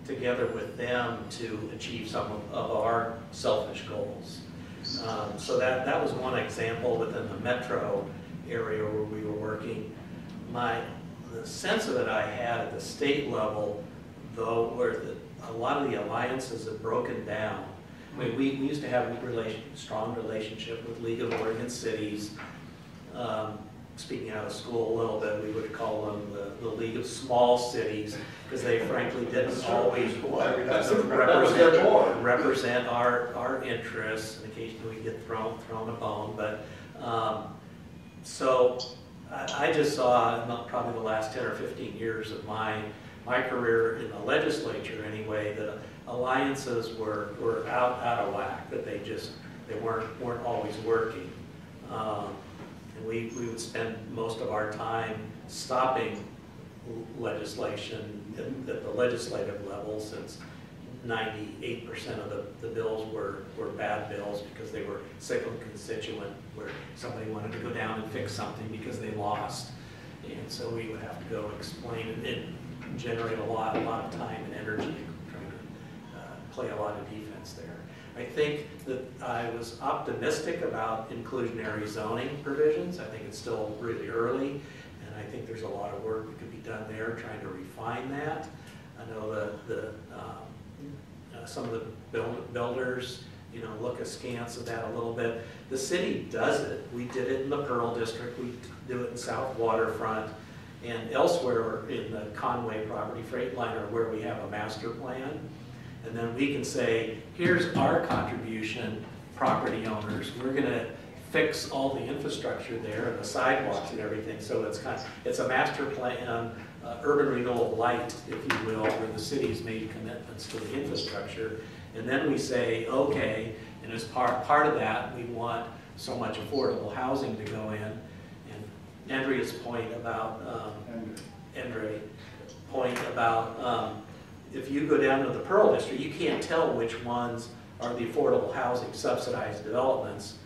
together with them to achieve some of our selfish goals. So that was one example within the metro area where we were working. The sense of it I had at the state level, though, where a lot of the alliances have broken down. I mean, we used to have a strong relationship with League of Oregon Cities. Speaking out of school a little bit, we would call them the League of Small Cities, because they frankly didn't always represent our interests, and occasionally we get thrown a bone. But so I just saw, probably the last 10 or 15 years of my career in the legislature anyway, that alliances were out of whack, that they weren't always working. And we would spend most of our time stopping legislation at the legislative level, since 98% of the bills were bad bills because they were single constituent, where somebody wanted to go down and fix something because they lost. And so we would have to go explain and generate a lot of time and energy trying to play a lot of defense there. I think that I was optimistic about inclusionary zoning provisions. I think it's still really early, and I think there's a lot of work that could be done there trying to refine that. I know some of the builders, look askance at that a little bit. The city does it. We did it in the Pearl District. We do it in South Waterfront, and elsewhere in the Conway property, Freightliner, where we have a master plan. And then we can say, here's our contribution, property owners. We're going to fix all the infrastructure there and the sidewalks and everything. So it's a master plan, urban renewal light, if you will, where the city's made commitments to the infrastructure. And then we say, okay, and as part of that, we want so much affordable housing to go in. And Andree's point about if you go down to the Pearl District, you can't tell which ones are the affordable housing subsidized developments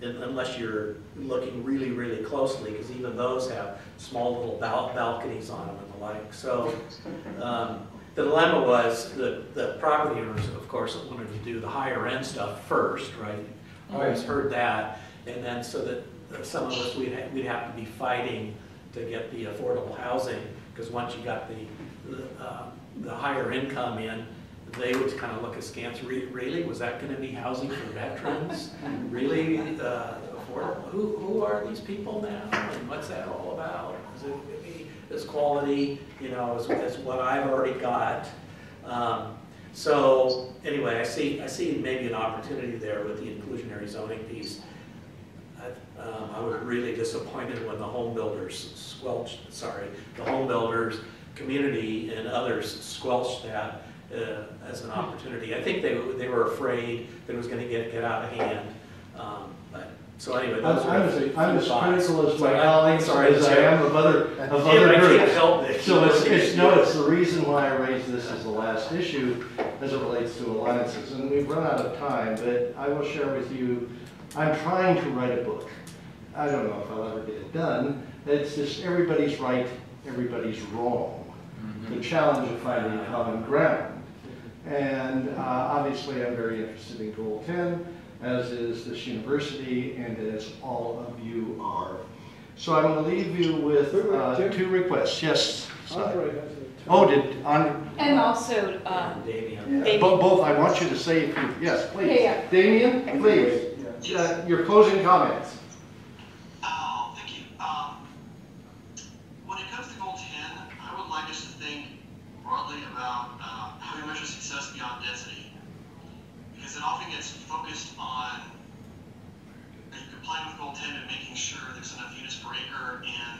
unless you're looking really, really closely, because even those have small little balconies on them and the like. So the dilemma was that the property owners, of course, wanted to do the higher end stuff first, right? Always heard that. And then so that some of us, we'd have to be fighting to get the affordable housing, because once you got the higher income in, they would kind of look askance. Really, was that going to be housing for veterans? Really affordable? Who are these people now, and what's that all about? Is it going to be this quality, as what I've already got? So anyway, I see maybe an opportunity there with the inclusionary zoning piece. I was really disappointed when the home builders community and others squelched that as an opportunity. I think they were afraid that it was going to get out of hand. So anyway, those I'm as critical as my colleagues as I am of other groups. I can't help it. So it's the reason why I raised this as the last issue as it relates to alliances. And we've run out of time, but I will share with you, I'm trying to write a book. I don't know if I'll ever get it done. It's just everybody's right, everybody's wrong. The challenge of finding common ground. And obviously I'm very interested in Goal 10, as is this university, and as all of you are. So I'm going to leave you with Jim? 2 requests. Yes. Sorry. Andree has a. Oh, did on And also, Damian. Damian. both? I want you to say if you, yes, please. Yeah. Damian, please. Your closing comments. Oh, thank you. When it comes to goal 10, I would like us to think broadly about how we measure success beyond density, because it often gets focused on complying with goal 10 and making sure there's enough units per acre. And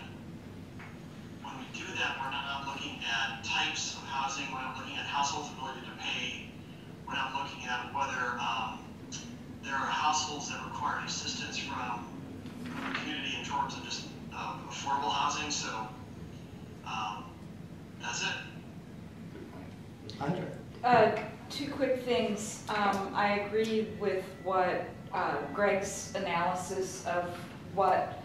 when we do that, we're not looking at types of housing, we're not looking at households' ability to pay, we're not looking at whether there are households that require assistance from the community in terms of just affordable housing. So that's it. Andree. 2 quick things. I agree with what Greg's analysis of what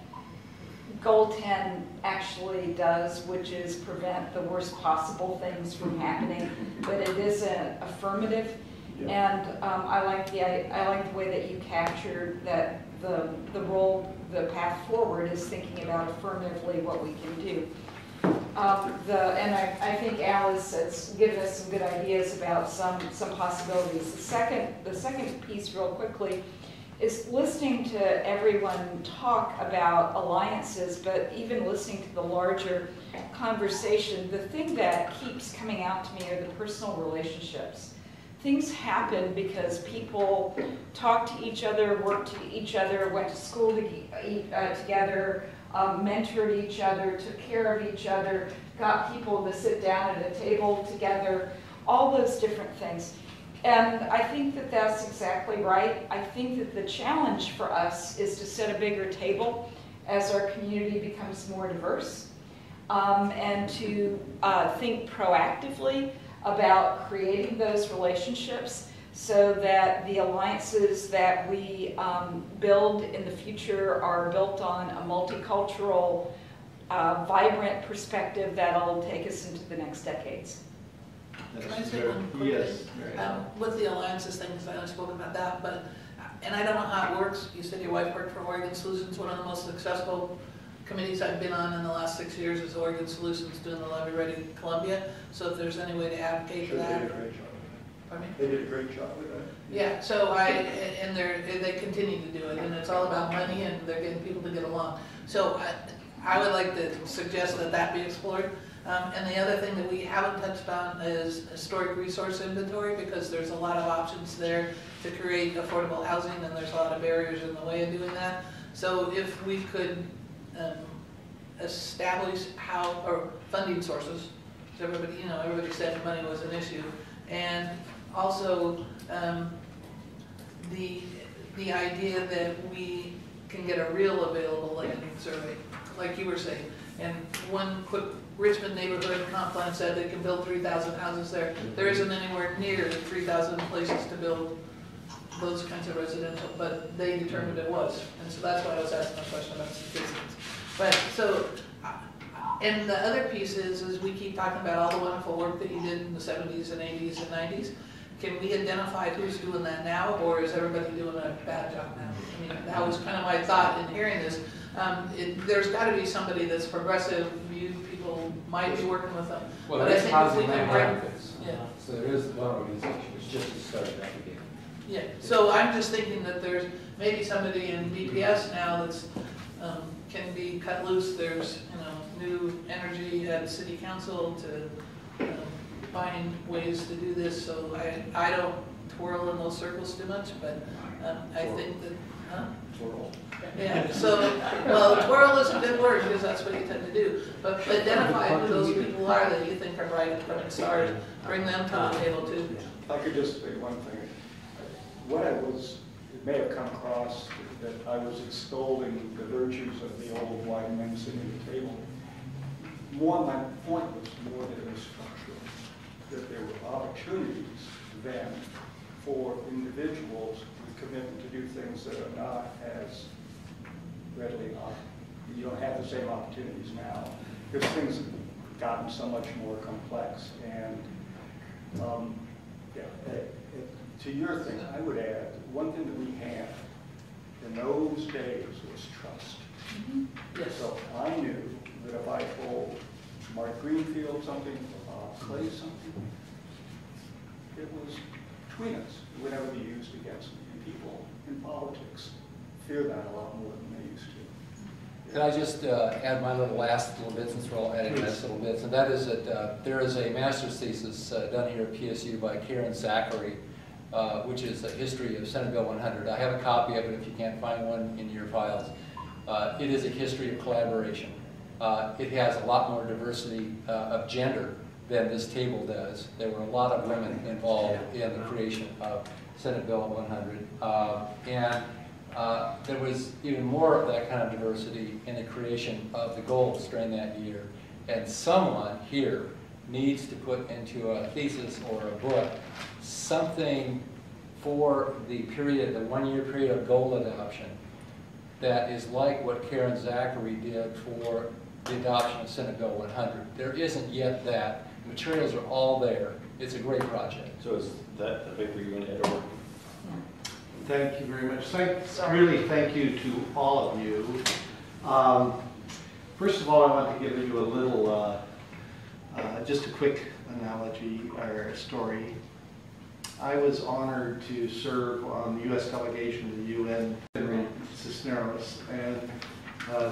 Goal 10 actually does, which is prevent the worst possible things from happening, but it is an affirmative. And I like the way that you captured that the path forward is thinking about affirmatively what we can do. And I think Alice has given us some good ideas about some possibilities. The second piece, real quickly, is listening to everyone talk about alliances, but even listening to the larger conversation. The thing that keeps coming out to me are the personal relationships. Things happen because people talk to each other, work to each other, went to school together, mentored each other, took care of each other, got people to sit down at a table together, all those different things. And I think that that's exactly right. I think that the challenge for us is to set a bigger table as our community becomes more diverse, and to think proactively about creating those relationships so that the alliances that we build in the future are built on a multicultural, vibrant perspective that'll take us into the next decades. Can I say one quick Yes. thing? With the alliances thing, because I haven't spoken about that, but, and I don't know how it works. You said your wife worked for Oregon Solutions. One of the most successful committees I've been on in the last 6 years is Oregon Solutions doing the levy ready in Columbia. So if there's any way to advocate for Sure, that. they did a great job. Pardon me? They did a great job with that. Yeah, so they continue to do it, and it's all about money, and they're getting people to get along. So I would like to suggest that that be explored. And the other thing that we haven't touched on is historic resource inventory, because there's a lot of options there to create affordable housing, and there's a lot of barriers in the way of doing that. So if we could establish or funding sources, so everybody said money was an issue, and also the idea that we can get a real available landing survey, like you were saying. And one quick Richmond neighborhood comp plan said they can build 3,000 houses there. There isn't anywhere near 3,000 places to build those kinds of residential, but they determined it was. And so that's why I was asking a question about statistics. But so, and the other piece is we keep talking about all the wonderful work that you did in the 70s and 80s and 90s. Can we identify who's doing that now, or is everybody doing a bad job now? I mean, that was kind of my thought in hearing this. There's got to be somebody that's progressive. People might be working with them. Well, but there's I think housing if we can land bring, benefits. yeah. So there is one organization, it's just started up again. Yeah, so I'm just thinking that there's maybe somebody in DPS now that's can be cut loose. There's new energy at city council to find ways to do this. So I don't twirl in those circles too much, but I think that Twirl. yeah. So well, twirl is a good word because that's what you tend to do. But identify who those people are that you think are bright and stars. Bring them to the table too. If I could just say one thing. It may have come across that I was extolling the virtues of the old white men sitting at the table. My point was more that it was structural, that there were opportunities then for individuals with commitment to do things that are not as readily you don't have the same opportunities now, because things have gotten so much more complex. And to your thing, I would add, one thing that we have in those days was trust. Yes. So I knew that if I told Mark Greenfield something, Clay something, it was between us. It would never be used against me. And people in politics fear that a lot more than they used to. Can I just add my last little bit, since we're all adding nice little bits, and that is that there is a master's thesis done here at PSU by Karen Zachary, which is a history of Senate Bill 100. I have a copy of it if you can't find one in your files. It is a history of collaboration. It has a lot more diversity of gender than this table does. There were a lot of women involved in the creation of Senate Bill 100. There was even more of that kind of diversity in the creation of the goals during that year. And someone here needs to put into a thesis or a book something for the period, the one-year period of goal adoption that is like what Karen Zachary did for the adoption of Senate Bill 100. There isn't yet that. The materials are all there. It's a great project. So is that the paper you're going to edit over? Thank you very much. Really thank you to all of you. First of all, I want to give you a little, just a quick analogy or story. I was honored to serve on the U.S. delegation to the UN, Henry Cisneros, and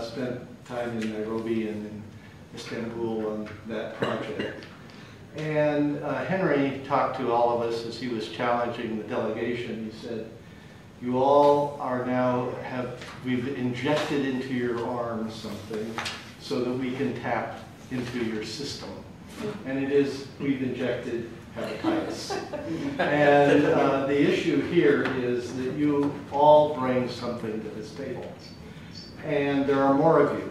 spent time in Nairobi and in Istanbul on that project. And Henry talked to all of us as he was challenging the delegation. He said, you all are now we've injected into your arms something so that we can tap into your system. And it is, we've injected hepatitis. And the issue here is that you all bring something to this table. And there are more of you.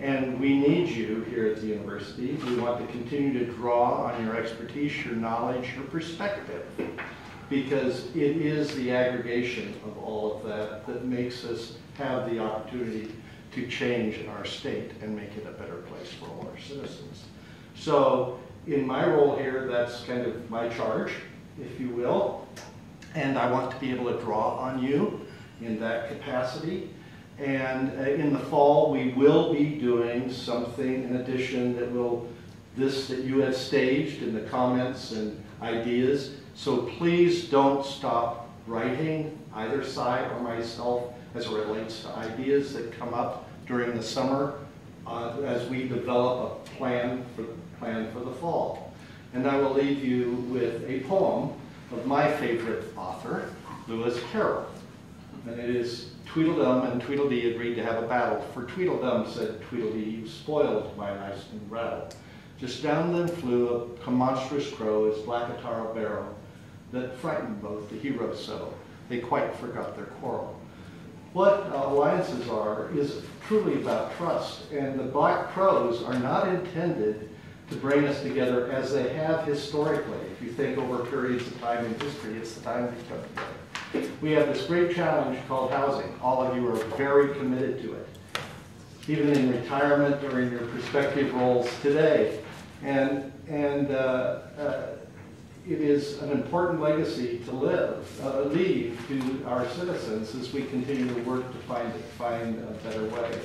And we need you here at the university. We want to continue to draw on your expertise, your knowledge, your perspective, because it is the aggregation of all of that that makes us have the opportunity to change our state and make it a better place for all our citizens. So in my role here, that's kind of my charge, if you will, and I want to be able to draw on you in that capacity. And in the fall, we will be doing something in addition that you had staged in the comments and ideas. So please don't stop writing, either side or myself, as it relates to ideas that come up during the summer as we develop a plan for the fall. And I will leave you with a poem of my favorite author, Lewis Carroll. And it is Tweedledum and Tweedledee agreed to have a battle. For Tweedledum, said Tweedledee, you spoiled my nice new rattle. Just down then flew a monstrous crow, his black a taro barrow, that frightened both the heroes so, they quite forgot their quarrel. What alliances are is truly about trust, and the black crows are not intended to bring us together as they have historically. If you think over periods of time in history, it's the time to come together. We have this great challenge called housing. All of you are very committed to it, even in retirement or in your prospective roles today. And it is an important legacy to leave to our citizens as we continue to work to find a better way.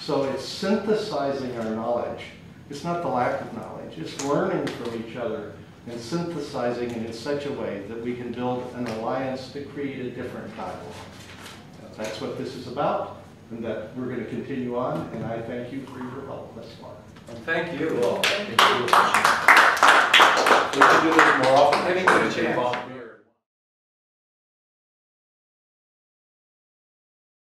So it's synthesizing our knowledge. It's not the lack of knowledge. It's learning from each other and synthesizing it in such a way that we can build an alliance to create a different dialogue. That's what this is about, and that we're going to continue on, and I thank you for your help thus far. Well, thank you all. We should do this more often. I think it's a chance.